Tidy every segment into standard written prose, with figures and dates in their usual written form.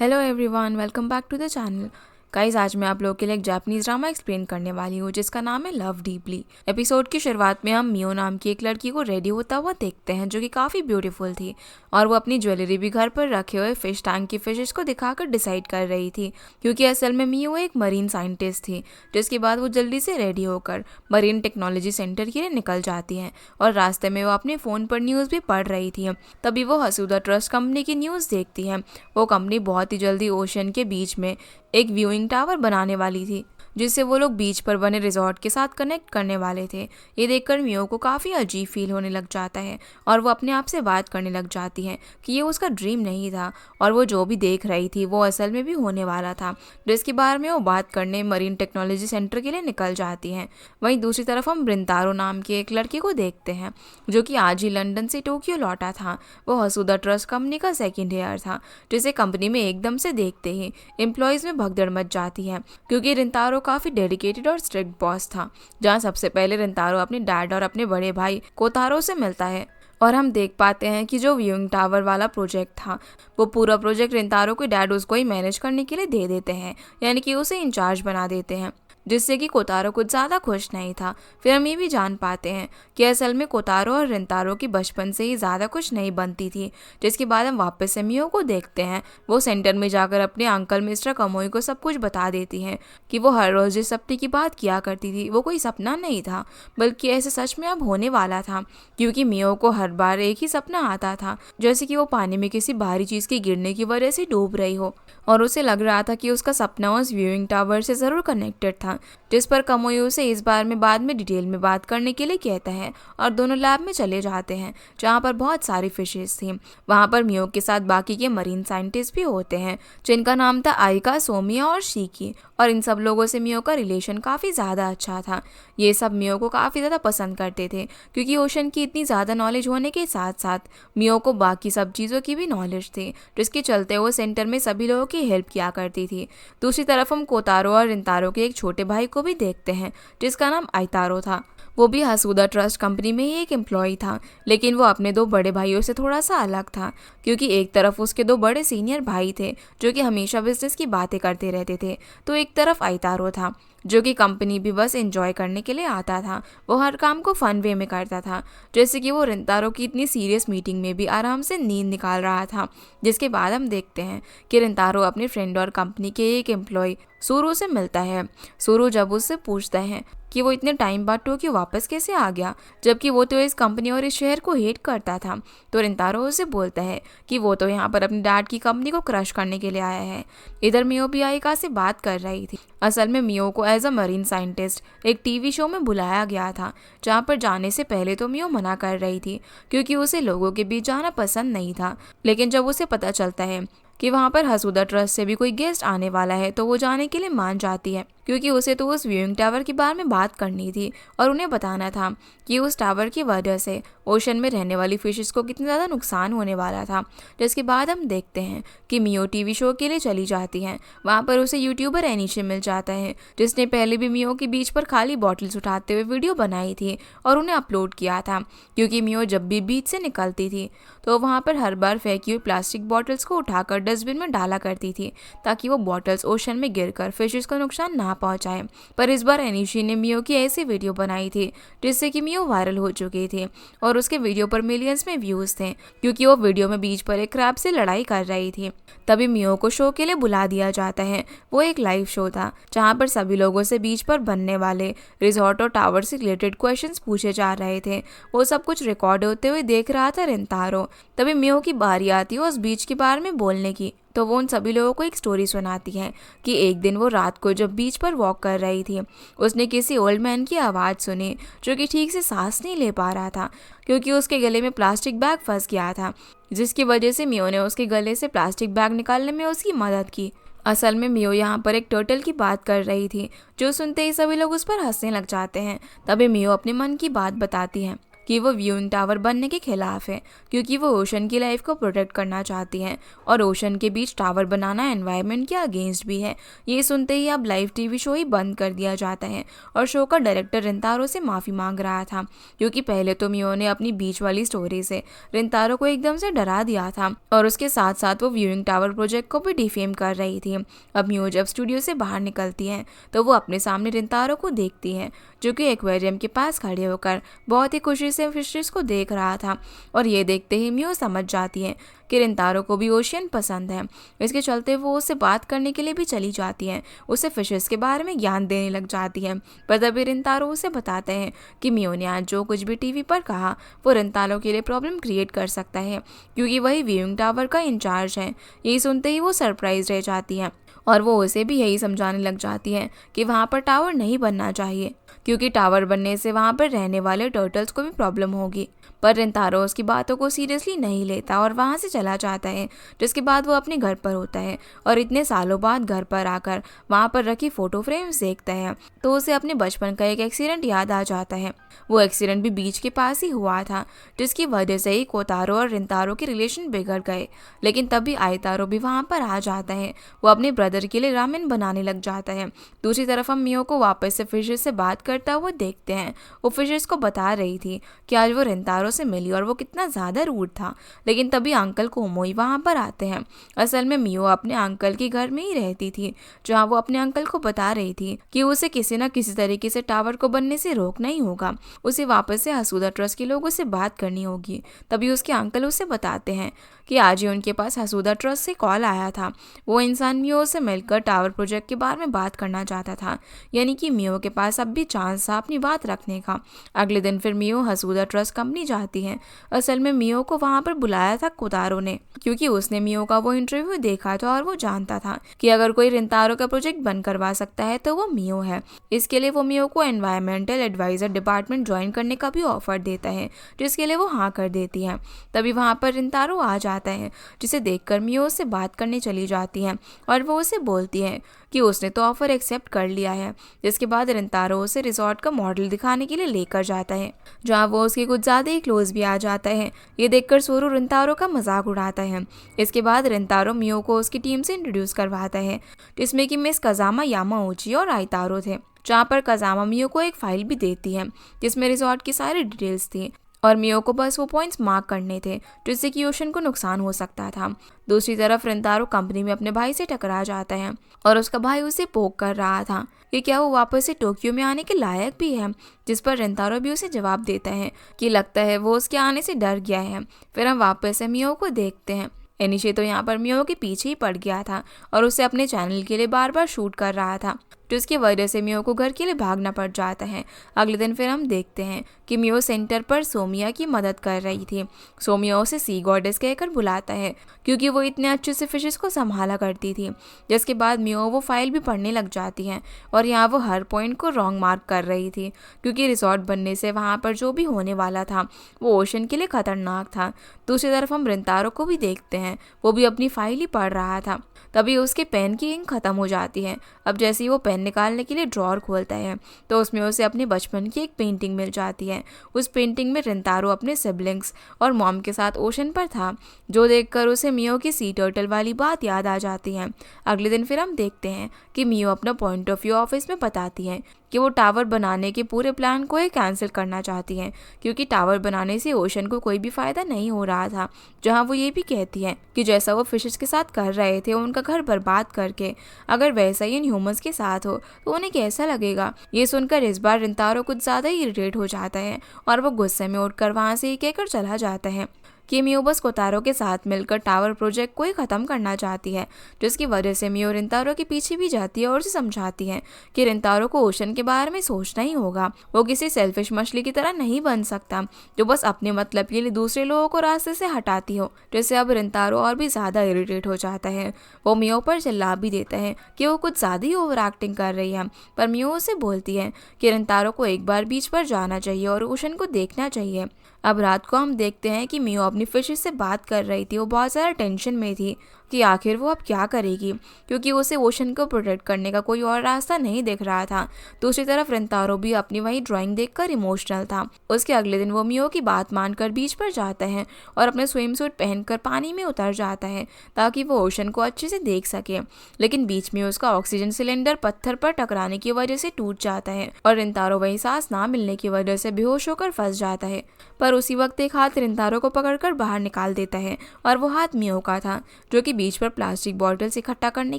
Hello everyone, welcome back to the channel. Guys, आज मैं आप लोगों के लिए एक जापानीज ड्रामा एक्सप्लेन करने वाली हूँ जिसका नाम है लव डीपली। एपिसोड की शुरुआत में हम मियो नाम की एक लड़की को रेडी होता हुआ देखते हैं जो कि काफ़ी ब्यूटीफुल थी और वो अपनी ज्वेलरी भी घर पर रखे हुए फिश टैंक की फिशेस को दिखाकर डिसाइड कर रही थी, क्योंकि असल में मियो एक मरीन साइंटिस्ट थी। जिसके बाद वो जल्दी से रेडी होकर मरीन टेक्नोलॉजी सेंटर के लिए निकल जाती हैं और रास्ते में वो अपने फ़ोन पर न्यूज़ भी पढ़ रही थी। तभी वो हसूदा ट्रस्ट कंपनी की न्यूज़ देखती है। वो कंपनी बहुत ही जल्दी ओशन के बीच में एक व्यूइंग टावर बनाने वाली थी जिससे वो लोग बीच पर बने रिजॉर्ट के साथ कनेक्ट करने वाले थे। ये देखकर मियो को काफ़ी अजीब फील होने लग जाता है और वो अपने आप से बात करने लग जाती है कि ये उसका ड्रीम नहीं था और वो जो भी देख रही थी वो असल में भी होने वाला था, जिसके बारे में वो बात करने मरीन टेक्नोलॉजी सेंटर के लिए निकल जाती हैं। वहीं दूसरी तरफ हम रिंतारो नाम के एक लड़के को देखते हैं जो कि आज ही लंदन से टोक्यो लौटा था। वो हसूदा ट्रस्ट कंपनी का सेकेंड ईयर था, जिसे कंपनी में एकदम से देखते ही एम्प्लॉयज़ में भगदड़ मच जाती है, क्योंकि रिंतारो काफ़ी डेडिकेटेड और स्ट्रिक्ट बॉस था। जहाँ सबसे पहले रिंतारो अपने डैड और अपने बड़े भाई कोतारो से मिलता है और हम देख पाते हैं कि जो व्यूइंग टावर वाला प्रोजेक्ट था वो पूरा प्रोजेक्ट रिंतारो के डैड उसको ही मैनेज करने के लिए दे देते हैं, यानी कि उसे इंचार्ज बना देते हैं, जिससे कि कोतारो कुछ ज़्यादा खुश नहीं था। फिर हम ये भी जान पाते हैं कि असल में कोतारो और रिंतारो की बचपन से ही ज़्यादा कुछ नहीं बनती थी। जिसके बाद हम वापस से मियो को देखते हैं। वो सेंटर में जाकर अपने अंकल मिस्टर कमोई को सब कुछ बता देती हैं कि वो हर रोज़ जिस सपने की बात किया करती थी वो कोई सपना नहीं था, बल्कि ऐसे सच में अब होने वाला था। क्योंकि मियो को हर बार एक ही सपना आता था, जैसे कि वो पानी में किसी भारी चीज़ के गिरने की वजह से डूब रही हो और उसे लग रहा था कि उसका सपना उस व्यूइंग टावर से ज़रूर कनेक्टेड था। जिस पर कमोई उसे इस बार में बाद में डिटेल में बात करने के लिए कहता है और दोनों लैब में चले जाते हैं जहाँ पर बहुत सारी फिशेस थी। वहाँ पर मियो के साथ बाकी के मरीन साइंटिस्ट भी होते हैं जिनका नाम था आइका, सोमिया और शीकी, और इन सब लोगों से मियो का रिलेशन काफ़ी ज़्यादा अच्छा था। ये सब मियो को काफ़ी ज़्यादा पसंद करते थे क्योंकि ओशन की इतनी ज़्यादा नॉलेज होने के साथ साथ मियो को बाकी सब चीज़ों की भी नॉलेज थी, जिसके चलते वो सेंटर में सभी लोगों की हेल्प किया करती थी। दूसरी तरफ हम कोतारो और रिंतारो के एक छोटे भाई को भी देखते हैं जिसका नाम आइतारो था। वो भी हसूदा ट्रस्ट कंपनी में ही एक एम्प्लॉय था, लेकिन वो अपने दो बड़े भाइयों से थोड़ा सा अलग था, क्योंकि एक तरफ उसके दो बड़े सीनियर भाई थे जो कि हमेशा बिजनेस की बातें करते रहते थे, तो एक तरफ आइतारो था जो कि कंपनी भी बस एंजॉय करने के लिए आता था। वो हर काम को फन वे में करता था, जैसे कि वो रिंतारो की इतनी सीरियस मीटिंग में भी आराम से नींद निकाल रहा था। जिसके बाद हम देखते हैं कि रिंतारो अपने फ्रेंड और कंपनी के एक एम्प्लॉय सुरु से मिलता है। सुरु जब उससे पूछता है कि वो इतने टाइम बाद टोक्यो वापस कैसे आ गया, जबकि वो तो इस कंपनी और इस शहर को हेट करता था, तो रिंतारो उसे बोलता है कि वो तो यहाँ पर अपने डैड की कंपनी को क्रश करने के लिए आया है। इधर मियो भी आइका से बात कर रही थी। असल में मियो को एज अ मरीन साइंटिस्ट एक टीवी शो में बुलाया गया था, जहाँ पर जाने से पहले तो मियो मना कर रही थी क्योंकि उसे लोगों के बीच जाना पसंद नहीं था। लेकिन जब उसे पता चलता है कि वहाँ पर हसूदा ट्रस्ट से भी कोई गेस्ट आने वाला है तो वो जाने के लिए मान जाती है, क्योंकि उसे तो उस व्यूइंग टावर के बारे में बात करनी थी और उन्हें बताना था कि उस टावर की वजह से ओशन में रहने वाली फिशेस को कितना ज़्यादा नुकसान होने वाला था। जिसके बाद हम देखते हैं कि मियो टीवी शो के लिए चली जाती हैं। वहाँ पर उसे यूट्यूबर एनिशे मिल जाता है जिसने पहले भी मियो के बीच पर खाली बॉटल्स उठाते हुए वीडियो बनाई थी और उन्हें अपलोड किया था, क्योंकि मियो जब भी बीच से निकलती थी तो वहाँ पर हर बार फेंकी हुई प्लास्टिक बॉटल्स को उठाकर डस्टबिन में डाला करती थी ताकि वो बॉटल्स ओशन में गिरकर फिशेस को नुकसान ना पहुंचाए। पर इस बार एनिशी ने मियो की ऐसी वीडियो बनाई थी जिससे कि मियो वायरल हो चुकी थी और उसके वीडियो पर मिलियंस में व्यूज थे, क्योंकि वो वीडियो में बीच पर एक क्रैब से लड़ाई कर रही थी। तभी मियो को शो के लिए बुला दिया जाता है। वो एक लाइव शो था जहाँ पर सभी लोगों से बीच पर बनने वाले रिजॉर्ट और टावर से रिलेटेड क्वेश्चंस पूछे जा रहे थे। वो सब कुछ रिकॉर्ड होते हुए देख रहा था रिंतारो। तभी मियो की बारी आती है उस बीच के बारे में बोलने की, तो वो उन सभी लोगों को एक स्टोरी सुनाती है कि एक दिन वो रात को जब बीच पर वॉक कर रही थी उसने किसी ओल्ड मैन की आवाज़ सुनी जो कि ठीक से सांस नहीं ले पा रहा था क्योंकि उसके गले में प्लास्टिक बैग फंस गया था, जिसकी वजह से मियो ने उसके गले से प्लास्टिक बैग निकालने में उसकी मदद की। असल में मियो यहाँ पर एक टर्टल की बात कर रही थी, जो सुनते ही सभी लोग उस पर हंसने लग जाते हैं। तभी मियो अपने मन की बात बताती है कि वो व्यूइंग टावर बनने के खिलाफ है क्योंकि वो ओशन की लाइफ को प्रोटेक्ट करना चाहती हैं और ओशन के बीच टावर बनाना एनवायरनमेंट के अगेंस्ट भी है। ये सुनते ही अब लाइव टीवी शो ही बंद कर दिया जाता है और शो का डायरेक्टर रिंतारो से माफ़ी मांग रहा था क्योंकि पहले तो मियो ने अपनी बीच वाली स्टोरी से रिंतारो को एकदम से डरा दिया था और उसके साथ साथ वो व्यूइंग टावर प्रोजेक्ट को भी डिफेम कर रही थी। अब मियो जब स्टूडियो से बाहर निकलती है तो वो अपने सामने रिंतारो को देखती है जो कि एक्वेरियम के पास खड़े होकर बहुत ही खुशी से फिशेस को देख रहा था और ये देखते ही मियो समझ जाती है कि रिंतारो को भी ओशियन पसंद है। इसके चलते वो उससे बात करने के लिए भी चली जाती है, उसे फिशेस के बारे में ज्ञान देने लग जाती है। पर तभी रिंतारो उसे बताते हैं कि मियो ने आज जो कुछ भी टीवी पर कहा वो रिंतारो के लिए प्रॉब्लम क्रिएट कर सकता है क्योंकि वही व्यूइंग टावर का इंचार्ज है। यही सुनते ही वो सरप्राइज रह जाती है और वो उसे भी यही समझाने लग जाती है कि वहाँ पर टावर नहीं बनना चाहिए क्योंकि टावर बनने से वहाँ पर रहने वाले टर्टल्स को भी प्रॉब्लम होगी। पर रिंतारो उसकी बातों को सीरियसली नहीं लेता और वहाँ से चला जाता है, जिसके बाद वो अपने घर पर होता है और इतने सालों बाद घर पर आकर वहाँ पर रखी फ़ोटो फ्रेम्स देखता है तो उसे अपने बचपन का एक एक्सीडेंट याद आ जाता है। वो एक्सीडेंट भी बीच के पास ही हुआ था जिसकी वजह से ही कोतारो और रिंतारो के रिलेशन बिगड़ गए। लेकिन तभी आइतारो भी वहाँ पर आ जाता है, वो अपने ब्रदर के लिए रामेन बनाने लग जाता है। दूसरी तरफ हम मियो को वापस से फिशेस से बात करता हुआ देखते हैं। वो फिशेस को बता रही थी कि आज वो रिंतारो से मिली और वो कितना ज़्यादा रूड था। लेकिन तभी अंकल कोमोई वहाँ पर आते हैं। असल में मियो अपने अंकल के घर में ही रहती थी जहाँ वो अपने अंकल को बता रही थी कि उसे किसी न किसी तरीके से टावर को बनने से रोकना ही होगा, उसे वापस से हसूदा ट्रस्ट के लोगों से बात करनी होगी। तभी उसके अंकल उसे बताते हैं कि आज ही उनके पास हसूदा ट्रस्ट से कॉल आया था। वो इंसान मियो से मिलकर टावर प्रोजेक्ट के बारे में बात करना चाहता था, यानी कि मियो के पास अब भी चांस था अपनी बात रखने का। अगले दिन फिर मियो हसूदा ट्रस्ट कंपनी जाती है। असल में मियो को वहाँ पर बुलाया था कोतारो ने क्योंकि उसने मियो का वो इंटरव्यू देखा था और वो जानता था कि अगर कोई रिंतारो का प्रोजेक्ट बंद करवा सकता है तो वो मियो है। इसके लिए वो मियो को एनवायरमेंटल एडवाइजर डिपार्टमेंट ज्वाइन करने का भी ऑफर देता है जिसके लिए वो हाँ कर देती है। तभी वहाँ पर रिंतारो आ जाता है जिसे देखकर मियो उससे बात करने चली जाती है और वो उसे बोलती है कि उसने तो ऑफर एक्सेप्ट कर लिया है। जिसके बाद रिंतारो उसे रिजॉर्ट का मॉडल दिखाने के लिए लेकर जाता है जहाँ वो उसके कुछ ज़्यादा ही क्लोज भी आ जाता है। ये देखकर सोरू रिंतारो का मजाक उड़ाता है। इसके बाद रिंतारो मियो को उसकी टीम से इंट्रोड्यूस करवाता है जिसमें कि मिस कजामा यामाउची और आइतारो थे, जहाँ पर कजामा मियो को एक फाइल भी देती है जिसमें रिजॉर्ट की सारी डिटेल्स थी और मियो को बस वो पॉइंट्स मार्क करने थे जिससे कि ओशन को नुकसान हो सकता था। दूसरी तरफ रिंतारो कंपनी में अपने भाई से टकरा जाता है और उसका भाई उसे पोक कर रहा था कि क्या वो वापस से टोक्यो में आने के लायक भी है, जिस पर रिंतारो भी उसे जवाब देता है कि लगता है वो उसके आने से डर गया है। फिर हम वापस से मियो को देखते हैं। एनिशे तो यहाँ पर मियो के पीछे ही पड़ गया था और उसे अपने चैनल के लिए बार बार शूट कर रहा था जिसकी वजह से मियो को घर के लिए भागना पड़ जाता है। अगले दिन फिर हम देखते हैं कि मियो सेंटर पर सोमिया की मदद कर रही थी। सोमिया उसे सी गॉडेस कहकर बुलाता है क्योंकि वो इतने अच्छे से फिशेस को संभाला करती थी। जिसके बाद मियो वो फाइल भी पढ़ने लग जाती है और यहाँ वो हर पॉइंट को रॉन्ग मार्क कर रही थी क्योंकि रिजॉर्ट बनने से वहाँ पर जो भी होने वाला था वो ओशन के लिए खतरनाक था। दूसरी तरफ हम रिंतारो को भी देखते हैं, वो भी अपनी फाइल ही पढ़ रहा था। तभी उसके पेन की इंक खत्म हो जाती है। अब जैसे ही वो पेन निकालने के लिए ड्रॉअर खोलता है तो उसमें उसे अपने बचपन की एक पेंटिंग मिल जाती है। उस पेंटिंग में रिंतारो अपने सिबलिंग्स और मॉम के साथ ओशन पर था, जो देखकर उसे मियो की सी टर्टल वाली बात याद आ जाती है। अगले दिन फिर हम देखते हैं कि मियो अपना पॉइंट ऑफ व्यू ऑफिस में बताती है कि वो टावर बनाने के पूरे प्लान को ही कैंसिल करना चाहती हैं क्योंकि टावर बनाने से ओशन को कोई भी फ़ायदा नहीं हो रहा था। जहां वो ये भी कहती है कि जैसा वो फिशेस के साथ कर रहे थे उनका घर बर्बाद करके, अगर वैसा ही इन ह्यूमंस के साथ हो तो उन्हें कैसा लगेगा। ये सुनकर इस बार रिंतारो कुछ ज़्यादा ही इरिटेट हो जाता है और वो गुस्से में उठकर वहाँ से कहकर चला जाता है कि मियो बस कोतारो के साथ मिलकर टावर प्रोजेक्ट को ही ख़त्म करना चाहती है। जिसकी वजह से मियो रिंतारो के पीछे भी जाती है और उसे समझाती है कि रिंतारो को ओशन के बारे में सोचना ही होगा। वो किसी सेल्फिश मछली की तरह नहीं बन सकता जो बस अपने मतलब के लिए दूसरे लोगों को रास्ते से हटाती हो। जिससे अब रिंतारो और भी ज़्यादा इरिटेट हो जाता है। वो मियो पर चिल्ला भी देता है कि वो कुछ ज़्यादा ही ओवर एक्टिंग कर रही है, पर मियो उसे बोलती है कि रिंतारो को एक बार बीच पर जाना चाहिए और ओशन को देखना चाहिए। अब रात को हम देखते हैं कि मियो अपनी फिशेस से बात कर रही थी, वो बहुत ज़्यादा टेंशन में थी। कि आखिर वो अब क्या करेगी, क्योंकि उसे ओशन को प्रोटेक्ट करने का कोई और रास्ता नहीं दिख रहा था। दूसरी तरफ रिंतारो भी अपनी वही ड्राइंग देखकर इमोशनल था। उसके अगले दिन वो मियो की बात मानकर बीच पर जाता है और अपने स्विम सूट पहनकर पानी में उतर जाता है ताकि वो ओशन को अच्छे से देख सके। लेकिन बीच में उसका ऑक्सीजन सिलेंडर पत्थर पर टकराने की वजह से टूट जाता है और रिंतारो वही सांस ना मिलने की वजह से बेहोश होकर फंस जाता है। पर उसी वक्त एक हाथ रिंतारो को पकड़कर बाहर निकाल देता है और वो हाथ मियो का था, जो कि बीच पर प्लास्टिक बॉटल्स इकट्ठा करने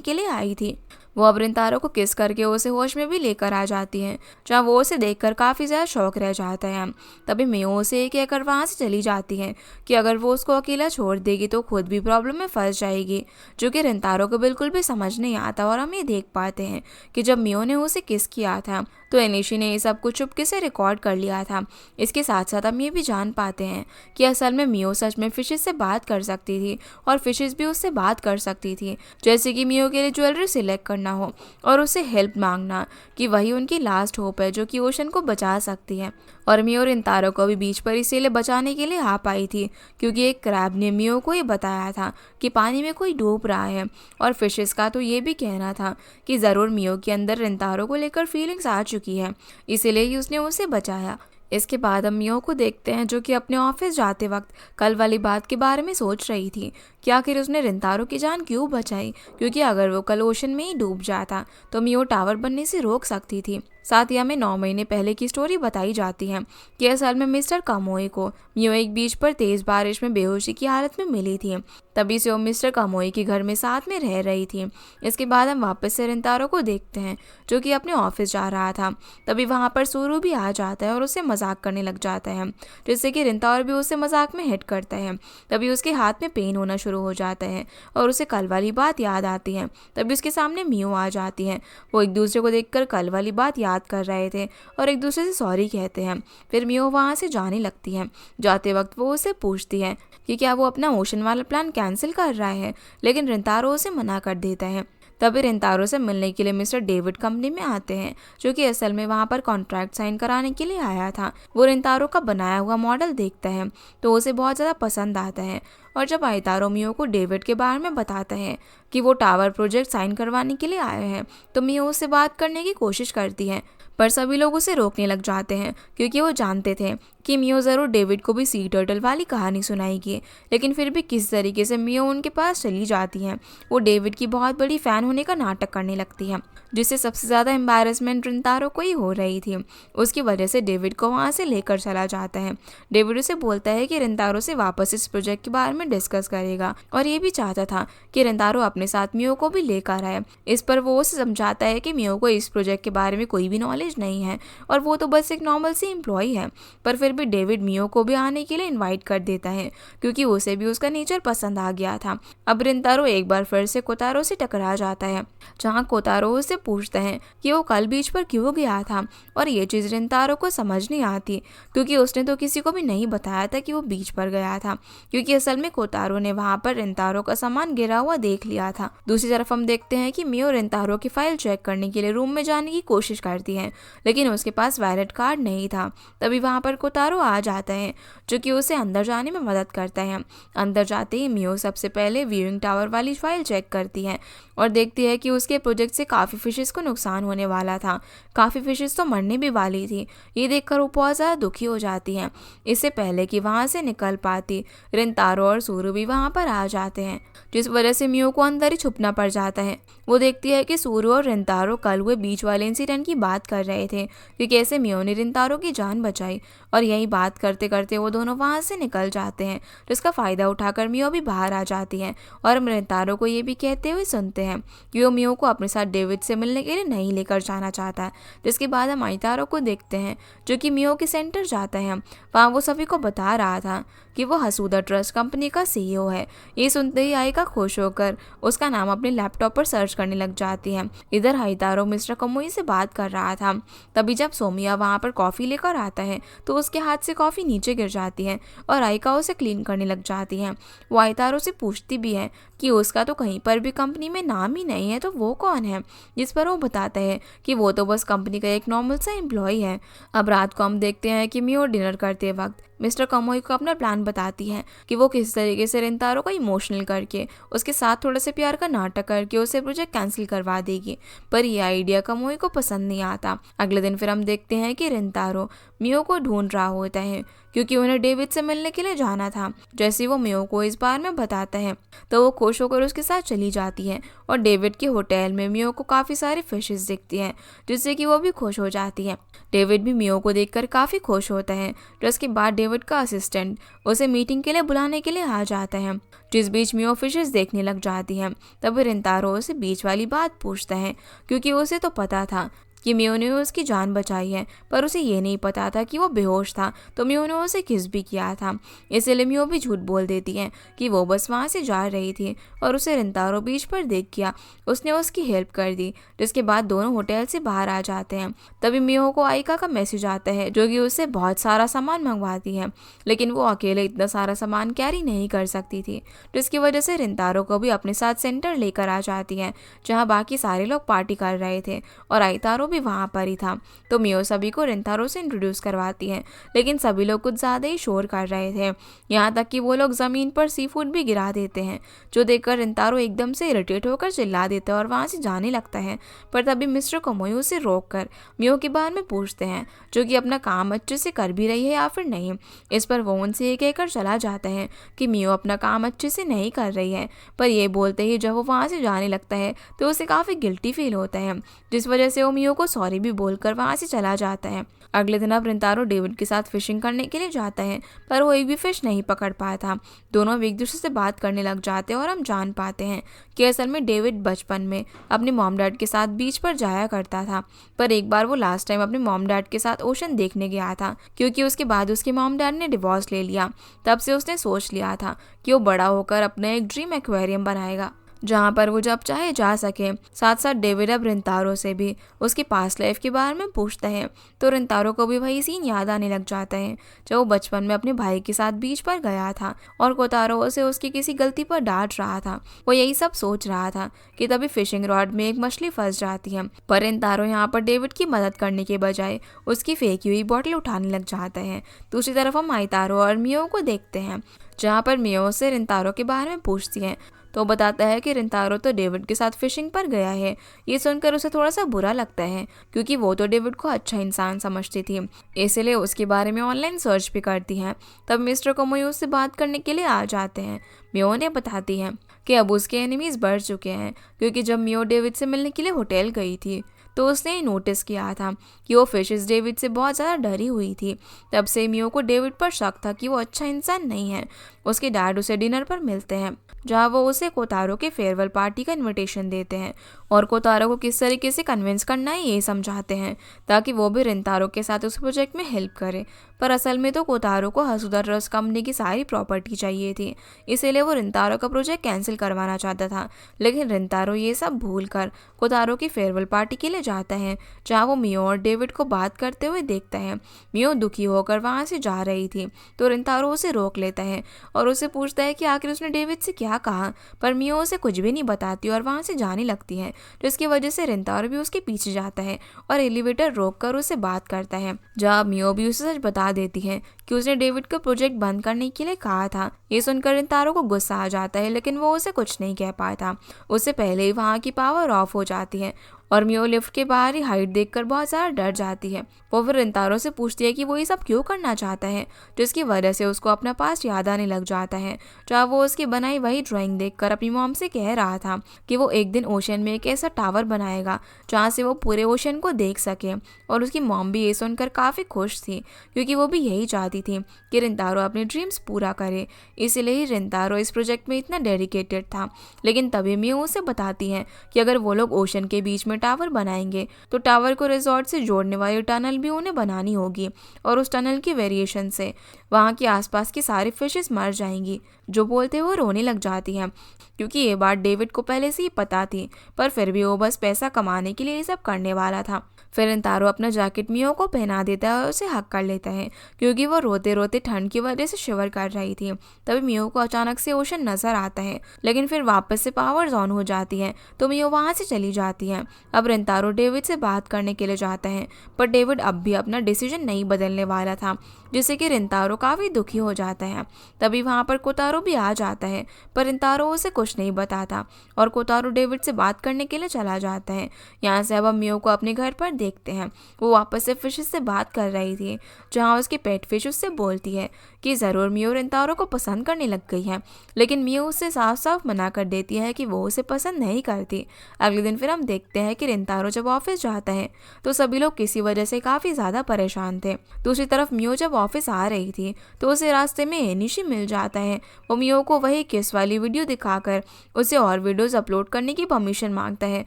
के लिए आई थी। वो अब रिंतारो को किस करके उसे होश में भी लेकर आ जाती है, जहाँ वो उसे देखकर काफ़ी ज़्यादा शौक रह जाता है। तभी मियो उसे ये कहकर वहाँ से चली जाती है कि अगर वो उसको अकेला छोड़ देगी तो खुद भी प्रॉब्लम में फंस जाएगी, जो कि रिंतारो को बिल्कुल भी समझ नहीं आता। और हम ये देख पाते हैं कि जब मियो ने उसे किस किया था तो एनिशी ने ये सब कुछ चुपके से रिकॉर्ड कर लिया था। इसके साथ साथ हम ये भी जान पाते हैं कि असल में मियो सच में फिशेस से बात कर सकती थी और फिशेस भी उससे बात कर सकती थी, जैसे कि मियो के लिए ज्वेलरी सिलेक्ट करना हो और उससे हेल्प मांगना, कि वही उनकी लास्ट होप है जो कि ओशन को बचा सकती है। और मियो रिंतारो को भी बीच पर इसीलिए बचाने के लिए आ पाई थी क्योंकि एक क्रैब ने मियो को ये बताया था कि पानी में कोई डूब रहा है, और फिशेस का तो ये भी कहना था कि ज़रूर मियो के अंदर रिंतारो को लेकर फीलिंग्स आ चुकी है, इसीलिए ही उसने उसे बचाया। इसके बाद हम मियो को देखते हैं जो कि अपने ऑफिस जाते वक्त कल वाली बात के बारे में सोच रही थी कि आखिर उसने रिंतारो की जान क्यों बचाई, क्योंकि अगर वो कल ओशन में ही डूब जाता तो मियो टावर बनने से रोक सकती थी। साथ ही हमें 9 महीने पहले की स्टोरी बताई जाती है कि असल में मिस्टर कामोई को मियो एक बीच पर तेज बारिश में बेहोशी की हालत में मिली थी, तभी से वो मिस्टर कामोई के घर में साथ में रह रही थी। इसके बाद हम वापस से रिंतारो को देखते हैं जो कि अपने ऑफिस जा रहा था। तभी वहाँ पर सूरू भी आ जाता है और उससे मजाक करने लग जाता है, जिससे कि रिंतारो भी उससे मजाक में हिट करता है। तभी उसके हाथ में पेन होना शुरू हो जाता है और उसे कल वाली बात याद आती है। तभी उसके सामने मियो आ जाती है। वो एक दूसरे को देखकर कल वाली बात याद कर रहे थे और एक दूसरे से सॉरी कहते हैं। फिर मियो वहाँ से जाने लगती है। जाते वक्त वो उसे पूछती है कि क्या वो अपना ओशन वाला प्लान कैंसिल कर रहा है, लेकिन रिंतारो उसे मना कर देता है। तभी रिंतारो से मिलने के लिए मिस्टर डेविड कंपनी में आते हैं, जो कि असल में वहाँ पर कॉन्ट्रैक्ट साइन कराने के लिए आया था। वो रिंतारो का बनाया हुआ मॉडल देखता है तो उसे बहुत ज़्यादा पसंद आता है, और जब आइतारो मियो को डेविड के बारे में बताता है कि वो टावर प्रोजेक्ट साइन करवाने के लिए आए हैं तो मियो उससे बात करने की कोशिश करती है, पर सभी लोग उसे रोकने लग जाते हैं क्योंकि वो जानते थे कि मियो ज़रूर डेविड को भी सी टर्टल वाली कहानी सुनाएगी। लेकिन फिर भी किस तरीके से मियो उनके पास चली जाती है। वो डेविड की बहुत बड़ी फ़ैन होने का नाटक करने लगती है, जिससे सबसे ज़्यादा एम्बैरेसमेंट रिंतारो को ही हो रही थी। उसकी वजह से डेविड को वहाँ से लेकर चला जाता है। डेविड उसे बोलता है कि रिंतारो से वापस इस प्रोजेक्ट के बारे में डिस्कस करेगा, और ये भी चाहता था कि रिंतारो अपने साथ मियो को भी लेकर आए। इस पर वो उसे समझाता है कि मियो को इस प्रोजेक्ट के बारे में कोई भी नॉलेज नहीं है और वो तो बस एक नॉर्मल सी एम्प्लॉय है। पर फिर भी डेविड मियो को भी आने के लिए इनवाइट कर देता है क्योंकि उसे भी उसका नेचर पसंद आ गया था। अब रिंतारो एक बार फिर से कोतारो से टकरा जाता है, जहाँ कोतारो उससे पूछता है कि वो कल बीच पर क्यों गया था, और ये चीज़ रिंतारो को समझ नहीं आती क्योंकि उसने तो किसी को भी नहीं बताया था कि वो बीच पर गया था, क्योंकि असल में कोतारो ने वहाँ पर रिंतारो का सामान गिरा हुआ देख लिया था। दूसरी तरफ हम देखते हैं कि मियो रिंतारो की फाइल चेक करने के लिए रूम में जाने की कोशिश करती है, लेकिन उसके पास वैलेट कार्ड नहीं था। तभी वहाँ पर कोतारो आ जाता है जो कि उसे अंदर जाने में मदद करता है। अंदर जाते ही मियो सबसे पहले व्यूइंग टावर वाली फाइल चेक करती है और देखती है कि उसके प्रोजेक्ट से काफ़ी फिशेस को नुकसान होने वाला था, काफ़ी फिशेस तो मरने भी वाली थी। ये देखकर वो बहुत ज़्यादा दुखी हो जाती हैं। इससे पहले कि वहाँ से निकल पाती, रिंतारो और सूरू भी वहाँ पर आ जाते हैं, जिस वजह से मियो को अंदर ही छुपना पड़ जाता है। वो देखती है कि सूरू और रिंतारो कल हुए बीच वाले इंसिडेंट की बात कर रहे थे कि कैसे मियो ने रिंतारो की जान बचाई, और यही बात करते करते वो दोनों वहाँ से निकल जाते हैं, जिसका फ़ायदा उठाकर मियो भी बाहर आ जाती है। और हम रिंतारो को ये भी कहते हुए सुनते हैं कि वो मियो को अपने साथ डेविड से मिलने के लिए नहीं लेकर जाना चाहता। जिसके बाद हम आइतारो को देखते हैं जो कि मियो के सेंटर जाता है। वहाँ वो सभी को बता रहा था कि वो हसूदा ट्रस्ट कंपनी का CEO है। ये सुनते ही आइका खुश होकर उसका नाम अपने लैपटॉप पर सर्च करने लग जाती है। इधर हाइतारो मिस्टर कमुई से बात कर रहा था। तभी जब सोमिया वहाँ पर कॉफ़ी लेकर आता है तो उसके हाथ से कॉफ़ी नीचे गिर जाती है और आइका उसे क्लीन करने लग जाती है। वो आइतारो से पूछती भी है कि उसका तो कहीं पर भी कंपनी में नाम ही नहीं है, तो वो कौन है, जिस पर वो बताता है कि वो तो बस कंपनी का एक नॉर्मल सा एम्प्लॉय है। अब रात को हम देखते हैं कि मियो डिनर करते वक्त मिस्टर कमोई को अपना प्लान बताती है कि वो किस तरीके से रिंतारो को इमोशनल करके उसके साथ थोड़ा से प्यार का नाटक करके उसे प्रोजेक्ट कैंसिल करवा देगी। पर ये आइडिया कमोई को पसंद नहीं आता। अगले दिन फिर हम देखते हैं कि रिंतारो मियो को ढूंढ रहा होता है क्योंकि उन्हें डेविड से मिलने के लिए जाना था। जैसे वो मियो को इस बारे में बताता है तो वो खुश होकर उसके साथ चली जाती है और डेविड के होटल में मियो को काफ़ी सारी फिशेस दिखती हैं जिससे कि वो भी खुश हो जाती है। डेविड भी मियो को देखकर काफ़ी खुश होता है। जिसके बाद डेविड का असिस्टेंट उसे मीटिंग के लिए बुलाने के लिए आ जाता है। जिस बीच मियो फिशेस देखने लग जाती है तब रिंतारो उसे बीच वाली बात पूछता है क्योंकि उसे तो पता था कि मियो ने उसकी जान बचाई है, पर उसे ये नहीं पता था कि वो बेहोश था तो मियो ने उसे किस भी किया था। इसलिए मियो भी झूठ बोल देती है कि वो बस वहाँ से जा रही थी और उसे रिंतारो बीच पर देख गया, उसने उसकी हेल्प कर दी। जिसके बाद दोनों होटल से बाहर आ जाते हैं। तभी मियो को आइका का मैसेज आता है जो कि उससे बहुत सारा सामान मंगवाती है, लेकिन वो अकेले इतना सारा सामान कैरी नहीं कर सकती थी, जिसकी वजह से रिंतारो को भी अपने साथ सेंटर लेकर आ जाती है जहाँ बाकी सारे लोग पार्टी कर रहे थे और आइतारो भी वहाँ पर ही था। तो मियो सभी को रिंतारो से इंट्रोड्यूस करवाती है, लेकिन सभी लोग कुछ ज़्यादा ही शोर कर रहे थे, यहाँ तक कि वो लोग ज़मीन पर सी फूड भी गिरा देते हैं, जो देखकर रिंतारो एकदम से इरिटेट होकर चिल्ला देता है और वहाँ से जाने लगता है। पर तभी मिस्टर कमोई उसे रोक कर मियो के बारे में पूछते हैं जो कि अपना काम अच्छे से कर भी रही है या फिर नहीं। इस पर वो उनसे ये कहकर चला जाता है कि मियो अपना काम अच्छे से नहीं कर रही है। पर ये बोलते ही जब वो वहाँ से जाने लगता है तो उसे काफ़ी गिल्टी फील होता है, जिस वजह से वो मियो को सॉरी भी बोलकर वहाँ से चला जाता है। अगले दिन अब रिंतारो डेविड के साथ फिशिंग करने के लिए जाता है, पर वो एक भी फिश नहीं पकड़ पाया था। दोनों एक दूसरे से बात करने लग जाते हैं और हम जान पाते हैं कि असल में डेविड बचपन में अपने मॉम डैड के साथ बीच पर जाया करता था, पर एक बार वो लास्ट टाइम अपने मॉम डैड के साथ ओशन देखने गया था क्योंकि उसके बाद उसके मॉम डैड ने डिवोर्स ले लिया। तब से उसने सोच लिया था कि वो बड़ा होकर अपना एक ड्रीम एक्वेरियम बनाएगा जहाँ पर वो जब चाहे जा सके। साथ साथ डेविड अब रिंतारो से भी उसकी पास्ट लाइफ के बारे में पूछता है तो रिंतारो को भी वही सीन याद आने लग जाता है जब वो बचपन में अपने भाई के साथ बीच पर गया था और कोतारो उसे उसकी किसी गलती पर डांट रहा था। वो यही सब सोच रहा था कि तभी फिशिंग रॉड में एक मछली फंस जाती है, पर रिंतारो यहाँ पर डेविड की मदद करने के बजाय उसकी फेंकी हुई बॉटल उठाने लग जाता है। दूसरी तरफ हम आइतारो और मियो को देखते हैं जहाँ पर मियो से रिंतारो के बारे में पूछती है तो बताता है कि रिंतारो तो डेविड के साथ फिशिंग पर गया है। ये सुनकर उसे थोड़ा सा बुरा लगता है क्योंकि वो तो डेविड को अच्छा इंसान समझती थी, इसलिए उसके बारे में ऑनलाइन सर्च भी करती है। तब मिस्टर कोमोई उससे बात करने के लिए आ जाते हैं। मियो ने बताती है कि अब उसके एनिमीज बढ़ चुके हैं क्योंकि जब मियो डेविड से मिलने के लिए होटल गई थी तो उसने नोटिस किया था कि वो फिशेस डेविड से बहुत ज़्यादा डरी हुई थी। तब से मियो को डेविड पर शक था कि वो अच्छा इंसान नहीं है। उसके डैड उसे डिनर पर मिलते हैं जहाँ वो उसे कोतारो के फेयरवेल पार्टी का इनविटेशन देते हैं और कोतारो को किस तरीके से कन्विंस करना है ये समझाते हैं ताकि वो भी रिंतारो के साथ उस प्रोजेक्ट में हेल्प करे। पर असल में तो कोतारो को हसुदा ट्रस्ट कंपनी की सारी प्रॉपर्टी चाहिए थी, इसीलिए वो रिंतारो का प्रोजेक्ट कैंसिल करवाना चाहता था। लेकिन रिंतारो ये सब भूल कर कोतारो की फेयरवेल पार्टी के लिए जाता है जहाँ वो मियो और डेविड को बात करते हुए देखता है। मियो दुखी होकर वहाँ से जा रही थी तो रिंतारो उसे रोक लेता है और उसे पूछता है कि आखिर उसने डेविड से क्या कहा, पर मियो उसे कुछ भी नहीं बताती और वहाँ से जाने लगती है, जिसकी वजह से रिंतारो भी उसके पीछे जाता है और एलिवेटर रोक कर उसे बात करता है जहाँ मियो भी उसे सच बता देती है कि उसने डेविड का प्रोजेक्ट बंद करने के लिए कहा था। ये सुनकर रिंतारो को गुस्सा आ जाता है, लेकिन वो उसे कुछ नहीं कह पाता। उससे पहले ही वहाँ की पावर ऑफ हो जाती है और मियो लिफ्ट के बाहर ही हाइट देखकर बहुत ज़्यादा डर जाती है। वो फिर रिंतारो से पूछती है कि वो ये सब क्यों करना चाहता है, जिसकी वजह से उसको अपना पास्ट याद आने लग जाता है जहाँ वो उसकी बनाई वही ड्राइंग देखकर अपनी मॉम से कह रहा था कि वो एक दिन ओशन में एक ऐसा टावर बनाएगा जहाँ से वो पूरे ओशन को देख सके। और उसकी मॉम भी ये सुनकर काफ़ी खुश थी क्योंकि वो भी यही चाहती थी कि रिंतारो अपने ड्रीम्स पूरा करे, इसलिए ही रिंतारो इस प्रोजेक्ट में इतना डेडिकेटेड था। लेकिन तभी मियो उसे बताती है कि अगर वो लोग ओशन के बीच में टावर बनाएंगे तो टावर को रिजॉर्ट से जोड़ने वाली टनल भी उन्हें बनानी होगी और उस टनल की वेरिएशन से वहाँ के आसपास की सारी फिशेस मर जाएंगी। जो बोलते वो रोने लग जाती है, क्योंकि ये बात डेविड को पहले से ही पता थी, पर फिर भी वो बस पैसा कमाने के लिए ये सब करने वाला था। फिर रिंतारो अपना जैकेट मियो को पहना देता है और उसे हक कर लेता है, क्योंकि वो रोते रोते ठंड की वजह से शिवर कर रही थी। तभी मियो को अचानक से ओशन नजर आता है, लेकिन फिर वापस से पावर्स ऑन हो जाती है तो मियो वहाँ से चली जाती है। अब रिंतारो डेविड से बात करने के लिए जाता है, पर डेविड अब भी अपना डिसीजन नहीं बदलने वाला था, जिससे कि रिंतारो काफी दुखी हो जाता है। तभी वहाँ पर कोतारो भी आ जाता है, पर रिंतारो उसे कुछ नहीं बताता और कोतारो डेविड से बात करने के लिए चला जाता है। यहाँ से अब हम मियो को अपने घर पर देखते हैं। वो वापस से फिश से बात कर रही थी, जहाँ उसकी पेट फिश उससे बोलती है कि ज़रूर मियो रिंतारो को पसंद करने लग गई है, लेकिन मियो उससे साफ साफ मना कर देती है कि वो उसे पसंद नहीं करती। अगले दिन फिर हम देखते हैं कि रिंतारो जब ऑफिस जाता है तो सभी लोग किसी वजह से काफ़ी ज़्यादा परेशान थे। दूसरी तरफ मियो जब ऑफिस आ रही थी तो उसे रास्ते में एनिशी मिल जाता है। वो मियो को वही किस वाली वीडियो दिखाकर उसे और वीडियोस अपलोड करने की परमिशन मांगता है,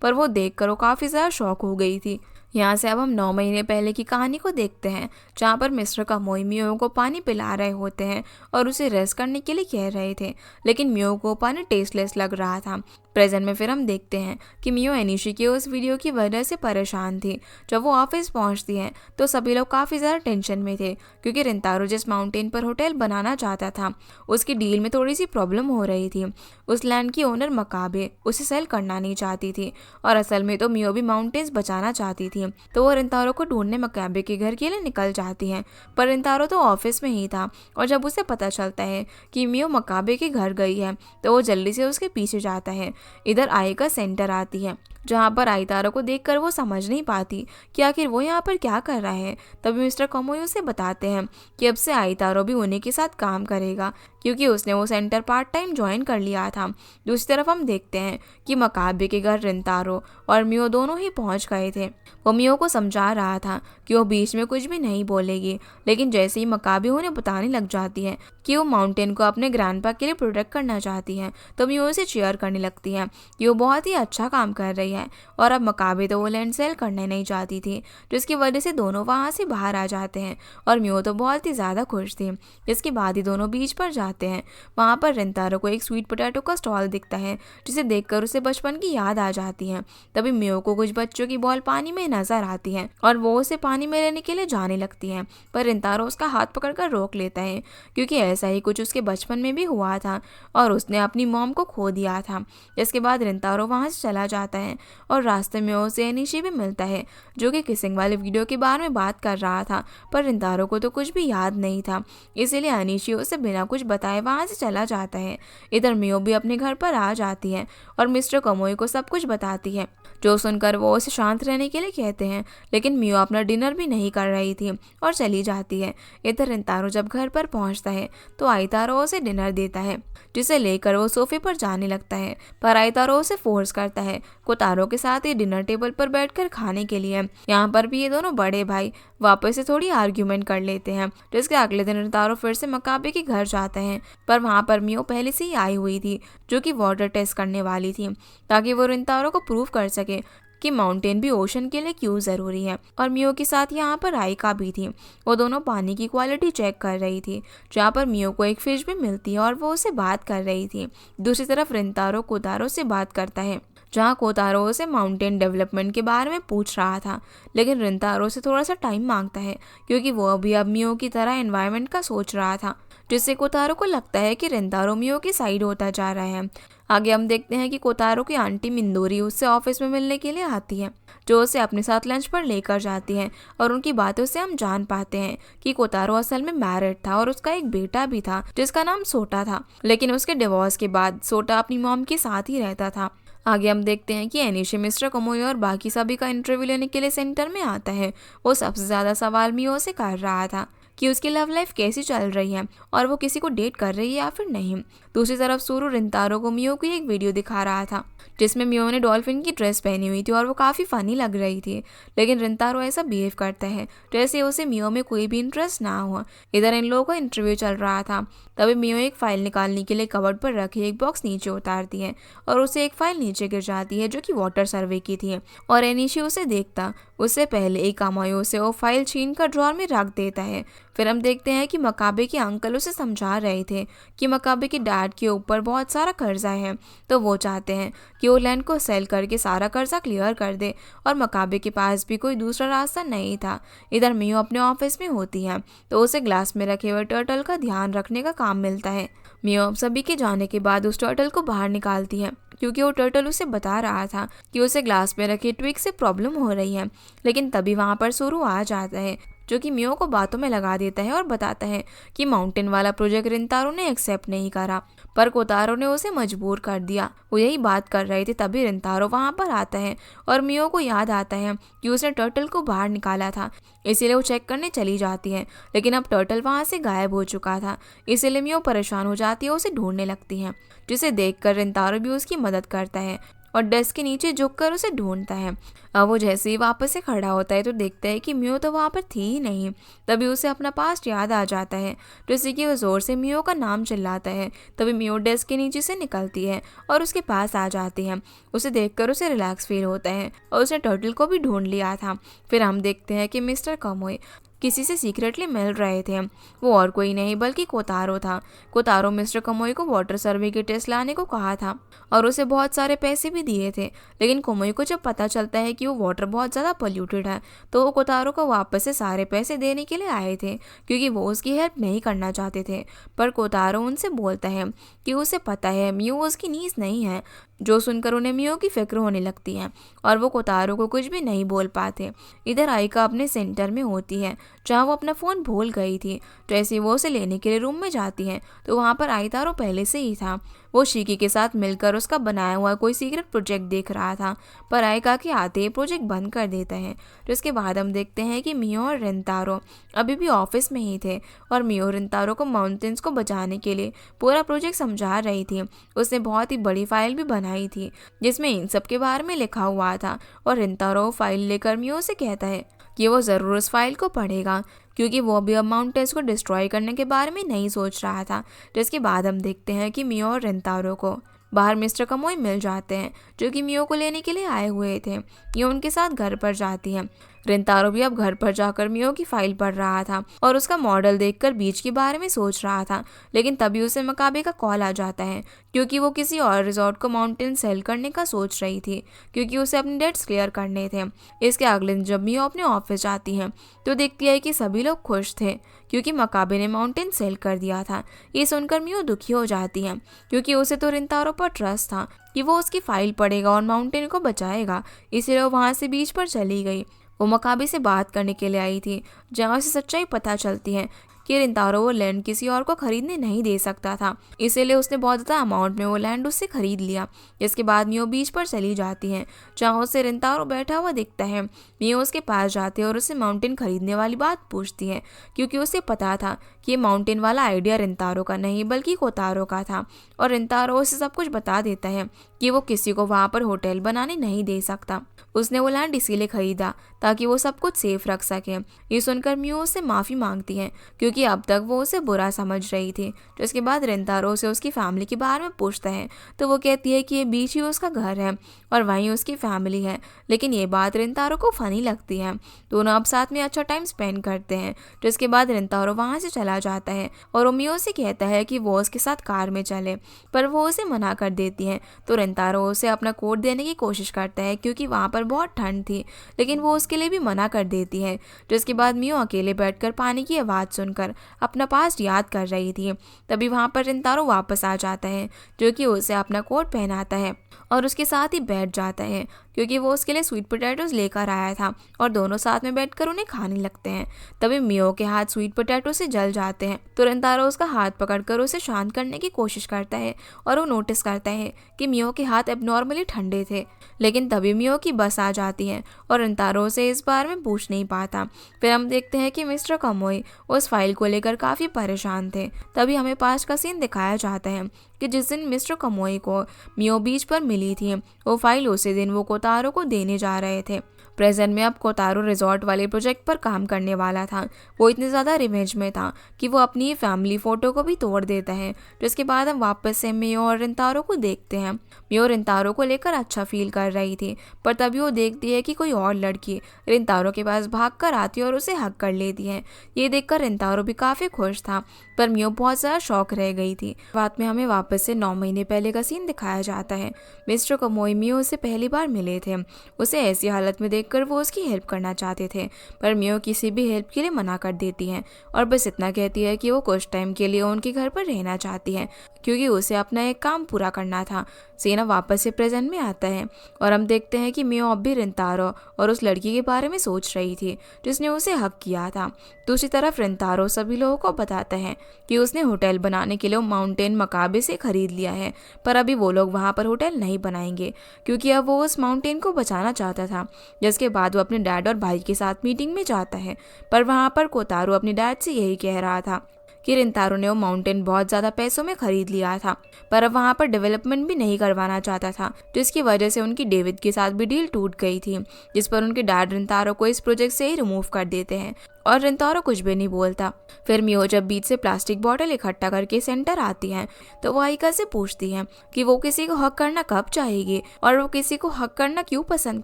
पर वो देखकर वो काफ़ी ज़्यादा शॉक हो गई थी। यहाँ से अब हम 9 महीने पहले की कहानी को देखते हैं, जहाँ पर मिस्टर कामोई मियो को पानी पिला रहे होते हैं और उसे रेस्ट करने के लिए कह रहे थे, लेकिन मियो को पानी टेस्टलेस लग रहा था। प्रेजेंट में फिर हम देखते हैं कि मियो एनिशी के उस वीडियो की वजह से परेशान थी। जब वो ऑफिस पहुंचती हैं तो सभी लोग काफ़ी ज़्यादा टेंशन में थे, क्योंकि रिंतारो जिस माउंटेन पर होटल बनाना चाहता था उसकी डील में थोड़ी सी प्रॉब्लम हो रही थी। उस लैंड की ओनर मकाबे उसे सेल करना नहीं चाहती थी, और असल में तो मियो भी माउंटेन्स बचाना चाहती थी। तो वो रिंतारो को ढूंढने मकाबे के घर के लिए निकल जाती हैं, पर रिंतारो तो ऑफिस में ही था, और जब उसे पता चलता है कि मियो मकाबे के घर गई है तो वो जल्दी से उसके पीछे जाता है। इधर आई का सेंटर आती है, जहाँ पर आइतारो को देखकर वो समझ नहीं पाती कि आखिर वो यहाँ पर क्या कर रहा है। तभी मिस्टर कमोई उसे बताते हैं कि अब से आइतारो भी उन्हीं के साथ काम करेगा, क्योंकि उसने वो सेंटर पार्ट टाइम ज्वाइन कर लिया था। दूसरी तरफ हम देखते हैं कि मकाबे के घर रिंतारो और मियो दोनों ही पहुँच गए थे। वो मियो को समझा रहा था कि वो बीच में कुछ भी नहीं बोलेगी, लेकिन जैसे ही मकाबे उन्हें बताने लग जाती है कि वो माउंटेन को अपने ग्रैंडपा के लिए प्रोटेक्ट करना चाहती है, तो मियो उसे चीयर करने लगती है कि वो बहुत ही अच्छा काम कर रही है। और अब मकाबे तो वो लैंड सेल करने नहीं चाहती थी, जिसकी वजह से दोनों वहाँ से बाहर आ जाते हैं, और मियो तो बहुत ही ज़्यादा खुश थी। इसके बाद ही दोनों बीच पर जाते हैं। वहाँ पर रिंतारो को एक स्वीट पोटैटो का स्टॉल दिखता है, जिसे देखकर उसे बचपन की याद आ जाती है। तभी मियो को कुछ बच्चों की बॉल पानी में नजर आती है और वो उसे पानी में लेने के लिए जाने लगती है, पर रिंतारो उसका हाथ पकड़कर रोक लेता है, क्योंकि ऐसा ही कुछ उसके बचपन में भी हुआ था और उसने अपनी मॉम को खो दिया था। इसके बाद रिंतारो वहाँ से चला जाता है और रास्ते में उसे एनिशी भी मिलता है, जो कि किसिंग वाले वीडियो के बारे में बात कर रहा था, पर रिंतारो को तो कुछ भी याद नहीं था, इसीलिए एनिशी उसे बिना कुछ बताए वहाँ से चला जाता है। इधर मियो भी अपने घर पर आ जाती है और मिस्टर कमोई को सब कुछ बताती है, जो सुनकर वो उसे शांत रहने के लिए कहते हैं, लेकिन मियो अपना डिनर भी नहीं कर रही थी और चली जाती है। इधर रिंतारो जब घर पर पहुंचता है तो आइतारो उसे डिनर देता है, जिसे लेकर वो सोफे पर जाने लगता है, पर आइतारो उसे फोर्स करता है कोतारो के साथ ही डिनर टेबल पर बैठकर खाने के लिए। यहाँ पर भी ये दोनों बड़े भाई वापस से थोड़ी आर्ग्यूमेंट कर लेते हैं, जिसके अगले दिन रिंतारो फिर से मकाबे के घर जाता है, पर वहाँ पर मियो पहले से ही आई हुई थी, जो कि वाटर टेस्ट करने वाली थी, ताकि वो रिंतारो को प्रूव कर सके कि माउंटेन भी ओशन के लिए क्यों ज़रूरी है। और मियो के साथ यहाँ पर आइका भी थी। वो दोनों पानी की क्वालिटी चेक कर रही थी, जहाँ पर मियो को एक फिश भी मिलती है और वो उससे बात कर रही थी। दूसरी तरफ रिंतारो कोतारो से बात करता है, जहाँ कोतारो से माउंटेन डेवलपमेंट के बारे में पूछ रहा था, लेकिन रिंतारो से थोड़ा सा टाइम मांगता है, क्योंकि वो अभी अब मियो की तरह एनवायरनमेंट का सोच रहा था, जिससे कोतारो को लगता है कि रिंतारो मियो की साइड होता जा रहा है। आगे हम देखते हैं कि कोतारो की आंटी मिंदोरी उससे ऑफिस में मिलने के लिए आती है, जो उसे अपने साथ लंच पर लेकर जाती है, और उनकी बातों से हम जान पाते हैं कि कोतारो असल में मैरिड था और उसका एक बेटा भी था, जिसका नाम सोटा था, लेकिन उसके डिवोर्स के बाद सोटा अपनी मॉम के साथ ही रहता था। आगे हम देखते हैं कि एनिशी मिस्टर कमोई और बाकी सभी का इंटरव्यू लेने के लिए सेंटर में आता है। वो सबसे ज़्यादा सवाल मियो से कर रहा था कि उसकी लव लाइफ कैसी चल रही है और वो किसी को डेट कर रही है या फिर नहीं। दूसरी तरफ सूरू रिंतारो को मियो की एक वीडियो दिखा रहा था, जिसमें मियो ने डॉल्फिन की ड्रेस पहनी हुई थी और वो काफ़ी फनी लग रही थी, लेकिन रिंतारो ऐसा बिहेव करता है जैसे उसे मियो में कोई भी इंटरेस्ट ना हो। इधर इन लोगों का इंटरव्यू चल रहा था, तभी मियो एक फाइल निकालने के लिए कबर्ड पर रखे एक बॉक्स नीचे उतारती है और उसे एक फाइल नीचे गिर जाती है, जो कि वाटर सर्वे की थी, और एनिशी उसे देखता उससे पहले एक कामायो से वो फाइल छीन कर ड्रॉर में रख देता है। फिर हम देखते हैं कि मकाबे के अंकल उसे समझा रहे थे कि मकाबे के डैड के ऊपर बहुत सारा कर्जा है, तो वो चाहते हैं कि वो लैंड को सेल करके सारा कर्जा क्लियर कर दे, और मकाबे के पास भी कोई दूसरा रास्ता नहीं था। इधर मियो अपने ऑफिस में होती है तो उसे ग्लास में रखे हुए टर्टल का ध्यान रखने का काम मिलता है। मियो अब सभी के जाने के बाद उस टर्टल को बाहर निकालती है, क्योंकि वो टर्टल उसे बता रहा था कि उसे ग्लास में रखे ट्विग से प्रॉब्लम हो रही है। लेकिन तभी वहाँ पर सोरू आ जाता है, जो कि मियो को बातों में लगा देता है और बताता है कि माउंटेन वाला प्रोजेक्ट रिंतारो ने एक्सेप्ट नहीं करा, पर कोतारो ने उसे मजबूर कर दिया। वो यही बात कर रहे थे तभी रिंतारो वहाँ पर आता है और मियो को याद आता है कि उसने टर्टल को बाहर निकाला था, इसीलिए वो चेक करने चली जाती है। लेकिन अब टर्टल वहाँ से गायब हो चुका था, इसीलिए मियो परेशान हो जाती है, उसे ढूंढने लगती है, जिसे देखकर रिंतारो भी उसकी मदद करता है और डेस्क के नीचे झुककर उसे ढूंढता है। अब वो जैसे ही वापस से खड़ा होता है तो देखता है कि मियो तो वहाँ पर थी ही नहीं। तभी उसे अपना पास्ट याद आ जाता है, जैसे कि वो जोर से मियो का नाम चिल्लाता है। तभी मियो डेस्क के नीचे से निकलती है और उसके पास आ जाती है। उसे देखकर उसे रिलैक्स फील होता है और उसने टर्टल को भी ढूंढ लिया था। फिर हम देखते हैं कि मिस्टर कमोई किसी से सीक्रेटली मिल रहे थे। वो और कोई नहीं बल्कि कोतारो था। कोतारो मिस्टर कमोई को वाटर सर्वे के टेस्ट लाने को कहा था और उसे बहुत सारे पैसे भी दिए थे। लेकिन कोमोई को जब पता चलता है कि वो वाटर बहुत ज़्यादा पोल्यूटेड है, तो वो कोतारो को वापस से सारे पैसे देने के लिए आए थे, क्योंकि वो उसकी हेल्प नहीं करना चाहते थे। पर कोतारो उनसे बोलता है कि उसे पता है मियो उसकी नीस नहीं है, जो सुनकर उन्हें मियो की फिक्र होने लगती है और वो कोतारो को कुछ भी नहीं बोल पाते। इधर आइका अपने सेंटर में होती है, जहाँ वो अपना फ़ोन भूल गई थी। जैसे वो उसे लेने के लिए रूम में जाती है तो वहाँ पर आइतारो पहले से ही था। वो शिकी के साथ मिलकर उसका बनाया हुआ कोई सीक्रेट प्रोजेक्ट देख रहा था, पर आइका के आते ही प्रोजेक्ट बंद कर देता है। जिसके बाद हम देखते हैं कि मियो और रिंतारो अभी भी ऑफिस में ही थे और मियो रिंतारो को माउंटेन्स को बचाने के लिए पूरा प्रोजेक्ट समझा रही थी। उसने बहुत ही बड़ी फाइल भी बनाई थी जिसमें इन सब के बारे में लिखा हुआ था, और रिंतारो फाइल लेकर मियो से कहता है कि वो ज़रूर उस फाइल को पढ़ेगा, क्योंकि वो अभी अब माउंटेन्स को डिस्ट्रॉय करने के बारे में नहीं सोच रहा था। जिसके बाद हम देखते हैं कि मियो और रिंतारो को बाहर मिस्टर कमोई मिल जाते हैं, जो कि मियो को लेने के लिए आए हुए थे। मियो उनके साथ घर पर जाती है। रिंतारो भी अब घर पर जाकर मियो की फाइल पढ़ रहा था और उसका मॉडल देखकर बीच के बारे में सोच रहा था। लेकिन तभी उसे मकाबे का कॉल आ जाता है, क्योंकि वो किसी और रिजॉर्ट को माउंटेन सेल करने का सोच रही थी, क्योंकि उसे अपने डेट्स क्लियर करने थे। इसके अगले दिन जब मियो अपने ऑफिस जाती है तो देखती है कि सभी लोग खुश थे, क्योंकि मकाबे ने माउंटेन सेल कर दिया था। ये सुनकर मियो दुखी हो जाती है, क्योंकि उसे तो रिंतारो पर ट्रस्ट था कि वो उसकी फाइल पढ़ेगा और माउंटेन को बचाएगा, इसलिए वो वहाँ से बीच पर चली गई। वो मकाबे से बात करने के लिए आई थी, जहाँ से सच्चाई पता चलती है कि रिंतारो वो लैंड किसी और को खरीदने नहीं दे सकता था, इसीलिए उसने बहुत ज़्यादा अमाउंट में वो लैंड उससे खरीद लिया। जिसके बाद मियो बीच पर चली जाती है, जहाँ उसे रिंतारो बैठा हुआ दिखता है। मियो उसके पास जाती है और उसे माउंटेन खरीदने वाली बात पूछती है, क्योंकि उसे पता था कि ये माउंटेन वाला आइडिया रिंतारो का नहीं बल्कि कोतारो का था। और रिंतारो उसे सब कुछ बता देता है कि वो किसी को वहाँ पर होटल बनाने नहीं दे सकता। उसने वो लैंड इसीलिए खरीदा ताकि वो सब कुछ सेफ रख सके। ये सुनकर मियो उससे माफ़ी मांगती है, क्योंकि अब तक वो उसे बुरा समझ रही थी। तो इसके बाद रिंतारो से उसकी फैमिली के बारे में पूछता है, तो वो कहती है कि ये बीच ही उसका घर है और वहीं उसकी फैमिली है। लेकिन ये बात रिंतारो को फ़नी लगती है। दोनों अब साथ में अच्छा टाइम स्पेंड करते हैं। तो इसके बाद रिंतारो वहाँ से चला जाता है और वो मियो से कहता है कि वो उसके साथ कार में चले, पर वो उसे मना कर देती है। तो रिंतारो उसे अपना कोट देने की कोशिश करता है, क्योंकि वहाँ पर बहुत ठंड थी, लेकिन वो उसके लिए भी मना कर देती है। जिसके बाद मियो अकेले बैठकर पानी की आवाज़ सुनकर अपना पास्ट याद कर रही थी। तभी वहाँ पर रिंतारो वापस आ जाता है, जो कि उसे अपना कोट पहनाता है और उसके साथ ही बैठ जाता है, क्योंकि वो उसके लिए स्वीट पोटैटोज लेकर आया था और दोनों साथ में बैठकर उन्हें खाने लगते हैं। तभी मियो के हाथ स्वीट पोटैटो से जल जाते हैं, तो रिंतारो उसका हाथ पकड़कर उसे शांत करने की कोशिश करता है और वो नोटिस करता है कि मियो के हाथ एबनॉर्मली ठंडे थे। लेकिन तभी मियो की बस आ जाती है और रिंतारो उसे इस बारे में पूछ नहीं पाता। फिर हम देखते हैं कि मिस्टर कमोई उस फाइल को लेकर काफ़ी परेशान थे। तभी हमें पास्ट का सीन दिखाया जाता है कि जिस दिन मिस्टर कमोई को मियो बीच पर मिली थी, वो फाइल उसी दिन वो कोतारो को देने जा रहे थे। प्रेजेंट में अब कोतारो रिजॉर्ट वाले प्रोजेक्ट पर काम करने वाला था। वो इतने ज़्यादा रिवेंज में था कि वो अपनी फैमिली फ़ोटो को भी तोड़ देता है। जिसके बाद हम वापस से मियो और रिंतारो को देखते हैं। मियो रिंतारो को लेकर अच्छा फील कर रही थी, पर तभी वो देखती है कि कोई और लड़की रिंतारो के पास भाग कर आती है और उसे हक कर लेती है। ये देखकर रिंतारो भी काफ़ी खुश था, पर मियो बहुत ज़्यादा शौक रह गई थी। बाद में हमें वापस से 9 महीने पहले का सीन दिखाया जाता है। मिस्टर कमोई मियो से पहली बार मिले थे। उसे ऐसी हालत में देखकर वो उसकी हेल्प करना चाहते थे, पर मियो किसी भी हेल्प के लिए मना कर देती है और बस इतना कहती है कि वो कुछ टाइम के लिए उनके घर पर रहना चाहती है, क्योंकि उसे अपना एक काम पूरा करना था। सीना वापस से प्रेजेंट में आता है और हम देखते हैं कि मियो अब भी रिंतारो और उस लड़की के बारे में सोच रही थी जिसने उसे हक किया था। दूसरी तरफ रिंतारो सभी लोगों को बताता है कि उसने होटल बनाने के लिए माउंटेन मकाबे से खरीद लिया है, पर अभी वो लोग वहाँ पर होटल नहीं बनाएंगे क्योंकि अब वो उस माउंटेन को बचाना चाहता था। जिसके बाद वो अपने डैड और भाई के साथ मीटिंग में जाता है, पर वहाँ पर कोतारो अपने डैड से यही कह रहा था कि रिंतारो ने वो माउंटेन बहुत ज़्यादा पैसों में खरीद लिया था, पर अब वहाँ पर डेवलपमेंट भी नहीं करवाना चाहता था, जिसकी वजह से उनकी डेविड के साथ भी डील टूट गई थी, जिस पर उनके डैड रिंतारो को इस प्रोजेक्ट से ही रिमूव कर देते हैं और रिंतारो कुछ भी नहीं बोलता। फिर मियो जब बीच से प्लास्टिक बॉटल इकट्ठा करके सेंटर आती हैं तो वो आइका से पूछती हैं कि वो किसी को हक करना कब चाहेगी और वो किसी को हक करना क्यों पसंद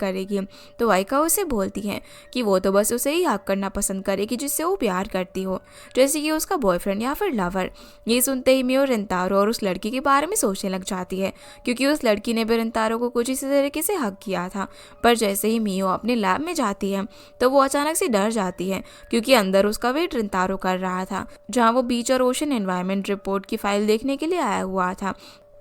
करेगी। तो आइका उसे बोलती है कि वो तो बस उसे ही हक करना पसंद करेगी जिससे वो प्यार करती हो, जैसे कि उसका बॉयफ्रेंड या फिर लवर। ये सुनते ही मियो रिंतारो और उस लड़की के बारे में सोचने लग जाती है, क्योंकि उस लड़की ने भी रिंतारो को कुछ इसी तरीके से हक किया था। पर जैसे ही मियो अपने लैब में जाती है तो वो अचानक से डर जाती है, क्योंकि अंदर उसका वेट रिंतारो कर रहा था, जहां वो बीच और ओशन एनवायरनमेंट रिपोर्ट की फाइल देखने के लिए आया हुआ था।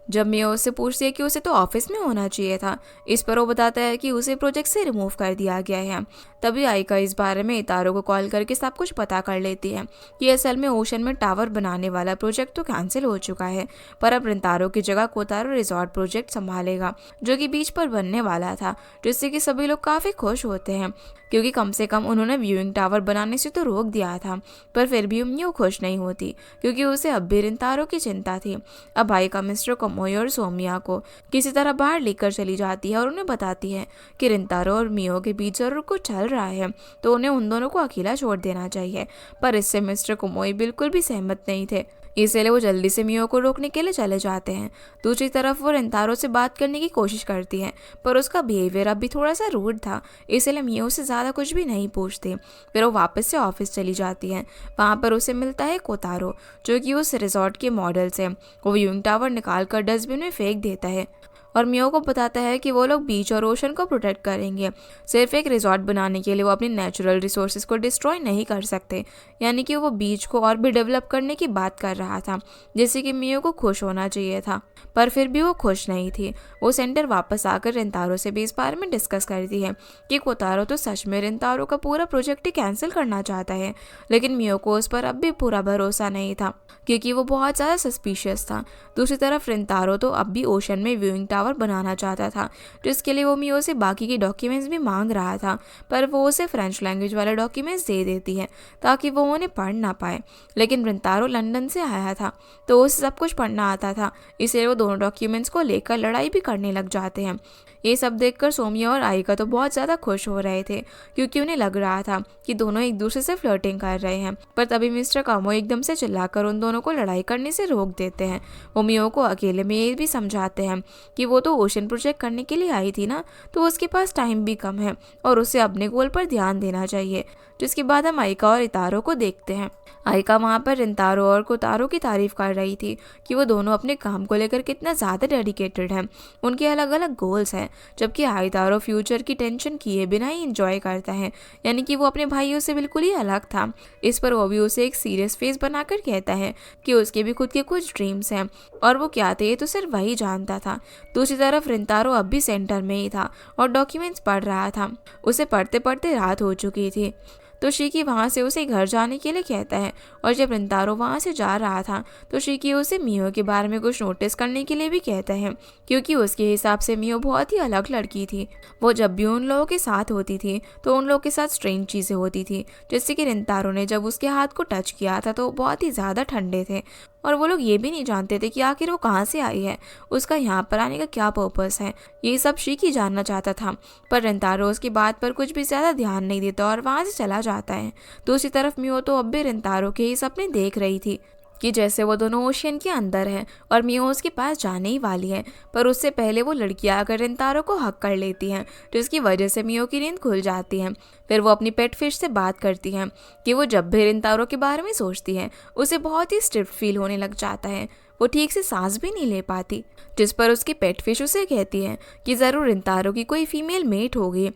जब मियो उससे पूछती है कि उसे तो ऑफिस में होना चाहिए था, इस पर वो बताता है कि उसे प्रोजेक्ट से रिमूव कर दिया गया है। तभी आइका इस बारे में इतारो को कॉल करके सब कुछ पता कर लेती है कि असल में ओशन में टावर बनाने वाला प्रोजेक्ट तो कैंसिल हो चुका है, पर अब रिंतारो की जगह कोतारो रिजॉर्ट प्रोजेक्ट संभालेगा, जो कि बीच पर बनने वाला था, जिससे कि सभी लोग काफ़ी खुश होते हैं, क्योंकि कम से कम उन्होंने व्यूइंग टावर बनाने से तो रोक दिया था। पर फिर भी मियो खुश नहीं होती, क्योंकि उसे अब भी रिंतारो की चिंता थी। अब आइका मिस्टर कमोई और सोमिया को किसी तरह बाहर लेकर चली जाती है और उन्हें बताती है कि रिंतारो और मियो के बीच जरूर कुछ चल रहा है, तो उन्हें उन दोनों को अकेला छोड़ देना चाहिए। पर इससे मिस्टर कमोई बिल्कुल भी सहमत नहीं थे, इसलिए वो जल्दी से मियो को रोकने के लिए चले जाते हैं। दूसरी तरफ वो रिंतारो से बात करने की कोशिश करती है, पर उसका बिहेवियर अब भी थोड़ा सा रूड था, इसलिए मियो से ज़्यादा कुछ भी नहीं पूछती। फिर वो वापस से ऑफिस चली जाती है। वहाँ पर उसे मिलता है कोतारो, जो कि उस रिजॉर्ट के मॉडल्स है। वो व्यूइंग टावर निकाल कर डस्टबिन में फेंक देता है और मियो को बताता है कि वो लोग बीच और ओशन को प्रोटेक्ट करेंगे। सिर्फ एक रिजॉर्ट बनाने के लिए वो अपनी नेचुरल रिसोर्सेज को डिस्ट्रॉय नहीं कर सकते, यानी कि वो बीच को और भी डेवलप करने की बात कर रहा था, जिससे कि मियो को खुश होना चाहिए था, पर फिर भी वो खुश नहीं थी। वो सेंटर वापस आकर रिंतारो से भी इस बारे में डिस्कस करती है कि कोतारो तो सच में रिंतारो का पूरा प्रोजेक्ट ही कैंसिल करना चाहता है, लेकिन मियो को उस पर अब भी पूरा भरोसा नहीं था, क्योंकि वो बहुत ज़्यादा सस्पिशियस था। दूसरी तरफ रिंतारो तो अब भी ओशन में व्यूइंग टावर बनाना चाहता था, जिसके लिए वो मियो से बाकी के डॉक्यूमेंट्स भी मांग रहा था, पर वो उसे फ्रेंच लैंग्वेज वाले डॉक्यूमेंट्स दे देती है ताकि वो उन्हें पढ़ ना पाए। लेकिन रिंतारो लंदन से आया था तो उसे सब कुछ पढ़ना आता था, इसलिए वो दोनों डॉक्यूमेंट्स को लेकर लड़ाई भी करने लग जाते हैं। ये सब देखकर सोमिया और आइका तो बहुत ज़्यादा खुश हो रहे थे, क्योंकि उन्हें लग रहा था कि दोनों एक दूसरे से फ्लर्टिंग कर रहे हैं। पर तभी मिस्टर कामो एकदम से चिल्लाकर उन दोनों को लड़ाई करने से रोक देते हैं। वो मियो को अकेले में ये भी समझाते हैं कि वो तो ओशन प्रोजेक्ट करने के लिए आई थी ना, तो उसके पास टाइम भी कम है और उसे अपने गोल पर ध्यान देना चाहिए। जिसके बाद हम आइका और इतारो को देखते हैं। आइका वहाँ पर रिंतारो और कोतारो की तारीफ कर रही थी कि वो दोनों अपने काम को लेकर कितना ज़्यादा डेडिकेटेड हैं, उनके अलग अलग गोल्स हैं, जबकि आइतारो फ्यूचर की टेंशन किए बिना ही इंजॉय करता है, यानी कि वो अपने भाइयों से बिल्कुल ही अलग था। इस पर वो भी उसे एक सीरियस फेस बनाकर कहता है कि उसके भी खुद के कुछ ड्रीम्स हैं और वो क्या थे ये तो सिर्फ वही जानता था। दूसरी तरफ रिंतारो अब भी सेंटर में ही था और डॉक्यूमेंट्स पढ़ रहा था। उसे पढ़ते पढ़ते रात हो चुकी थी। तो शिकी वहाँ से उसे घर जाने के लिए कहता है। और जब रिंतारो वहाँ से जा रहा था तो शिकी उसे मियो के बारे में कुछ नोटिस करने के लिए भी कहता है, क्योंकि उसके हिसाब से मियो बहुत ही अलग लड़की थी। वो जब भी उन लोगों के साथ होती थी तो उन लोगों के साथ स्ट्रेंज चीज़ें होती थी, जैसे कि रिंतारो ने जब उसके हाथ को टच किया था तो बहुत ही ज़्यादा ठंडे थे और वो लोग ये भी नहीं जानते थे कि आखिर वो कहाँ से आई है, उसका यहाँ पर आने का क्या पर्पस है। ये सब शिकी जानना चाहता था, पर रिंतारो उसकी बात पर कुछ भी ज़्यादा ध्यान नहीं देता और वहाँ से चला जाता है। दूसरी तरफ मियो तो अब भी रिंतारो के ही सपने देख रही थी कि जैसे वो दोनों ओशियन के अंदर हैं और मियो उसके पास जाने ही वाली है, पर उससे पहले वो लड़कियां आकर रिंतारो को हक कर लेती हैं, जिसकी वजह से मियो की नींद खुल जाती है। फिर वो अपनी पेट फिश से बात करती हैं कि वो जब भी रिंतारो के बारे में सोचती है उसे बहुत ही स्टिफ फील होने लग जाता है। वो ठीक से सांस भी नहीं ले पाती, जिस पर उसकी पेट फिश उसे कहती है कि ज़रूर रिंतारो की कोई फीमेल मेट होगी,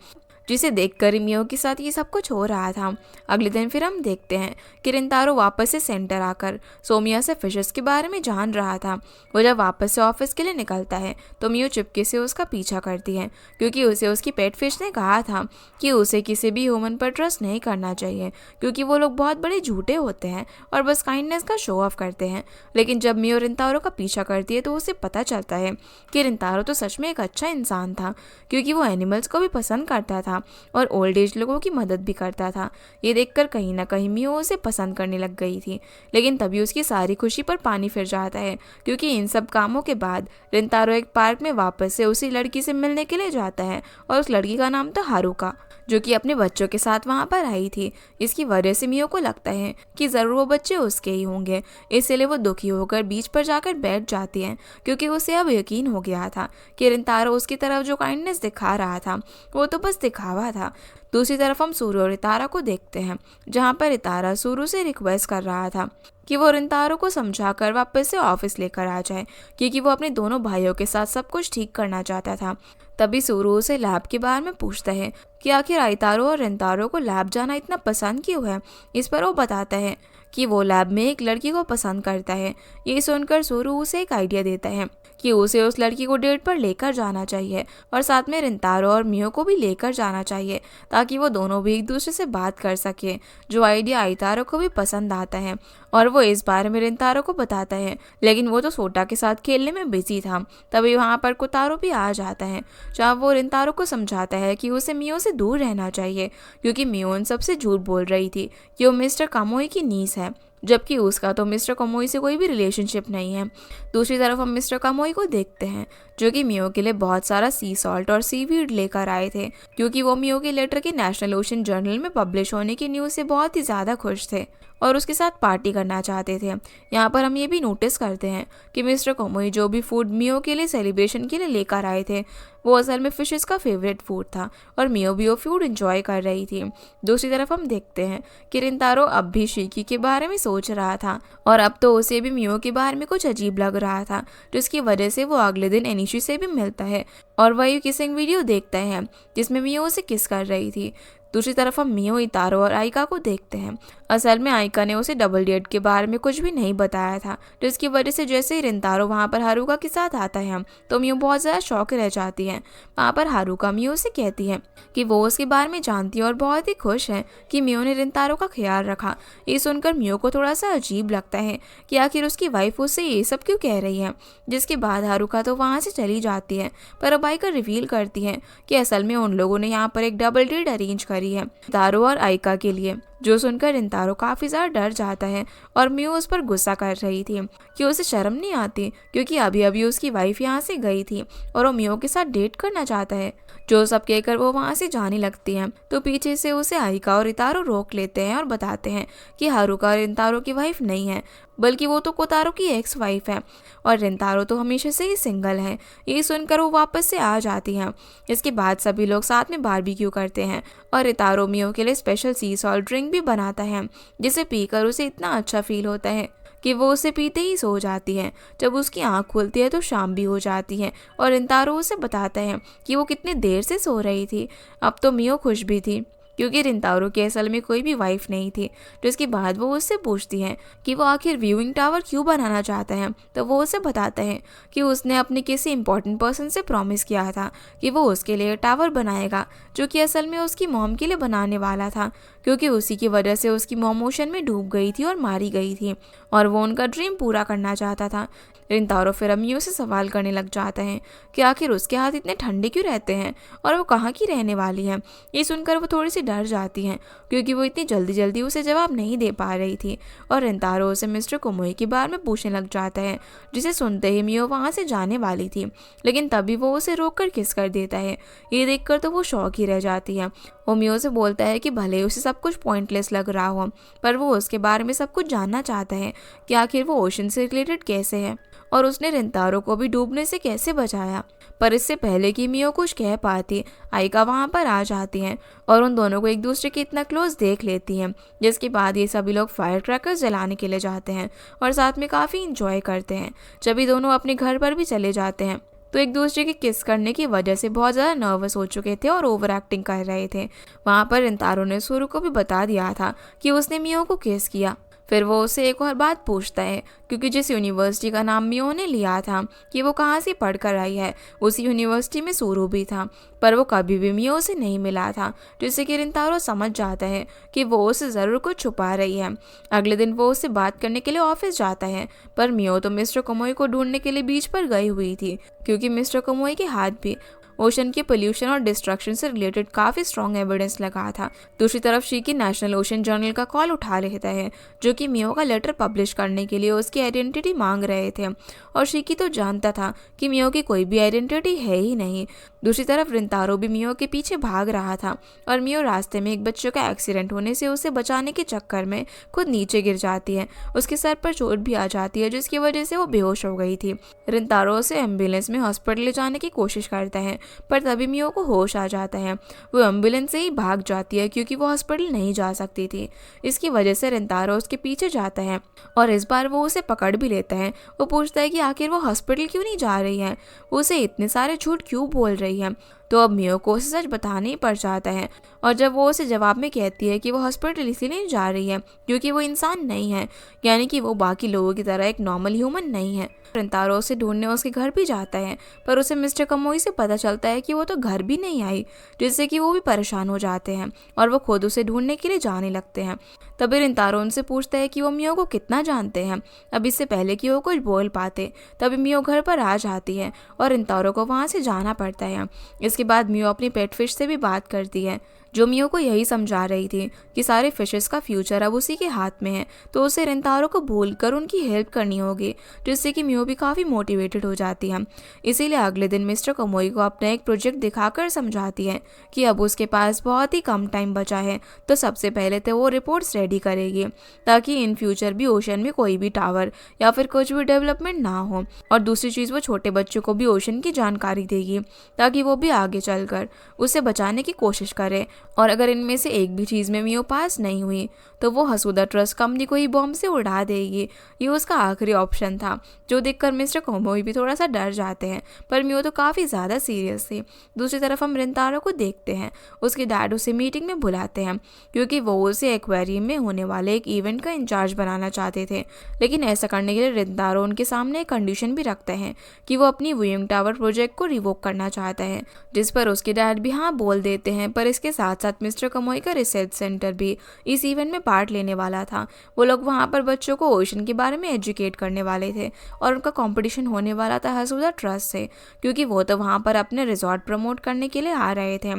जिसे देखकर मियो के साथ ये सब कुछ हो रहा था। अगले दिन फिर हम देखते हैं कि रिंतारो वापस से सेंटर आकर सोमिया से फिशेस के बारे में जान रहा था। वो जब वापस से ऑफिस के लिए निकलता है तो मियो चुपके से उसका पीछा करती है, क्योंकि उसे उसकी पेट फिश ने कहा था कि उसे किसी भी ह्यूमन पर ट्रस्ट नहीं करना चाहिए, क्योंकि वो लोग बहुत बड़े झूठे होते हैं और बस काइंडनेस का शो ऑफ करते हैं। लेकिन जब मियो रिंतारो का पीछा करती है तो उसे पता चलता है कि रिंतारो तो सच में एक अच्छा इंसान था, क्योंकि वो एनिमल्स को भी पसंद करता था और ओल्ड एज लोगों की मदद भी करता था। ये देखकर कहीं ना कहीं मियो उसे पसंद करने लग गई थी, लेकिन तभी उसकी सारी खुशी पर पानी फिर जाता है, क्योंकि इन सब कामों के बाद रिंतारो एक पार्क में वापस से उसी लड़की से मिलने के लिए जाता है और उस लड़की का नाम था हारुका, जो कि अपने बच्चों के साथ वहाँ पर आई थी। इसकी वजह से मियो को लगता है कि ज़रूर वो बच्चे उसके ही होंगे, इसलिए वो दुखी होकर बीच पर जाकर बैठ जाती है, क्योंकि उसे अब यकीन हो गया था कि रिंतारो उसकी तरफ जो काइंडनेस दिखा रहा था वो तो बस दिखावा था। दूसरी तरफ हम सूरू और इतारा को देखते हैं, जहाँ पर इतारा सूरू से रिक्वेस्ट कर रहा था कि वो रिंतारो को समझाकर वापस से ऑफिस लेकर आ जाए, क्योंकि वो अपने दोनों भाइयों के साथ सब कुछ ठीक करना चाहता था। तभी सूरू उसे लैब के बारे में पूछता है कि आखिर आइतारो और रिंतारो को लैब जाना इतना पसंद क्यों है। इस पर वो बताता है कि वो लैब में एक लड़की को पसंद करता है। ये सुनकर सूरू उसे एक आइडिया देता है कि उसे उस लड़की को डेट पर लेकर जाना चाहिए और साथ में रिंतारो और मियो को भी लेकर जाना चाहिए, ताकि वो दोनों भी एक दूसरे से बात कर सके, जो आइडिया आइतारो को भी पसंद आता है। और वो इस बारे में रिंतारो को बताता है, लेकिन वो तो सोटा के साथ खेलने में बिजी था। तभी वहाँ पर कोतारो भी आ जाता है, जहाँ वो रिंतारो को समझाता है कि उसे मियो से दूर रहना चाहिए, क्योंकि मियो उन सबसे झूठ बोल रही थी कि वो मिस्टर कामोई की नीस है, जबकि उसका तो मिस्टर कामोई से कोई भी रिलेशनशिप नहीं है। दूसरी तरफ हम मिस्टर कामोई को देखते हैं, जो कि मियो के लिए बहुत सारा सी सॉल्ट और सीवीड लेकर आए थे, क्योंकि वो मियो के लेटर के नेशनल ओशन जर्नल में पब्लिश होने की न्यूज़ से बहुत ही ज़्यादा खुश थे और उसके साथ पार्टी करना चाहते थे। यहाँ पर हम ये भी नोटिस करते हैं कि मिस्टर कामोई जो भी फूड मियो के लिए सेलिब्रेशन के लिए लेकर आए थे वो असल में फिशेस का फेवरेट फूड था और मियो भी वो फूड एंजॉय कर रही थी। दूसरी तरफ हम देखते हैं कि रिंतारो अब भी शिकी के बारे में सोच रहा था और अब तो उसे भी मियो के बारे में कुछ अजीब लग रहा था, जिसकी वजह से वो अगले दिन एनिशी से भी मिलता है और वही किसिंग वीडियो देखता है जिसमें मियो उसे किस कर रही थी। दूसरी तरफ हम मियो, इतारो और आइका को देखते हैं। असल में आइका ने उसे डबल डेट के बारे में कुछ भी नहीं बताया था, जिसकी वजह से जैसे ही रिंतारो वहाँ पर हारुका के साथ आता है तो मियो बहुत ज़्यादा शौक रह जाती है। वहाँ पर हारुका मियो से कहती है कि वो उसके बारे में जानती है और बहुत ही खुश है कि मियो ने रिंतारो का ख्याल रखा। ये सुनकर मियो को थोड़ा सा अजीब लगता है कि आखिर उसकी वाइफ उससे ये सब क्यों कह रही है। जिसके बाद हारुका तो वहाँ से चली जाती है, पर अब आइका रिवील करती है कि असल में उन लोगों ने यहाँ पर एक डबल डेट अरेंज करी है तारो और आइका के लिए, जो सुनकर रिंतारो काफ़ी ज़्यादा डर जाता है और मियो उस पर गुस्सा कर रही थी कि उसे शर्म नहीं आती, क्योंकि अभी अभी उसकी वाइफ यहाँ से गई थी और वो मियो के साथ डेट करना चाहता है। जो सब कहकर वो वहाँ से जाने लगती हैं तो पीछे से उसे आइका और रिंतारो रोक लेते हैं और बताते हैं कि हारुका रिंतारो की वाइफ नहीं है, बल्कि वो तो कोतारो की एक्स वाइफ है और रिंतारो तो हमेशा से ही सिंगल है। ये सुनकर वो वापस से आ जाती हैं। इसके बाद सभी लोग साथ में बारबेक्यू करते हैं और रिंतारो मियो के लिए स्पेशल सी सॉल्ट ड्रिंक भी बनाता है, जिसे पीकर उसे इतना अच्छा फील होता है कि वो उसे पीते ही सो जाती है। जब उसकी आंख खुलती है तो शाम भी हो जाती है और रिंतारो उसे बताता है कि वो कितने देर से सो रही थी। अब तो मियो खुश भी थी क्योंकि रिंतारो की असल में कोई भी वाइफ नहीं थी। जिसके बाद वो उससे पूछती है कि वो आखिर व्यूइंग टावर क्यों बनाना चाहता है। तो वो उसे बताता है कि उसने अपने किसी इंपॉर्टेंट पर्सन से प्रॉमिस किया था कि वो उसके लिए टावर बनाएगा, जो कि असल में उसकी मॉम के लिए बनाने वाला था, क्योंकि उसी की वजह से उसकी मॉम ओशन में डूब गई थी और मारी गई थी और वो उनका ड्रीम पूरा करना चाहता था। रिंतारो फिर मियो से सवाल करने लग जाता है कि आखिर उसके हाथ इतने ठंडे क्यों रहते हैं और वो कहाँ की रहने वाली है। ये सुनकर वो थोड़ी सी डर जाती हैं, क्योंकि वो इतनी जल्दी जल्दी उसे जवाब नहीं दे पा रही थी। और रिंतारो उसे मिस्टर कोमोई के बारे में पूछने लग जाता है, जिसे सुनते ही मियो वहाँ से जाने वाली थी, लेकिन तभी वो उसे रोक कर किस कर देता है। ये देखकर तो वो शौक ही रह जाती है। वो मियो से बोलता है कि भले उसे सब कुछ पॉइंटलेस लग रहा हो, पर वो उसके बारे में सब कुछ जानना चाहता है कि आखिर वो ओशन से रिलेटेड कैसे है और उसने रिंतारो को भी डूबने से कैसे बचाया। पर इससे पहले कि मियो कुछ कह पाती, आइका वहाँ पर आ जाती हैं और उन दोनों को एक दूसरे के इतना क्लोज देख लेती हैं। जिसके बाद ये सभी लोग फायर क्रैकर्स जलाने के लिए जाते हैं और साथ में काफ़ी इंजॉय करते हैं। जब ये दोनों अपने घर पर भी चले जाते हैं तो एक दूसरे के किस करने की वजह से बहुत ज़्यादा नर्वस हो चुके थे और ओवर एक्टिंग कर रहे थे। वहाँ पर रिंतारो ने सुरु को भी बता दिया था कि उसने मियो को किस किया। फिर वो उससे एक और बात पूछता है, क्योंकि जिस यूनिवर्सिटी का नाम मियो ने लिया था कि वो कहाँ से पढ़ कर आई है, उसी यूनिवर्सिटी में सुरु भी था, पर वो कभी भी मियो से नहीं मिला था। जिससे कि रिंतारो समझ जाता है कि वो उसे ज़रूर कुछ छुपा रही है। अगले दिन वो उससे बात करने के लिए ऑफिस जाता है, पर मियो तो मिस्टर कोमोई को ढूंढने के लिए बीच पर गई हुई थी, क्योंकि मिस्टर कोमोई के हाथ भी ओशन के पोल्यूशन और डिस्ट्रक्शन से रिलेटेड काफ़ी स्ट्रॉन्ग एविडेंस लगा था। दूसरी तरफ शीकी नेशनल ओशन जर्नल का कॉल उठा लेता है, जो कि मियो का लेटर पब्लिश करने के लिए उसकी आइडेंटिटी मांग रहे थे, और शीकी तो जानता था कि मियो की कोई भी आइडेंटिटी है ही नहीं। दूसरी तरफ रिंतारो भी मियो के पीछे भाग रहा था और मियो रास्ते में एक बच्चे का एक्सीडेंट होने से उसे बचाने के चक्कर में खुद नीचे गिर जाती है। उसके सर पर चोट भी आ जाती है, जिसकी वजह से वो बेहोश हो गई थी। रिंतारो उसे एम्बुलेंस में हॉस्पिटल ले जाने की कोशिश करता है, पर तभी मियो को होश आ जाता है। वो एम्बुलेंस से ही भाग जाती है, क्योंकि वो हॉस्पिटल नहीं जा सकती थी। इसकी वजह से रिंतारो उसके पीछे जाता है और इस बार वो उसे पकड़ भी लेता है। वो पूछता है कि आखिर वो हॉस्पिटल क्यों नहीं जा रही है, वो उसे इतने सारे झूठ क्यों बोल रही है। तो अब मियो को उसे सच बताना ही पड़ जाता है, और जब वो उसे जवाब में कहती है कि वो हॉस्पिटल इसलिए नहीं जा रही है क्योंकि वो इंसान नहीं है, यानी कि वो बाकी लोगों की तरह एक नॉर्मल ह्यूमन नहीं है। रिंतारो उसे ढूंढने उसके घर भी जाता है, पर उसे मिस्टर कोमोई से पता चलता है कि वो तो घर भी नहीं आई, जिससे कि वो भी परेशान हो जाते हैं और वो खुद उसे ढूंढने के लिए जाने लगते हैं। तभी रिंतारो उनसे पूछता है कि वो मियो को कितना जानते हैं। अब इससे पहले कि वो कुछ बोल पाते, तभी मियो घर पर आ जाती है और रिंतारो को वहाँ से जाना पड़ता है। इसके बाद मियो अपनी पेट फिश से भी बात करती है, जो मियो को यही समझा रही थी कि सारे फिशेस का फ्यूचर अब उसी के हाथ में है, तो उसे रिंतारो को भूलकर उनकी हेल्प करनी होगी, जिससे कि मियो भी काफ़ी मोटिवेटेड हो जाती है। इसीलिए अगले दिन मिस्टर कोमोई को अपना एक प्रोजेक्ट दिखाकर समझाती है कि अब उसके पास बहुत ही कम टाइम बचा है, तो सबसे पहले तो वो रिपोर्ट्स रेडी करेगी ताकि इन फ्यूचर भी ओशन में कोई भी टावर या फिर कुछ भी डेवलपमेंट ना हो। और दूसरी चीज़, वो छोटे बच्चों को भी ओशन की जानकारी देगी ताकि वो भी आगे चलकर उसे बचाने की कोशिश करे। और अगर इनमें से एक भी चीज़ में मियो पास नहीं हुई तो वो हसूदा ट्रस्ट कंपनी को ही बॉम्ब से उड़ा देगी। ये उसका आखिरी ऑप्शन था, जो देखकर मिस्टर कोमोई भी थोड़ा सा डर जाते हैं, पर मियो तो काफ़ी ज़्यादा सीरियस थी। दूसरी तरफ हम रिंतारो को देखते हैं, उसके डैड उसे मीटिंग में बुलाते हैं क्योंकि वो उसे एक्वेरियम में होने वाले एक इवेंट का इंचार्ज बनाना चाहते थे। लेकिन ऐसा करने के लिए रिंतारो उनके सामने एक कंडीशन भी रखते हैं कि वो अपनी व्यूइंग टावर प्रोजेक्ट को रिवोक करना चाहता है, जिस पर उसके डैड भी हाँ बोल देते हैं। पर इसके साथ साथ मिस्टर कोमोई का रिसर्च सेंटर भी इस इवेंट में पार्ट लेने वाला था। वो लोग वहाँ पर बच्चों को ओशन के बारे में एजुकेट करने वाले थे और उनका कंपटीशन होने वाला था हसूदा ट्रस्ट से, क्योंकि वो तो वहाँ पर अपने रिजॉर्ट प्रमोट करने के लिए आ रहे थे।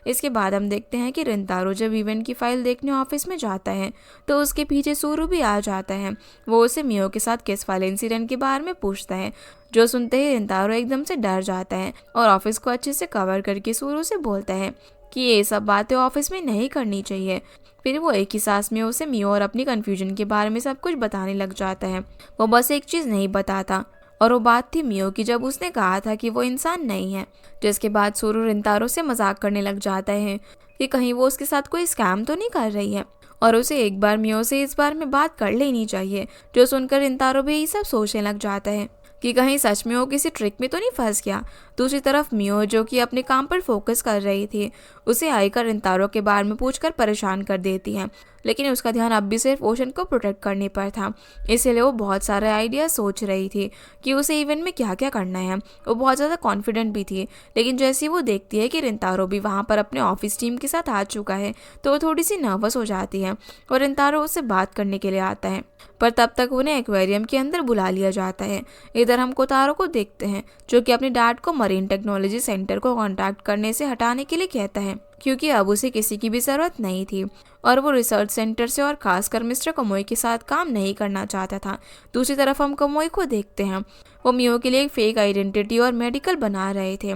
इसके बाद हम देखते हैं कि रिंतारो जब इवेंट की फाइल देखने ऑफिस में जाता है तो उसके पीछे सुरु भी आ जाता है। वो उसे मियो के साथ किस वाले इंसिडेंट के बारे में पूछता है, जो सुनते ही रिंतारो एकदम से डर जाता है और ऑफिस को अच्छे से कवर करके सुरु से बोलता है कि ये सब बातें ऑफिस में नहीं करनी चाहिए। फिर वो एक ही सांस में उसे मियो और अपनी कन्फ्यूजन के बारे में सब कुछ बताने लग जाता है। वो बस एक चीज़ नहीं बताता, और वो बात थी मियो की, जब उसने कहा था कि वो इंसान नहीं है। जिसके बाद सुरु रिंतारो से मजाक करने लग जाता है कि कहीं वो उसके साथ कोई स्कैम तो नहीं कर रही है, और उसे एक बार मियो से इस बारे में बात कर लेनी चाहिए। जो सुनकर रिंतारो भी यही सब सोचने लग जाता है कि कहीं सच में वो किसी ट्रिक में तो नहीं फंस गया। दूसरी तरफ मियो, जो कि अपने काम पर फोकस कर रही थी, उसे आकर रिंतारो के बारे में पूछकर परेशान कर देती है, लेकिन उसका ध्यान अब भी सिर्फ ओशन को प्रोटेक्ट करने पर था। इसीलिए वो बहुत सारे आइडिया सोच रही थी कि उसे इवेंट में क्या क्या करना है। वो बहुत ज़्यादा कॉन्फिडेंट भी थी, लेकिन जैसे ही वो देखती है कि रिंतारो भी वहाँ पर अपने ऑफिस टीम के साथ आ चुका है, तो वो थोड़ी सी नर्वस हो जाती है और रिंतारो उससे बात करने के लिए आता है। पर तब तक उन्हें एक्वेरियम के अंदर बुला लिया जाता है। इधर हम कोतारो को देखते हैं, जो कि अपने डैड को मरीन टेक्नोलॉजी सेंटर को कॉन्टैक्ट करने से हटाने के लिए कहता है, क्योंकि अब उसे किसी की भी ज़रूरत नहीं थी और वो रिसर्च सेंटर से और खासकर मिस्टर कमोई के साथ काम नहीं करना चाहता था। दूसरी तरफ हम कमोई को देखते हैं। वो मियो के लिए एक फेक आइडेंटिटी और मेडिकल बना रहे थे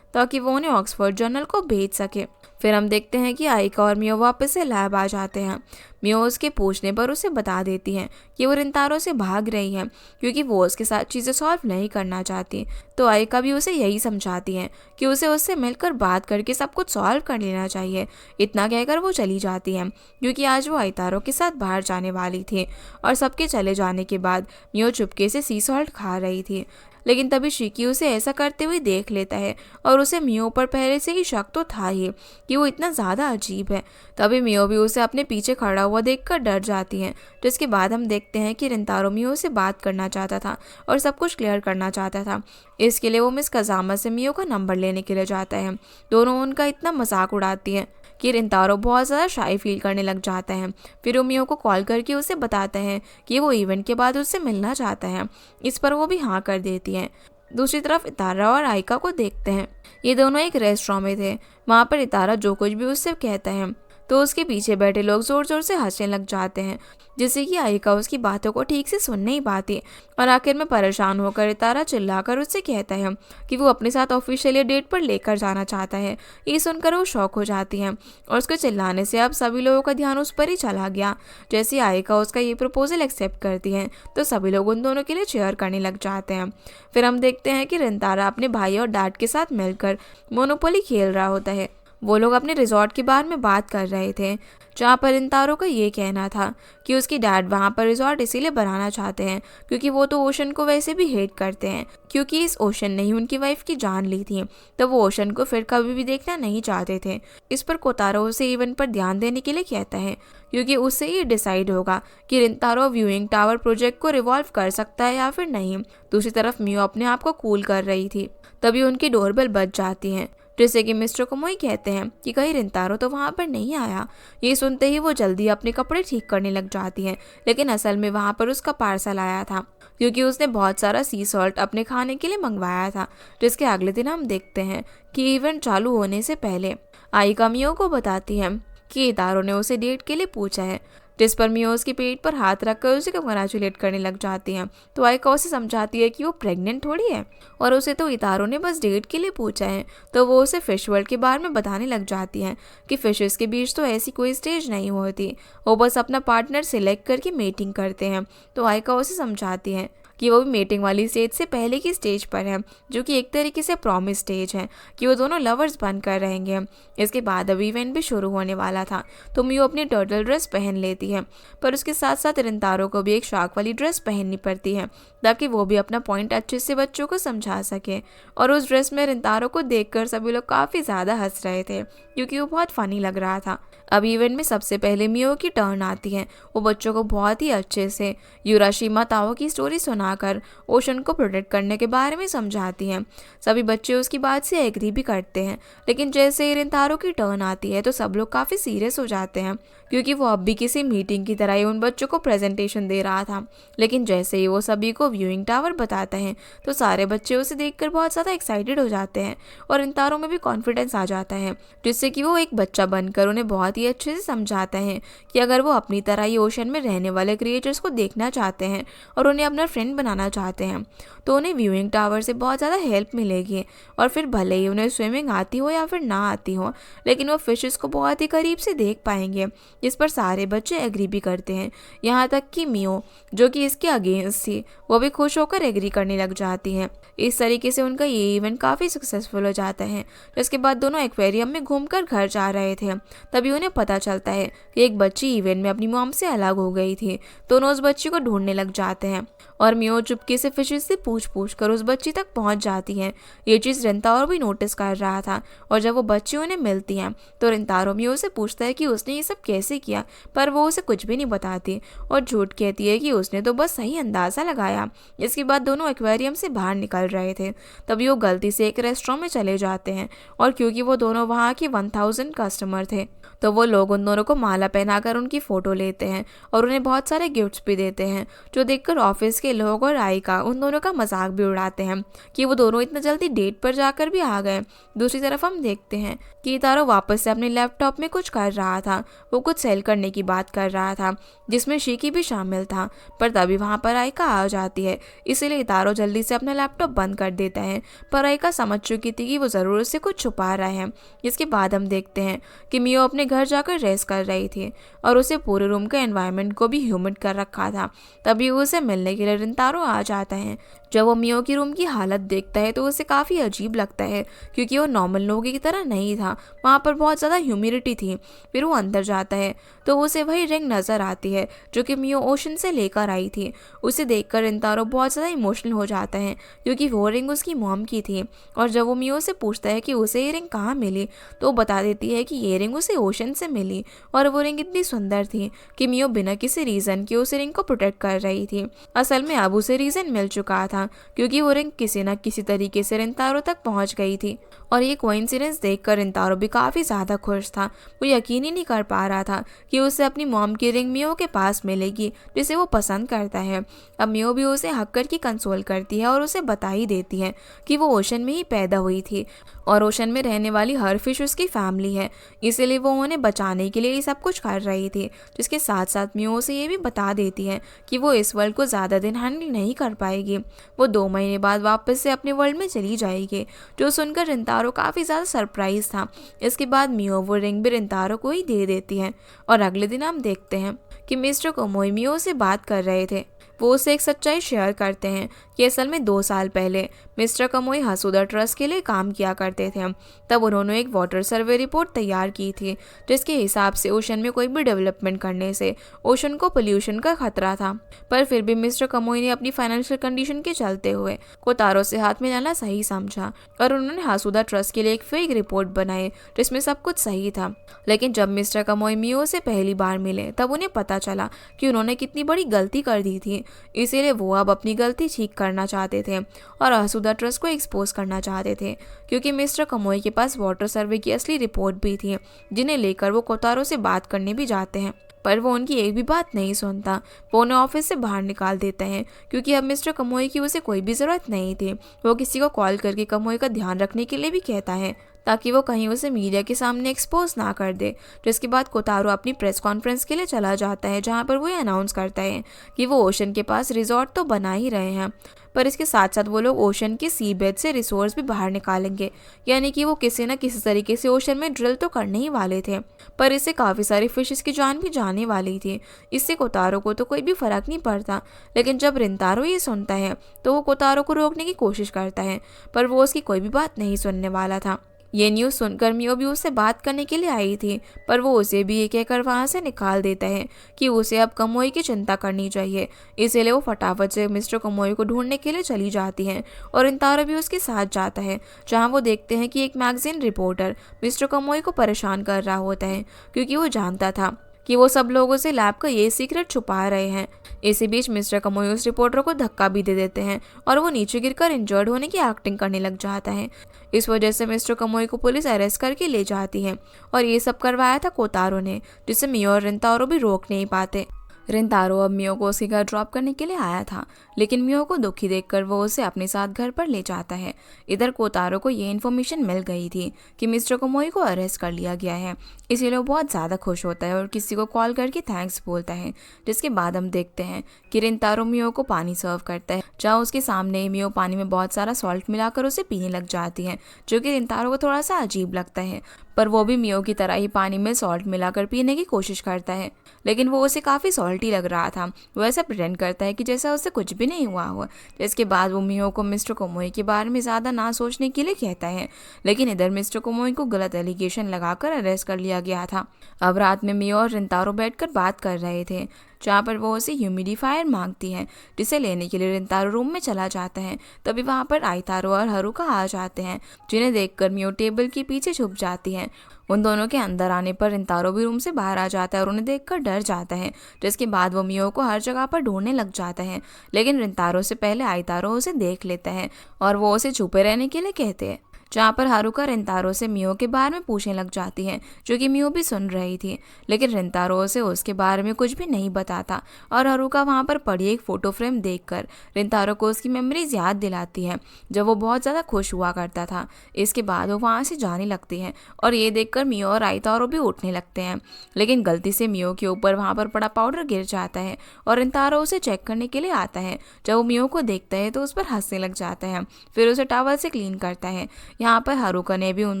ताकि वो उन्हें ऑक्सफोर्ड जर्नल को भेज सके। फिर हम देखते हैं कि आइका और मियो वापस से लैब आ जाते हैं। मियो उसके पूछने पर उसे बता देती है कि वो रिंतारो से भाग रही है क्योंकि वो उसके साथ चीज़ें सॉल्व नहीं करना चाहती। तो आइका भी उसे यही समझाती है कि उसे उससे मिलकर बात करके सब कुछ सॉल्व कर लेना चाहिए। इतना कहकर वो चली जाती है क्योंकि आज वो आइतारो के साथ बाहर जाने वाली थी और सबके चले जाने के बाद मियो चुपके से सी सॉल्ट खा रही थी। लेकिन तभी शिकी उसे ऐसा करते हुए देख लेता है और उसे मियो पर पहले से ही शक तो था ही कि वो इतना ज़्यादा अजीब है। तभी मियो भी उसे अपने पीछे खड़ा हुआ देखकर डर जाती है। जिसके बाद हम देखते हैं कि रिंतारो मियो से बात करना चाहता था और सब कुछ क्लियर करना चाहता था। इसके लिए वो मिस कजामा से मियो का नंबर लेने के लिए जाता है। दोनों उनका इतना मजाक उड़ाती है कि रिंतारो बहुत ज़्यादा शाई फील करने लग जाता है। फिर वो मियो को कॉल करके उसे बताता है कि वो इवेंट के बाद उससे मिलना चाहता है। इस पर वो भी हाँ कर देती है। दूसरी तरफ इतारा और आइका को देखते हैं। ये दोनों एक रेस्टोरेंट में थे। वहाँ पर इतारा जो कुछ भी उससे कहता है तो उसके पीछे बैठे लोग जोर जोर से हंसने लग जाते हैं, जिससे कि आइका उसकी बातों को ठीक से सुन नहीं पाती। और आखिर में परेशान होकर इतारा चिल्लाकर उससे कहता है कि वो अपने साथ ऑफिशियली डेट पर लेकर जाना चाहता है। ये सुनकर वो शॉक हो जाती है और उसके चिल्लाने से अब सभी लोगों का ध्यान उस पर ही चला गया। जैसे आइका उसका ये प्रपोजल एक्सेप्ट करती है तो सभी लोग उन दोनों के लिए चेयर करने लग जाते हैं। फिर हम देखते हैं कि रिंतारा अपने भाई और डैड के साथ मिलकर मोनोपोली खेल रहा होता है। वो लोग अपने रिजॉर्ट के बारे में बात कर रहे थे, जहाँ पर रिंतारो का ये कहना था कि उसकी डैड वहाँ पर रिजॉर्ट इसीलिए बनाना चाहते हैं क्योंकि वो तो ओशन को वैसे भी हेट करते हैं, क्योंकि इस ओशन ने ही उनकी वाइफ की जान ली थी, तो वो ओशन को फिर कभी भी देखना नहीं चाहते थे। इस पर कोतारो उसे इवेंट पर ध्यान देने के लिए कहता है क्योंकि उससे ये डिसाइड होगा कि रिंतारो व्यूइंग टावर प्रोजेक्ट को रिवॉल्व कर सकता है या फिर नहीं। दूसरी तरफ मियो अपने आप को कूल कर रही थी, तभी उनकी डोरबेल बज जाती है, जैसे कि मिस्टर कोमोई कहते हैं कि कहीं रिंतारो तो वहाँ पर नहीं आया। ये सुनते ही वो जल्दी अपने कपड़े ठीक करने लग जाती हैं, लेकिन असल में वहाँ पर उसका पार्सल आया था क्योंकि उसने बहुत सारा सी सॉल्ट अपने खाने के लिए मंगवाया था। जिसके अगले दिन हम देखते हैं कि इवेंट चालू होने से पहले आइका मियो को बताती है कि इतारो ने उसे डेट के लिए पूछा है, जिस पर मियो उसके पेट पर हाथ रखकर उसे कंग्रेचुलेट करने लग जाती हैं। तो आइका उसे समझाती है कि वो प्रेग्नेंट थोड़ी है और उसे तो इतारो ने बस डेट के लिए पूछा है। तो वो उसे फिश वर्ल्ड के बारे में बताने लग जाती हैं कि फिशेस के बीच तो ऐसी कोई स्टेज नहीं होती, वो बस अपना पार्टनर सिलेक्ट करके मेटिंग करते हैं। तो आइका उसे समझाती है कि वो भी मेटिंग वाली स्टेज से पहले की स्टेज पर है, जो कि एक तरीके से प्रॉमिस स्टेज है कि वो दोनों लवर्स बनकर रहेंगे। इसके बाद अब इवेंट भी शुरू होने वाला था, तो मियो अपनी टर्टल ड्रेस पहन लेती है, पर उसके साथ साथ रिंतारो को भी एक शार्क वाली ड्रेस पहननी पड़ती है ताकि वो भी अपना पॉइंट अच्छे से बच्चों को समझा सके। और उस ड्रेस में रिंतारो को देखकर सभी लोग काफ़ी ज़्यादा हंस रहे थे क्योंकि वो बहुत फनी लग रहा था। अब इवेंट में सबसे पहले मियो की टर्न आती है। वो बच्चों को बहुत ही अच्छे से यूराशिमा ताओ की स्टोरी सुनाकर ओशन को प्रोटेक्ट करने के बारे में समझाती हैं। सभी बच्चे उसकी बात से एग्री भी करते हैं, लेकिन जैसे ही रिंतारो की टर्न आती है तो सब लोग काफ़ी सीरियस हो जाते हैं क्योंकि वो अब भी किसी मीटिंग की तरह ही उन बच्चों को प्रेजेंटेशन दे रहा था। लेकिन जैसे ही वो सभी को व्यूइंग टावर बताता है तो सारे बच्चे उसे देखकर बहुत ज़्यादा एक्साइटेड हो जाते हैं और रिंतारो में भी कॉन्फिडेंस आ जाता है, जिससे कि वो एक बच्चा बनकर उन्हें बहुत ही अच्छे से समझाता है कि अगर वो अपनी तरह ही ओशन में रहने वाले क्रिएचर्स को देखना चाहते हैं और उन्हें अपना फ्रेंड बनाना चाहते हैं तो उन्हें व्यूइंग टावर से बहुत ज़्यादा हेल्प मिलेगी। और फिर भले ही उन्हें स्विमिंग आती हो या फिर ना आती हो, लेकिन वो फिशेस को बहुत ही करीब से देख पाएंगे, जिस पर सारे बच्चे एग्री भी करते हैं। यहाँ तक कि मियो, जो कि इसके अगेंस्ट थी, वो भी खुश होकर एग्री करने लग जाती हैं। इस तरीके से उनका ये इवेंट काफ़ी सक्सेसफुल हो जाता है। जिसके बाद दोनों एक्वेरियम में घूमकर घर जा रहे थे, तभी उन्हें पता चलता है कि एक बच्ची इवेंट में अपनी मॉम से अलग हो गई थी। दोनों उस बच्ची को ढूंढने लग जाते हैं और मियो मियो चुपके से फिशेस से पूछ कर उस बच्ची तक पहुंच जाती है। ये चीज़ रिंतारो भी नोटिस कर रहा था और जब वो बच्ची उन्हें मिलती है तो रिंतारो मियो से पूछता है कि उसने ये सब कैसे किया, पर वो उसे कुछ भी नहीं बताती और झूठ कहती है कि उसने तो बस सही अंदाज़ा लगाया। इसके बाद दोनों एक्वेरियम से बाहर निकल रहे थे तभी वो गलती से एक रेस्टोरेंट में चले जाते हैं और क्योंकि वो दोनों वहाँ के 1000 कस्टमर थे तो वो लोग उन दोनों को माला पहनाकर उनकी फ़ोटो लेते हैं और उन्हें बहुत सारे गिफ्ट्स भी देते हैं, जो देखकर ऑफिस के लोग और आयका उन दोनों का मजाक भी उड़ाते हैं कि वो दोनों इतना जल्दी डेट पर जाकर भी आ गए। दूसरी तरफ हम देखते हैं कि तारो वापस से अपने लैपटॉप में कुछ कर रहा था। वो कुछ सेल करने की बात कर रहा था जिसमें शिकी भी शामिल था, पर तभी वहाँ पर आयका आ जाती है, इसीलिए तारो जल्दी से अपना लैपटॉप बंद कर देता है। पर आयका समझ चुकी थी कि वो ज़रूर उससे कुछ छुपा रहा है। इसके बाद हम देखते हैं कि मियो अपने घर जाकर रेस्ट कर रही थी और उसे पूरे रूम के एनवायरनमेंट को भी ह्यूमिड कर रखा था। तभी उसे मिलने के लिए रिंतारो आ जाता है। जब वो मियो की रूम की हालत देखता है तो उसे काफ़ी अजीब लगता है क्योंकि वो नॉर्मल लोगों की तरह नहीं था, वहाँ पर बहुत ज़्यादा ह्यूमिडिटी थी। फिर वो अंदर जाता है तो उसे वही रिंग नज़र आती है जो कि मियो ओशन से लेकर आई थी। उसे देखकर रिंतारो बहुत ज़्यादा इमोशनल हो जाता है क्योंकि वो रिंग उसकी मॉम की थी और जब वो मियो से पूछता है कि उसे ये रिंग कहाँ मिली तो वो बता देती है कि ये रिंग उसे ओशन से मिली और वो रिंग इतनी सुंदर थी कि मियो बिना किसी रीज़न के उस रिंग को प्रोटेक्ट कर रही थी। असल में अब उसे रीज़न मिल चुका था क्योंकि वो रिंग किसी न किसी तरीके से रिंतारो तक पहुंच गई थी और ये कोइंसिडेंस देखकर रिंतारो भी काफ़ी ज़्यादा खुश था। वो यकीन ही नहीं कर पा रहा था कि उसे अपनी मॉम की रिंग मियो के पास मिलेगी जिसे वो पसंद करता है। अब मियो भी उसे हक कर की कंसोल करती है और उसे बता ही देती है कि वो ओशन में ही पैदा हुई थी और ओशन में रहने वाली हर फिश उसकी फैमिली है, इसीलिए वो उन्हें बचाने के लिए ये सब कुछ कर रही थी। जिसके साथ साथ मियो उसे ये भी बता देती है कि वो इस वर्ल्ड को ज़्यादा दिन हैंडल नहीं कर पाएगी, वो 2 महीने बाद वापस से अपने वर्ल्ड में चली जाएगी। जो सुनकर रिंतारो काफ़ी ज़्यादा सरप्राइज था। इसके बाद मियो वो रिंग भी रिंतारो को ही दे देती है और अगले दिन हम देखते हैं कि मिस्टर कोमोई मियो से बात कर रहे थे। वो उसे एक सच्चाई शेयर करते हैं कि असल में 2 साल पहले मिस्टर कमोई हसुदा ट्रस्ट के लिए काम किया करते थे। तब उन्होंने एक वाटर सर्वे रिपोर्ट तैयार की थी जिसके हिसाब से ओशन में कोई भी डेवलपमेंट करने से ओशन को पोल्यूशन का खतरा था, पर फिर भी मिस्टर कमोई ने अपनी फाइनेंशियल कंडीशन के चलते हुए कोतारो से हाथ मिलाना सही समझा और उन्होंने हसुदा ट्रस्ट के लिए एक फेक रिपोर्ट बनाई जिसमें सब कुछ सही था। लेकिन जब मिस्टर कमोई मियो से पहली बार मिले तब उन्हें पता चला कि उन्होंने कितनी बड़ी गलती कर दी थी, इसीलिए वो अब अपनी गलती ठीक करना चाहते थे और हसुदा ट्रस्ट को एक्सपोज करना चाहते थे क्योंकि मिस्टर कमोई के पास वाटर सर्वे की असली रिपोर्ट भी थी जिन्हें लेकर वो कोतारो से बात करने भी जाते हैं, पर वो उनकी एक भी बात नहीं सुनता। वो उन्हें ऑफिस से बाहर निकाल देते हैं क्योंकि अब मिस्टर कमोई की उसे कोई भी ज़रूरत नहीं थी। वो किसी को कॉल करके कमोई का ध्यान रखने के लिए भी कहता है ताकि वो कहीं उसे मीडिया के सामने एक्सपोज ना कर दे। जिसके बाद कोतारो अपनी प्रेस कॉन्फ्रेंस के लिए चला जाता है जहाँ पर वो ये अनाउंस करता है कि वो ओशन के पास रिजॉर्ट तो बना ही रहे हैं, पर इसके साथ साथ वो लोग ओशन के सी बेड से रिसोर्स भी बाहर निकालेंगे, यानी कि वो किसी न किसी तरीके से ओशन में ड्रिल तो करने ही वाले थे, पर इससे काफ़ी सारी फिशेस की जान भी जाने वाली थी। इससे कोतारो को तो कोई भी फर्क नहीं पड़ता, लेकिन जब रिंतारो ये सुनता है तो वो कोतारो को रोकने की कोशिश करता है, पर वो उसकी कोई भी बात नहीं सुनने वाला था। ये न्यूज़ सुनकर मियो भी उससे बात करने के लिए आई थी, पर वो उसे भी ये कहकर वहाँ से निकाल देता है कि उसे अब कमोई की चिंता करनी चाहिए। इसीलिए वो फटाफट से मिस्टर कमोई को ढूंढने के लिए चली जाती हैं और रिंतारो भी उसके साथ जाता है, जहाँ वो देखते हैं कि एक मैगजीन रिपोर्टर मिस्टर कमोई को परेशान कर रहा होता है क्योंकि वो जानता था कि वो सब लोगों से लैब का ये सीक्रेट छुपा रहे हैं। इसी बीच मिस्टर कमोई उस रिपोर्टर को धक्का भी दे देते हैं और वो नीचे गिरकर इंजर्ड होने की एक्टिंग करने लग जाता है। इस वजह से मिस्टर कमोई को पुलिस अरेस्ट करके ले जाती है और ये सब करवाया था कोतारो ने, जिसे मियो और रिंतारो भी रोक नहीं पाते। रिंतारो अब मियो को उसके घर ड्रॉप करने के लिए आया था, लेकिन मियो को दुखी देखकर वो उसे अपने साथ घर पर ले जाता है। इधर कोतारो को ये इन्फॉर्मेशन मिल गई थी कि मिस्टर कोमोई को अरेस्ट कर लिया गया है, इसीलिए वो बहुत ज़्यादा खुश होता है और किसी को कॉल करके थैंक्स बोलता है। जिसके बाद हम देखते हैं कि रिंतारो मियो को पानी सर्व करता है, जहाँ उसके सामने मियो पानी में बहुत सारा सॉल्ट मिलाकर उसे पीने लग जाती है, जो कि रिंतारो को थोड़ा सा अजीब लगता है, पर वो भी मियो की तरह ही पानी में सॉल्ट मिलाकर पीने की कोशिश करता है, लेकिन वो उसे काफ़ी सॉल्टी लग रहा था। वो ऐसा प्रिटेंड करता है कि जैसा उससे कुछ भी नहीं हुआ हो। इसके बाद वो मियो को मिस्टर कोमोई के बारे में ज़्यादा ना सोचने के लिए कहता है, लेकिन इधर मिस्टर कोमोई को गलत एलिगेशन लगाकर अरेस्ट कर लिया गया था। अब रात में मियो और रिंतारो बैठकर बात कर रहे थे। जहाँ पर वो उसे ह्यूमिडिफायर मांगती है, जिसे लेने के लिए रिंतारो रूम में चला जाता है। तभी वहाँ पर आइतारो और हारुका आ जाते हैं, जिन्हें देखकर मियो टेबल के पीछे छुप जाती है। उन दोनों के अंदर आने पर रिंतारो भी रूम से बाहर आ जाता है और उन्हें देखकर डर जाता है, जिसके बाद वो मियो को हर जगह पर ढूंढने लग जाता है। लेकिन रिंतारो से पहले आइतारो उसे देख लेता है और वो उसे छुपे रहने के लिए कहते हैं, जहाँ पर हारुका रिंतारो से मियो के बारे में पूछने लग जाती है, जो कि मियो भी सुन रही थी। लेकिन रिंतारो उसे उसके बारे में कुछ भी नहीं बताता और हारुका वहाँ पर पड़ी एक फोटो फ्रेम देखकर रिंतारो को उसकी मेमोरीज याद दिलाती है, जब वो बहुत ज़्यादा खुश हुआ करता था। इसके बाद वो वहाँ से जाने लगती है और ये देखकर मियो और आइतारो भी उठने लगते हैं। लेकिन गलती से मियो के ऊपर वहाँ पर पड़ा पाउडर गिर जाता है और रिंतारो उसे चेक करने के लिए आता है। जब वो मियो को देखता है तो उस पर हंसने लग जाता है, फिर उसे टॉवल से क्लीन करता है। यहाँ पर हारुका ने भी उन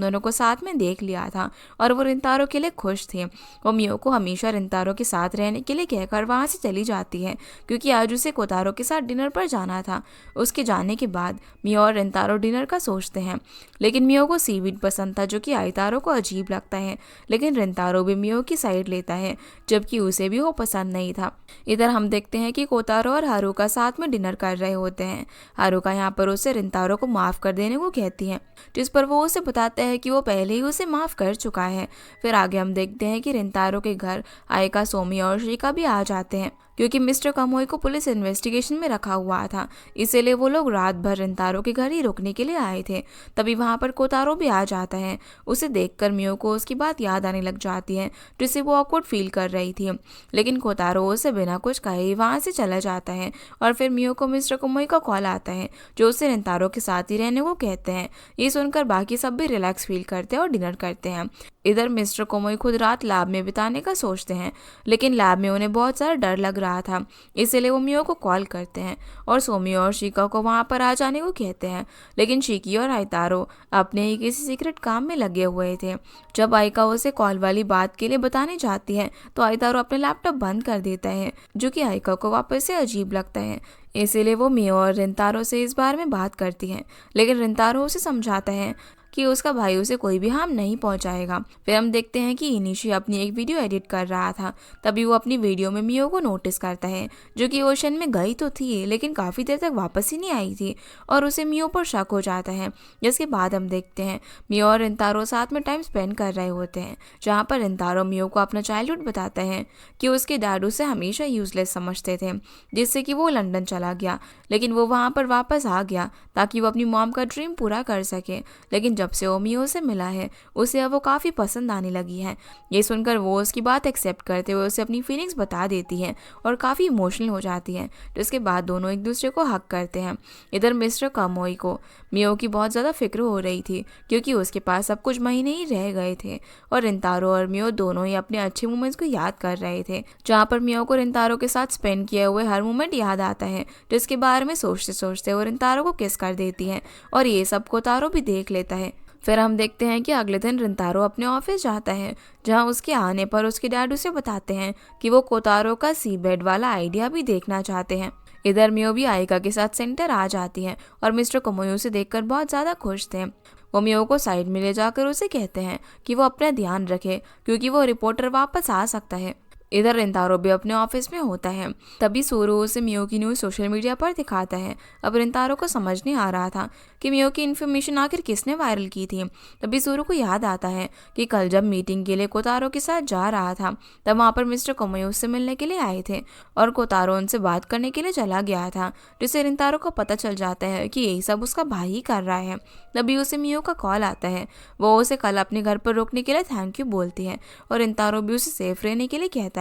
दोनों को साथ में देख लिया था और वो रिंतारो के लिए खुश थे। वो मियो को हमेशा रिंतारो के साथ रहने के लिए कहकर वहाँ से चली जाती है, क्योंकि आज उसे कोतारो के साथ डिनर पर जाना था। उसके जाने के बाद मियो और रिंतारो डिनर का सोचते हैं, लेकिन मियो को सीवीड पसंद था, जो कि आइतारो को अजीब लगता है। लेकिन रिंतारो भी मियो की साइड लेता है, जबकि उसे भी वो पसंद नहीं था। इधर हम देखते हैं कि कोतारो और हारुका साथ में डिनर कर रहे होते हैं। हारुका यहाँ पर उसे रिंतारो को माफ कर देने को कहती है, जिस पर वो उसे बताता है कि वो पहले ही उसे माफ कर चुका है। फिर आगे हम देखते हैं कि रिंतारो के घर आयका, सोमी और शिका भी आ जाते हैं, क्योंकि मिस्टर कमोई को पुलिस इन्वेस्टिगेशन में रखा हुआ था, इसीलिए वो लोग रात भर रिंतारो के घर ही रुकने के लिए आए थे। तभी वहाँ पर कोतारो भी आ जाता है। उसे देखकर मियो को उसकी बात याद आने लग जाती है, जिससे वो ऑकवर्ड फील कर रही थी। लेकिन कोतारो उसे बिना कुछ कहे वहाँ से चला जाता है और फिर मियो को मिस्टर कमोई का कॉल आता है, जो उसे रिंतारो के साथ ही रहने को कहते हैं। ये सुनकर बाकी सब भी रिलैक्स फील करते हैं और डिनर करते हैं। इधर मिस्टर कोमोई खुद रात लैब में बिताने का सोचते हैं, लेकिन लैब में उन्हें बहुत सारा डर लग रहा था, इसीलिए वो मियो को कॉल करते हैं और सोमी और शिका को वहां पर आ जाने को कहते हैं। लेकिन शिकी और आइतारो अपने ही किसी सीक्रेट काम में लगे हुए थे। जब आइका उसे कॉल वाली बात के लिए बताने जाती है तो आइतारो अपने लैपटॉप बंद कर देता है, जो कि आइका को वापस से अजीब लगता है। इसीलिए वो मियो और रिंतारो से इस बारे में बात करती है, लेकिन रिंतारो उसे समझाता है कि उसका भाई उसे कोई भी हार्म नहीं पहुंचाएगा। फिर हम देखते हैं कि इनिशी अपनी एक वीडियो एडिट कर रहा था। तभी वो अपनी वीडियो में मियो को नोटिस करता है, जो कि ओशन में गई तो थी लेकिन काफ़ी देर तक वापस ही नहीं आई थी, और उसे मियो पर शक हो जाता है। जिसके बाद हम देखते हैं मियो और रिंतारो साथ में टाइम स्पेंड कर रहे होते हैं, जहाँ पर रिंतारो मियो को अपना चाइल्डहुड बताता है कि उसके डैड उसे हमेशा यूजलेस समझते थे, जिससे कि वो लंदन चला गया, लेकिन वो वहाँ पर वापस आ गया ताकि वो अपनी मॉम का ड्रीम पूरा कर सके। लेकिन जब से वो मियो से मिला है उसे अब वो काफ़ी पसंद आने लगी है। ये सुनकर वो उसकी बात एक्सेप्ट करते हुए उसे अपनी फीलिंग्स बता देती है और काफ़ी इमोशनल हो जाती है, जिसके बाद दोनों एक दूसरे को हक करते हैं। इधर मिस्टर कमोई को मियो की बहुत ज़्यादा फिक्र हो रही थी, क्योंकि उसके पास सब कुछ महीने ही रह गए थे और रिंतारो और मियो दोनों ही अपने अच्छे मोमेंट्स को याद कर रहे थे, जहाँ पर मियो को रिंतारो के साथ स्पेंड किए हुए हर मोमेंट याद आता है, जिसके बारे में सोचते सोचते वो रिंतारो को किस कर देती है और ये सब कोतारो भी देख लेता है। फिर हम देखते हैं कि अगले दिन रिंतारो अपने ऑफिस जाता है, जहां उसके आने पर उसके डैड उसे बताते हैं कि वो कोतारो का सी बेड वाला आइडिया भी देखना चाहते हैं। इधर मियो भी आइका के साथ सेंटर आ जाती है और मिस्टर कोमोई उसे देखकर बहुत ज़्यादा खुश थे। वो मियो को साइड में ले जाकर उसे कहते हैं कि वो अपना ध्यान रखे, क्योंकि वो रिपोर्टर वापस आ सकता है। इधर रिंतारो भी अपने ऑफिस में होता है। तभी सूरू उसे मियो की न्यूज़ सोशल मीडिया पर दिखाता है। अब रिंतारो को समझ नहीं आ रहा था कि मियो की इन्फॉर्मेशन आखिर किसने वायरल की थी। तभी सूरू को याद आता है कि कल जब मीटिंग के लिए कोतारो के साथ जा रहा था, तब वहाँ पर मिस्टर कोमोई उससे मिलने के लिए आए थे और कोतारो उनसे बात करने के लिए चला गया था, जिससे रिंतारो को पता चल जाता है कि यही सब उसका भाई ही कर रहा है। तभी उसे मियो का कॉल आता है। वो उसे कल अपने घर पर रुकने के लिए थैंक यू बोलती है और रिंतारो भी उसे सेफ रहने के लिए कहता है।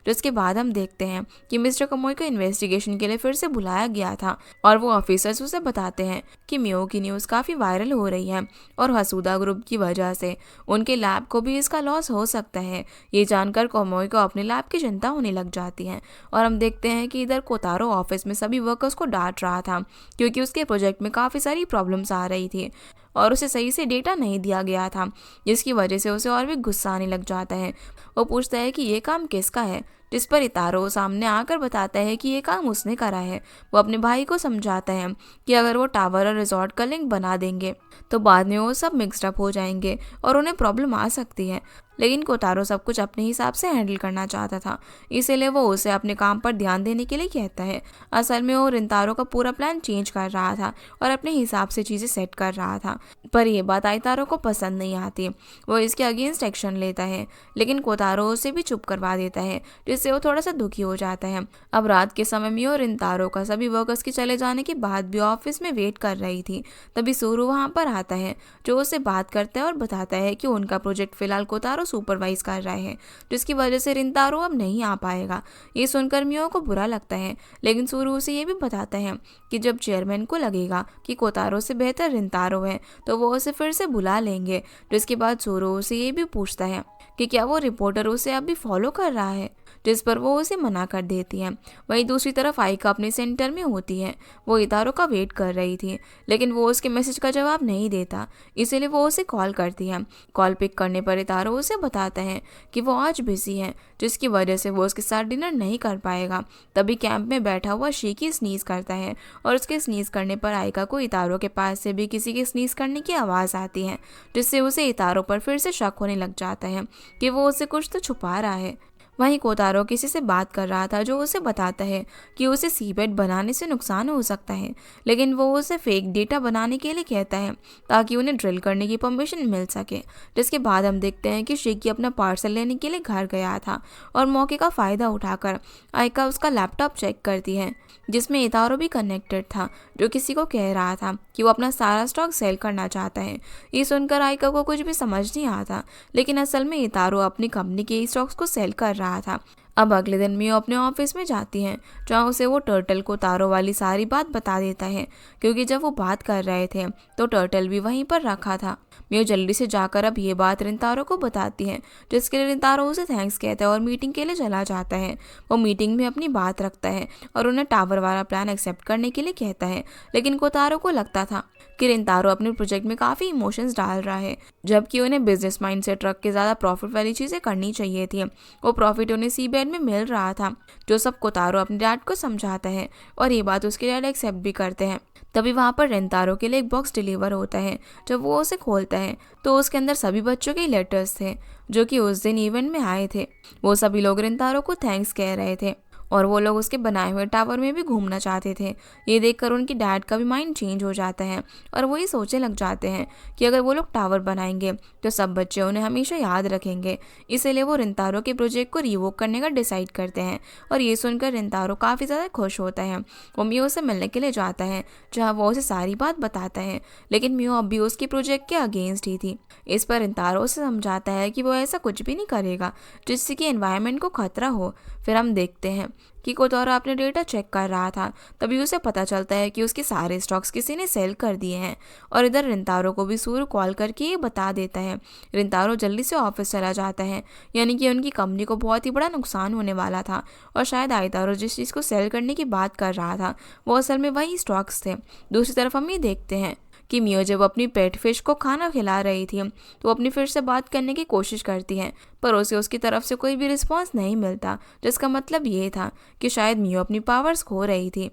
जिसके बाद हम देखते हैं कि मिस्टर कमोई को इन्वेस्टिगेशन के लिए फिर से बुलाया गया था और वो ऑफिसर्स उसे बताते हैं कि मियो की न्यूज़ काफ़ी वायरल हो रही है और हसूदा ग्रुप की वजह से उनके लैब को भी इसका लॉस हो सकता है। ये जानकर कमोई को अपने लैब की चिंता होने लग जाती है और हम देखते हैं कि इधर कोतारो ऑफिस में सभी वर्कर्स को डांट रहा था, क्योंकि उसके प्रोजेक्ट में काफ़ी सारी प्रॉब्लम्स आ रही थी और उसे सही से डेटा नहीं दिया गया था, जिसकी वजह से उसे और भी गुस्सा आने लग जाता है। वो पूछता है कि ये काम किसका है, जिस पर इतारो सामने आकर बताता है कि ये काम उसने करा है। वो अपने भाई को समझाता है कि अगर वो टावर और रिजॉर्ट का लिंक बना देंगे तो बाद में वो सब मिक्सड अप हो जाएंगे और उन्हें प्रॉब्लम आ सकती है। लेकिन कोतारो सब कुछ अपने हिसाब से हैंडल करना चाहता था, इसीलिए वो उसे अपने काम पर ध्यान देने के लिए कहता है। असल में वो रिंतारो का पूरा प्लान चेंज कर रहा था और अपने हिसाब से चीज़ें सेट कर रहा था, पर यह बात आइतारो को पसंद नहीं आती। वो इसके अगेंस्ट एक्शन लेता है, लेकिन कोतारो उसे भी चुप करवा देता है, जिससे वो थोड़ा सा दुखी हो जाता है। अब रात के समय में रिंतारो का सभी वर्कर्स के चले जाने के बाद भी ऑफिस में वेट कर रही थी। तभी सूरू वहाँ पर आता है, जो उससे बात करता है और बताता है कि उनका प्रोजेक्ट फिलहाल कोतारो सुपरवाइज कर रहा है, जिसकी वजह से रिंतारो अब नहीं आ पाएगा। ये सुनकर मियो को बुरा लगता है, लेकिन सूरू उसे ये भी बताता है कि जब चेयरमैन को लगेगा कि कोतारो से बेहतर रिंतारो है तो वो उसे फिर से बुला लेंगे। जिसके बाद सूरू उसे ये भी पूछता है कि क्या वो रिपोर्टर उसे अभी फॉलो कर रहा है, जिस पर वो उसे मना कर देती है। वहीं दूसरी तरफ आइका अपने सेंटर में होती है। वो इतारो का वेट कर रही थी, लेकिन वो उसके मैसेज का जवाब नहीं देता, इसीलिए वो उसे कॉल करती है। कॉल पिक करने पर इतारो उसे बताता है कि वो आज बिजी है, जिसकी वजह से वो उसके साथ डिनर नहीं कर पाएगा। तभी कैंप में बैठा हुआ शीकी स्नीज करता है और उसके स्नीज करने पर आइका को इतारो के पास से भी किसी के स्नीज करने की आवाज़ आती है, जिससे उसे इतारो पर फिर से शक होने लग जाता है कि वो उसे कुछ तो छुपा रहा है। वहीं कोतारो किसी से बात कर रहा था, जो उसे बताता है कि उसे सीबेड बनाने से नुकसान हो सकता है, लेकिन वो उसे फेक डेटा बनाने के लिए कहता है ताकि उन्हें ड्रिल करने की परमिशन मिल सके। जिसके बाद हम देखते हैं कि शेकी अपना पार्सल लेने के लिए घर गया था और मौके का फ़ायदा उठाकर आइका उसका लैपटॉप चेक करती है, जिसमें इतारो भी कनेक्टेड था, जो किसी को कह रहा था कि वो अपना सारा स्टॉक सेल करना चाहता है। ये सुनकर आइका को कुछ भी समझ नहीं आता, लेकिन असल में इतारो अपनी कंपनी के स्टॉक्स को सेल कर रहा था। अब अगले दिन मियो अपने ऑफिस में जाती हैं, जहाँ उसे वो टर्टल को तारो वाली सारी बात बता देता है, क्योंकि जब वो बात कर रहे थे तो टर्टल भी वहीं पर रखा था। मियो जल्दी से जाकर अब ये बात रिंतारो को बताती है, जिसके लिए रिंतारो उसे थैंक्स कहता है और मीटिंग के लिए चला जाता है। वो मीटिंग में अपनी बात रखता है और उन्हें टावर वाला प्लान एक्सेप्ट करने के लिए कहता है, लेकिन कोतारो को लगता था कि रिंतारो अपने प्रोजेक्ट में काफ़ी इमोशंस डाल रहा है, जबकि उन्हें बिजनेस माइंडसेट रख के ज़्यादा प्रॉफिट वाली चीज़ें करनी चाहिए थी। वो प्रॉफिट उन्हें सीबेड में मिल रहा था, जो सब कोतारो अपने डैड को समझाता है और ये बात उसके डैड एक्सेप्ट भी करते हैं। तभी वहाँ पर रिंतारो के लिए एक बॉक्स डिलीवर होता है। जब वो उसे खोलता है तो उसके अंदर सभी बच्चों के लेटर्स थे, जो कि उस दिन इवेंट में आए थे। वो सभी लोग रिंतारो को थैंक्स कह रहे थे और वो लोग उसके बनाए हुए टावर में भी घूमना चाहते थे। ये देखकर उनकी डैड का भी माइंड चेंज हो जाता है और वो ये सोचने लग जाते हैं कि अगर वो लोग टावर बनाएंगे तो सब बच्चे उन्हें हमेशा याद रखेंगे। इसीलिए वो रिंतारो के प्रोजेक्ट को रिवोक करने का डिसाइड करते हैं और ये सुनकर रिंतारो काफ़ी ज़्यादा खुश होता है। वो मियो से मिलने के लिए जाता है, जहाँ वो उसे सारी बात बताता है, लेकिन मियो अब भी उसके प्रोजेक्ट के अगेंस्ट ही थी। इस पर रिंतारो उसे समझाता है कि वो ऐसा कुछ भी नहीं करेगा जिससे कि एनवायरनमेंट को खतरा हो। फिर हम देखते हैं कि कोतारो अपने डेटा चेक कर रहा था, तभी उसे पता चलता है कि उसके सारे स्टॉक्स किसी ने सेल कर दिए हैं और इधर रिंतारो को भी सूर्य कॉल करके ये बता देता है। रिंतारो जल्दी से ऑफिस चला जाता है, यानी कि उनकी कंपनी को बहुत ही बड़ा नुकसान होने वाला था और शायद आइतारो जिस चीज़ को सेल करने की बात कर रहा था वो असल में वही स्टॉक्स थे। दूसरी तरफ हम ये देखते हैं कि मियो जब अपनी पेट फिश को खाना खिला रही थी तो अपनी फिश से बात करने की कोशिश करती है, पर उसे उसकी तरफ से कोई भी रिस्पांस नहीं मिलता, जिसका मतलब ये था कि शायद मियो अपनी पावर्स खो रही थी।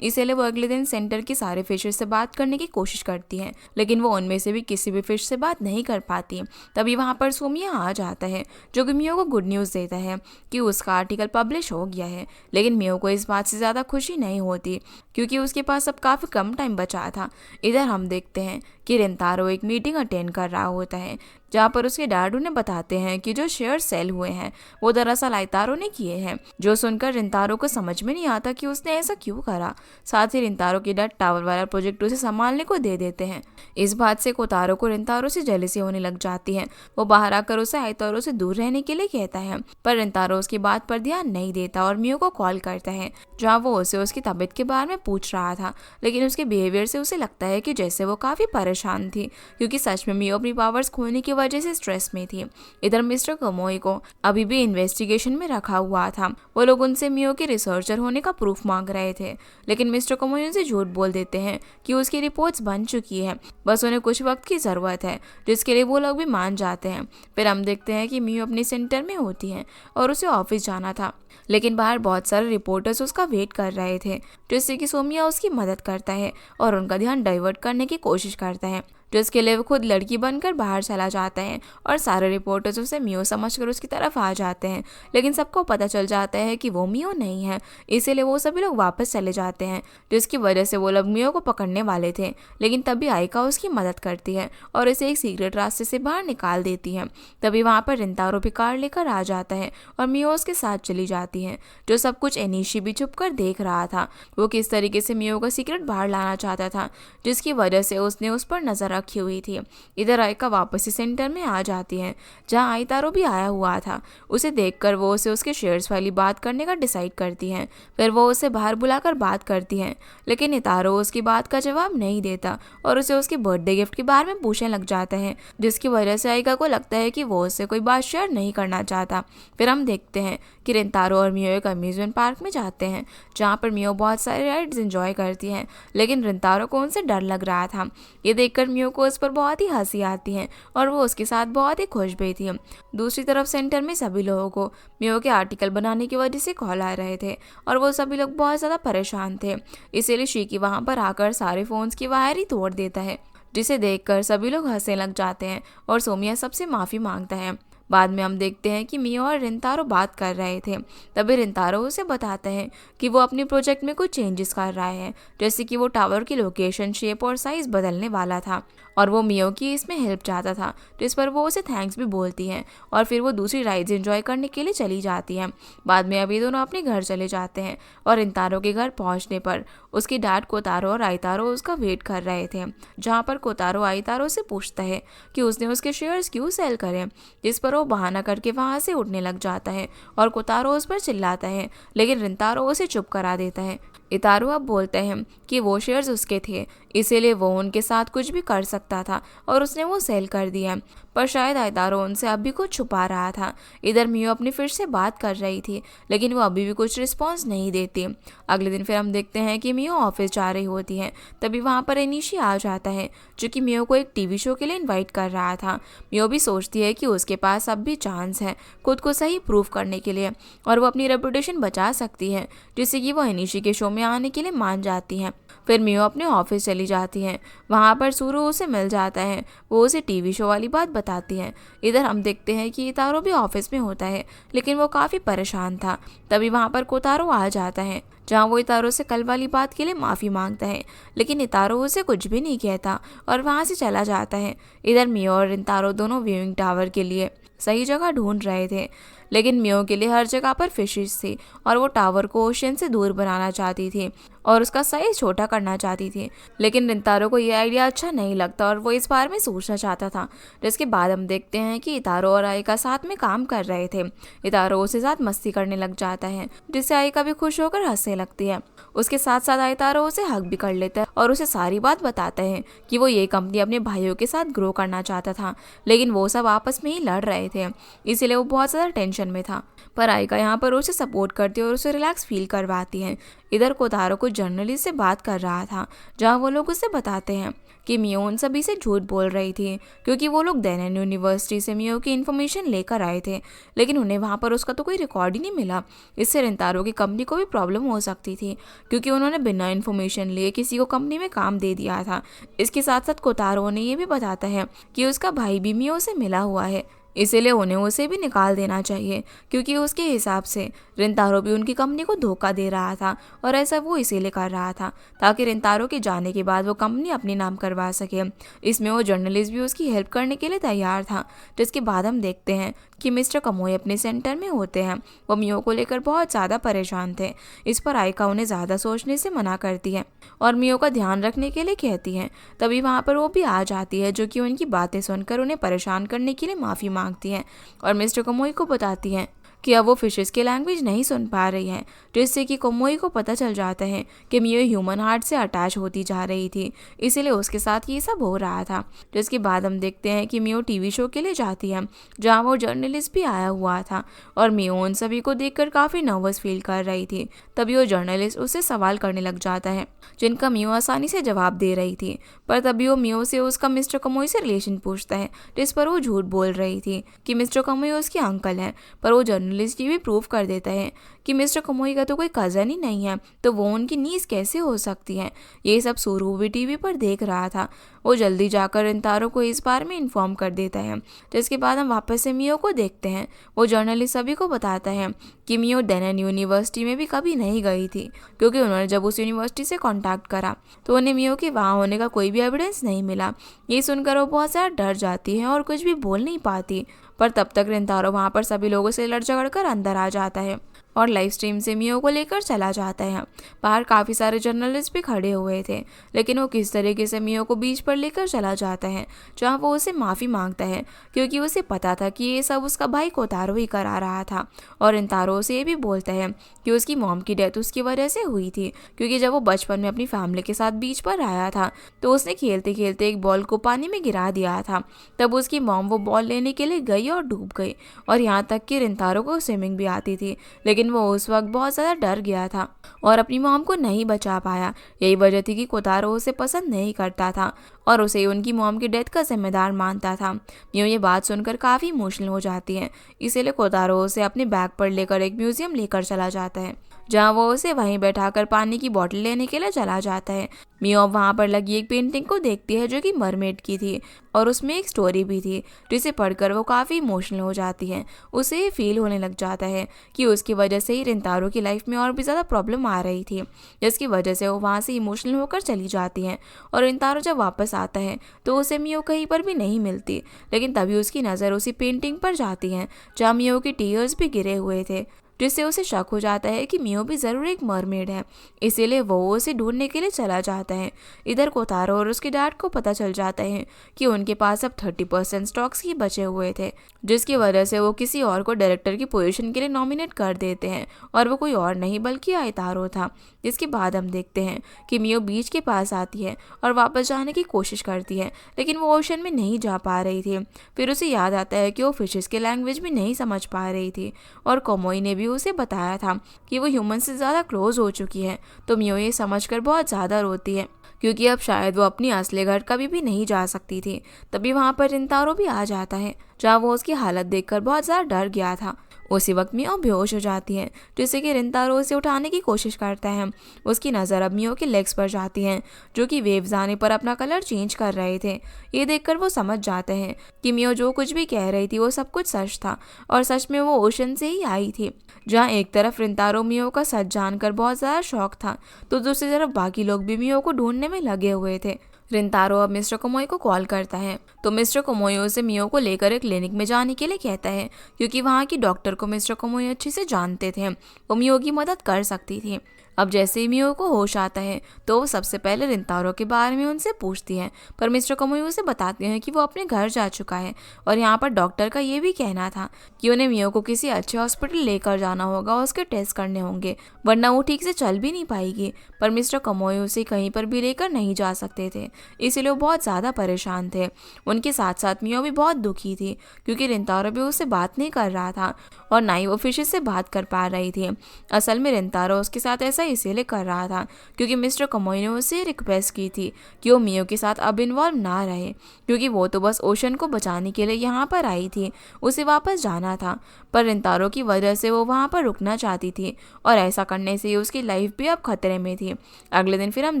इसीलिए वो अगले दिन सेंटर की सारे फिशेस से बात करने की कोशिश करती है, लेकिन वो उनमें से भी किसी भी फिश से बात नहीं कर पाती। तभी वहाँ पर सोमिया आ जाता है, जो कि मियो को गुड न्यूज़ देता है कि उसका आर्टिकल पब्लिश हो गया है। लेकिन मियो को इस बात से ज़्यादा खुशी नहीं होती, क्योंकि उसके पास अब काफ़ी कम टाइम बचा था। इधर हम देखते हैं कि रिंतारो एक मीटिंग अटेंड कर रहा होता है, जहाँ पर उसके डैड उन्हें बताते हैं कि जो शेयर सेल हुए हैं वो दरअसल आइतारो ने किए हैं, जो सुनकर रिंतारो को समझ में नहीं आता कि उसने ऐसा क्यों करा। साथ ही रिंतारो के डैड टावर वाला प्रोजेक्ट उसे संभालने को दे देते हैं। इस बात से कोतारो को रिंतारो से जेलसी होने लग जाती है। वो बाहर आकर उसे आइतारो से दूर रहने के लिए कहता है, पर रिंतारो उसकी बात पर ध्यान नहीं देता और मियो को कॉल करता है, जहाँ वो उसे उसकी तबीयत के बारे में पूछ रहा था। लेकिन उसके बिहेवियर से उसे लगता है कि जैसे वो काफ़ी परेशान थी, क्योंकि सच में मियो अपनी पावर्स खोने की वजह से स्ट्रेस में थी। इधर मिस्टर कमोई को अभी भी इन्वेस्टिगेशन में रखा हुआ था। वो लोग उनसे मियो के रिसर्चर होने का प्रूफ मांग रहे थे, लेकिन मिस्टर कमोई उनसे झूठ बोल देते हैं कि उसकी रिपोर्ट्स बन चुकी है, बस उन्हें कुछ वक्त की ज़रूरत है, जिसके लिए वो लोग भी मान जाते हैं। फिर हम देखते हैं कि मियो अपने सेंटर में होती है और उसे ऑफिस जाना था, लेकिन बाहर बहुत सारे रिपोर्टर्स उसका वेट कर रहे थे, जिससे कि सोमिया उसकी मदद करता है और उनका ध्यान डाइवर्ट करने की कोशिश करता है, जिसके लिए वो खुद लड़की बनकर बाहर चला जाता है और सारे रिपोर्टर्स उसे मियो समझकर उसकी तरफ आ जाते हैं। लेकिन सबको पता चल जाता है कि वो मियो नहीं है, इसीलिए वो सभी लोग वापस चले जाते हैं, जिसकी वजह से वो लोग मियो को पकड़ने वाले थे। लेकिन तभी आइका उसकी मदद करती है और इसे एक सीक्रेट रास्ते से बाहर निकाल देती है। तभी वहाँ पर रिंतारो भी कार लेकर आ जाता है और मियो उसके साथ चली जाती है, जो सब कुछ एनिशी भी छुप कर देख रहा था। वो किस तरीके से मियो का सीक्रेट बाहर लाना चाहता था, जिसकी वजह से उसने उस पर नजर रखी हुई थी। इधर आइका वापस से सेंटर में आ जाती है, जहां आइतारो भी आया हुआ था। उसे देखकर वो उसे उसके शेयर्स वाली बात करने का डिसाइड करती है। फिर वो उसे बाहर बुलाकर बात करती है, लेकिन इतारो उसकी बात का जवाब नहीं देता और उसे उसके बर्थडे गिफ्ट के बारे में पूछने लग जाता है, जिसकी वजह से आइका को लगता है कि वो उससे कोई बात शेयर नहीं करना चाहता। फिर हम देखते हैं कि रिंतारो और मियो एक अम्यूजमेंट पार्क में जाते हैं, जहाँ पर मियो बहुत सारे राइड्स एंजॉय करती है, लेकिन रिंतारो को उनसे डर लग रहा था। ये देखकर मियो को उस पर बहुत ही हंसी आती है और वो उसके साथ बहुत ही खुश भी थी। दूसरी तरफ सेंटर में सभी लोगों को मियो के आर्टिकल बनाने की वजह से कॉल आ रहे थे और वो सभी लोग बहुत ज़्यादा परेशान थे। इसीलिए शीकी वहाँ पर आकर सारे फ़ोन्स की वायर ही तोड़ देता है, जिसे देखकर सभी लोग हंसने लग जाते हैं और सोमिया सबसे माफ़ी मांगता है। बाद में हम देखते हैं कि मियो और रिंतारो बात कर रहे थे। तभी रिंतारो उसे बताता है कि वो अपने प्रोजेक्ट में कुछ चेंजेस कर रहा है, जैसे कि वो टावर की लोकेशन, शेप और साइज़ बदलने वाला था और वो मियो की इसमें हेल्प चाहता था, जिस पर वो उसे थैंक्स भी बोलती है और फिर वो दूसरी राइड्स एंजॉय करने के लिए चली जाती है। बाद में अभी दोनों अपने घर चले जाते हैं और रिंतारो के घर पहुंचने पर उसकी डैड कोतारो और आइतारो उसका वेट कर रहे थे, जहाँ पर कोतारो आइतारो से पूछता है कि उसने उसके शेयर्स क्यों सेल करे, जिस पर वो बहाना करके वहाँ से उठने लग जाता है और कोतारो उस पर चिल्लाता है, लेकिन रिंतारो उसे चुप करा देता है। इतारो अब बोलते हैं कि वो शेयर्स उसके थे, इसीलिए वो उनके साथ कुछ भी कर सकता था और उसने वो सेल कर दिया, पर शायद आइतारो उनसे अभी कुछ छुपा रहा था। इधर मियो अपनी फिर से बात कर रही थी, लेकिन वो अभी भी कुछ रिस्पॉन्स नहीं देती। अगले दिन फिर हम देखते हैं कि मियो ऑफिस जा रही होती है। तभी वहाँ पर एनिशी आ जाता है, जो कि मियो को एक टीवी शो के लिए इन्वाइट कर रहा था। मियो भी सोचती है कि उसके पास अब भी चांस है खुद को सही प्रूव करने के लिए और वो अपनी रेपुटेशन बचा सकती है, जिससे कि वो एनिशी के शो में आने के लिए मान जाती हैं। फिर मियो अपने ऑफिस चली जाती है। वहाँ पर सुरू उसे मिल जाता है, वो उसे टीवी शो वाली बात बताती है। इधर हम देखते हैं कि इतारो भी ऑफिस में होता है, लेकिन वो काफ़ी परेशान था। तभी वहाँ पर कोतारो आ जाता है, जहाँ वो इतारो से कल वाली बात के लिए माफ़ी मांगता है, लेकिन इतारो उसे कुछ भी नहीं कहता और वहाँ से चला जाता है। इधर मियो और इतारो दोनों व्यूइंग टावर के लिए सही जगह ढूंढ रहे थे, लेकिन मियो के लिए हर जगह पर फिशेस थी और वो टावर को ओशियन से दूर बनाना चाहती थी और उसका साइज छोटा करना चाहती थी। लेकिन रिंतारो को ये आइडिया अच्छा नहीं लगता और वो इस बारे में सोचना चाहता था। जिसके बाद हम देखते हैं कि इतारो और आइका साथ में काम कर रहे थे। इतारो उसके साथ मस्ती करने लग जाता है, जिससे आइका भी खुश होकर हंसने लगती है। उसके साथ साथ आइतारो उसे हक भी कर लेता है और उसे सारी बात बताता है कि वो ये कंपनी अपने भाइयों के साथ ग्रो करना चाहता था, लेकिन वो सब आपस में ही लड़ रहे थे, इसीलिए वो बहुत ज़्यादा टेंशन में था। पर आइका यहाँ पर उसे सपोर्ट करती है और उसे रिलैक्स फील करवाती है। इधर कोतारो को जर्नलिस्ट से बात कर रहा था, जहाँ वो लोग उसे बताते हैं कि मियो उन सभी से झूठ बोल रही थी, क्योंकि वो लोग देनेन यूनिवर्सिटी से मियो की इन्फॉर्मेशन लेकर आए थे, लेकिन उन्हें वहाँ पर उसका तो कोई रिकॉर्ड ही नहीं मिला। इससे रिंतारो की कंपनी को भी प्रॉब्लम हो सकती थी, क्योंकि उन्होंने बिना इन्फॉर्मेशन लिए किसी को कंपनी में काम दे दिया था। इसके साथ साथ कोतारो ने ये भी बताता है कि उसका भाई भी मियो से मिला हुआ है, इसीलिए उन्हें उसे भी निकाल देना चाहिए, क्योंकि उसके हिसाब से रिंतारो भी उनकी कंपनी को धोखा दे रहा था और ऐसा वो इसीलिए कर रहा था ताकि रिंतारो के जाने के बाद वो कंपनी अपने नाम करवा सके। इसमें वो जर्नलिस्ट भी उसकी हेल्प करने के लिए तैयार था। जिसके बाद हम देखते हैं कि मिस्टर कमोई अपने सेंटर में होते हैं। वो मियो को लेकर बहुत ज़्यादा परेशान थे। इस पर आइका उन्हें ज़्यादा सोचने से मना करती है और मियो का ध्यान रखने के लिए कहती है। तभी वहाँ पर वो भी आ जाती है, जो कि उनकी बातें सुनकर उन्हें परेशान करने के लिए माफ़ी मांगती है और मिस्टर कमोई को बताती है कि अब वो फिशेस की लैंग्वेज नहीं सुन पा रही है, जिससे कि कोमोई को पता चल जाता है कि मियो ह्यूमन हार्ट से अटैच होती जा रही थी, इसीलिए उसके साथ ये सब हो रहा था। जिसके बाद हम देखते हैं कि मियो टीवी शो के लिए जाती है, जहाँ वो जर्नलिस्ट भी आया हुआ था और मियो उन सभी को देखकर काफ़ी नर्वस फील कर रही थी। तभी वो जर्नलिस्ट उससे सवाल करने लग जाता है, जिनका मियो आसानी से जवाब दे रही थी। पर तभी वो मियो से उसका मिस्टर कमोई से रिलेशन पूछता है, जिस पर वो झूठ बोल रही थी कि मिस्टर कमोई उसके अंकल है। पर वो जर्नलिस्ट ये भी प्रूव कर देता है कि मिस्टर कमोई का तो कोई कज़न ही नहीं है, तो वो उनकी नीस कैसे हो सकती है। ये सब सुरू भी टीवी पर देख रहा था। वो जल्दी जाकर रिंतारो को इस बारे में इन्फॉर्म कर देता है। जिसके बाद हम वापस से मियो को देखते हैं। वो जर्नलिस्ट सभी को बताता है कि मियो डेनन यूनिवर्सिटी में भी कभी नहीं गई थी, क्योंकि उन्होंने जब उस यूनिवर्सिटी से कांटेक्ट करा तो उन्हें मियो के वहाँ होने का कोई भी एविडेंस नहीं मिला। ये सुनकर वो बहुत ज़्यादा डर जाती है और कुछ भी बोल नहीं पाती। पर तब तक रिंतारो वहाँ पर सभी लोगों से लड़ झगड़ कर अंदर आ जाता है और लाइव स्ट्रीम से मियो को लेकर चला जाता है। बाहर काफ़ी सारे जर्नलिस्ट भी खड़े हुए थे, लेकिन वो किस तरीके से मियो को बीच पर लेकर चला जाता है, जहाँ वो उसे माफ़ी मांगता है, क्योंकि उसे पता था कि ये सब उसका भाई कोतारो ही करा रहा था। और रिंतारो उसे ये भी बोलता है कि उसकी मॉम की डेथ उसकी वजह से हुई थी, क्योंकि जब वो बचपन में अपनी फैमिली के साथ बीच पर आया था तो उसने खेलते खेलते एक बॉल को पानी में गिरा दिया था। तब उसकी मॉम वो बॉल लेने के लिए गई और डूब गई, और यहाँ तक कि रिंतारो को स्विमिंग भी आती थी, लेकिन वो उस वक्त बहुत ज़्यादा डर गया था और अपनी मॉम को नहीं बचा पाया। यही वजह थी कि कोतारो उसे पसंद नहीं करता था और उसे उनकी मॉम की डेथ का जिम्मेदार मानता था। मियो ये बात सुनकर काफ़ी इमोशनल हो जाती है, इसीलिए कोतारो उसे अपने बैग पर लेकर एक म्यूजियम लेकर चला जाता है, जहाँ वो उसे वहीं बैठाकर पानी की बोतल लेने के लिए चला जाता है। मियो वहाँ पर लगी एक पेंटिंग को देखती है जो कि मरमेड की थी और उसमें एक स्टोरी भी थी, जिसे पढ़कर वो काफ़ी इमोशनल हो जाती है। उसे ये फील होने लग जाता है कि उसकी वजह से ही रिंतारो की लाइफ में और भी ज़्यादा प्रॉब्लम आ रही थी, जिसकी वजह से वो वहाँ से इमोशनल होकर चली जाती है। और रिंतारो जब वापस आता है तो उसे मियो कहीं पर भी नहीं मिलती, लेकिन तभी उसकी नज़र उसी पेंटिंग पर जाती है जहाँ मियो के टीयर्स भी गिरे हुए थे, जिससे उसे शक हो जाता है कि मियो भी ज़रूर एक मरमेड है। इसीलिए वो उसे ढूंढने के लिए चला जाता है। इधर कोतारो और उसके डैड को पता चल जाता है कि उनके पास अब 30% स्टॉक्स ही बचे हुए थे, जिसकी वजह से वो किसी और को डायरेक्टर की पोजीशन के लिए नॉमिनेट कर देते हैं, और वो कोई और नहीं बल्कि आइतारो था। जिसके बाद हम देखते हैं कि मियो बीच के पास आती है और वापस जाने की कोशिश करती है, लेकिन वो ओशन में नहीं जा पा रही थी। फिर उसे याद आता है कि वो फिशेस के लैंग्वेज भी नहीं समझ पा रही थी, और कोमोई ने भी उसे बताया था कि वो ह्यूमन से ज़्यादा क्लोज हो चुकी है। तो मियो ये समझकर बहुत ज़्यादा रोती है, क्योंकि अब शायद वो अपनी असली घर कभी भी नहीं जा सकती थी। तभी वहाँ पर रिंतारो भी आ जाता है, जहाँ वो उसकी हालत देखकर बहुत ज़्यादा डर गया था। उसी वक्त मियो बेहोश हो जाती है, जिससे कि रिंतारो उसे उठाने की कोशिश करता है। उसकी नज़र अब मियो के लेग्स पर जाती है, जो कि वेव्स आने पर अपना कलर चेंज कर रहे थे। ये देखकर वो समझ जाते हैं कि मियो जो कुछ भी कह रही थी वो सब कुछ सच था, और सच में वो ओशन से ही आई थी। जहाँ एक तरफ रिंतारो मियो का सच जानकर बहुत ज़्यादा शौक था, तो दूसरी तरफ बाकी लोग भी मियो को ढूंढने में लगे हुए थे। रिंतारो अब मिस्टर कोमोई को कॉल करता है, तो मिस्टर कोमोई उसे मियो को लेकर एक क्लिनिक में जाने के लिए कहता है, क्योंकि वहाँ की डॉक्टर को मिस्टर कोमोई अच्छे से जानते थे, वो मियो की मदद कर सकती थी। अब जैसे ही मियो को होश आता है तो वो सबसे पहले रिंतारो के बारे में उनसे पूछती है, पर मिस्टर कोमोई उसे बताते हैं कि वो अपने घर जा चुका है, और यहाँ पर डॉक्टर का ये भी कहना था कि उन्हें मियो को किसी अच्छे हॉस्पिटल लेकर जाना होगा, उसके टेस्ट करने होंगे, वरना वो ठीक से चल भी नहीं पाएगी। पर मिस्टर कोमोई उसे कहीं पर भी लेकर नहीं जा सकते थे, इसीलिए वो बहुत ज़्यादा परेशान थे। उनके साथ साथ मियो भी बहुत दुखी थी, क्योंकि रिंतारो भी उससे बात नहीं कर रहा था और ना ही वो फिशेस से बात कर पा रही थी। असल में रिंतारो उसके साथ ऐसा इसीलिए कर रहा था क्योंकि मिस्टर कोमोई ने उससे रिक्वेस्ट की थी कि वो मियो के साथ अब इन्वॉल्व ना रहे, क्योंकि वो तो बस ओशन को बचाने के लिए यहाँ पर आई थी, उसे वापस जाना था। पर रिंतारो की वजह से वो वहाँ पर रुकना चाहती थी, और ऐसा करने से उसकी लाइफ भी अब खतरे में थी। अगले दिन फिर हम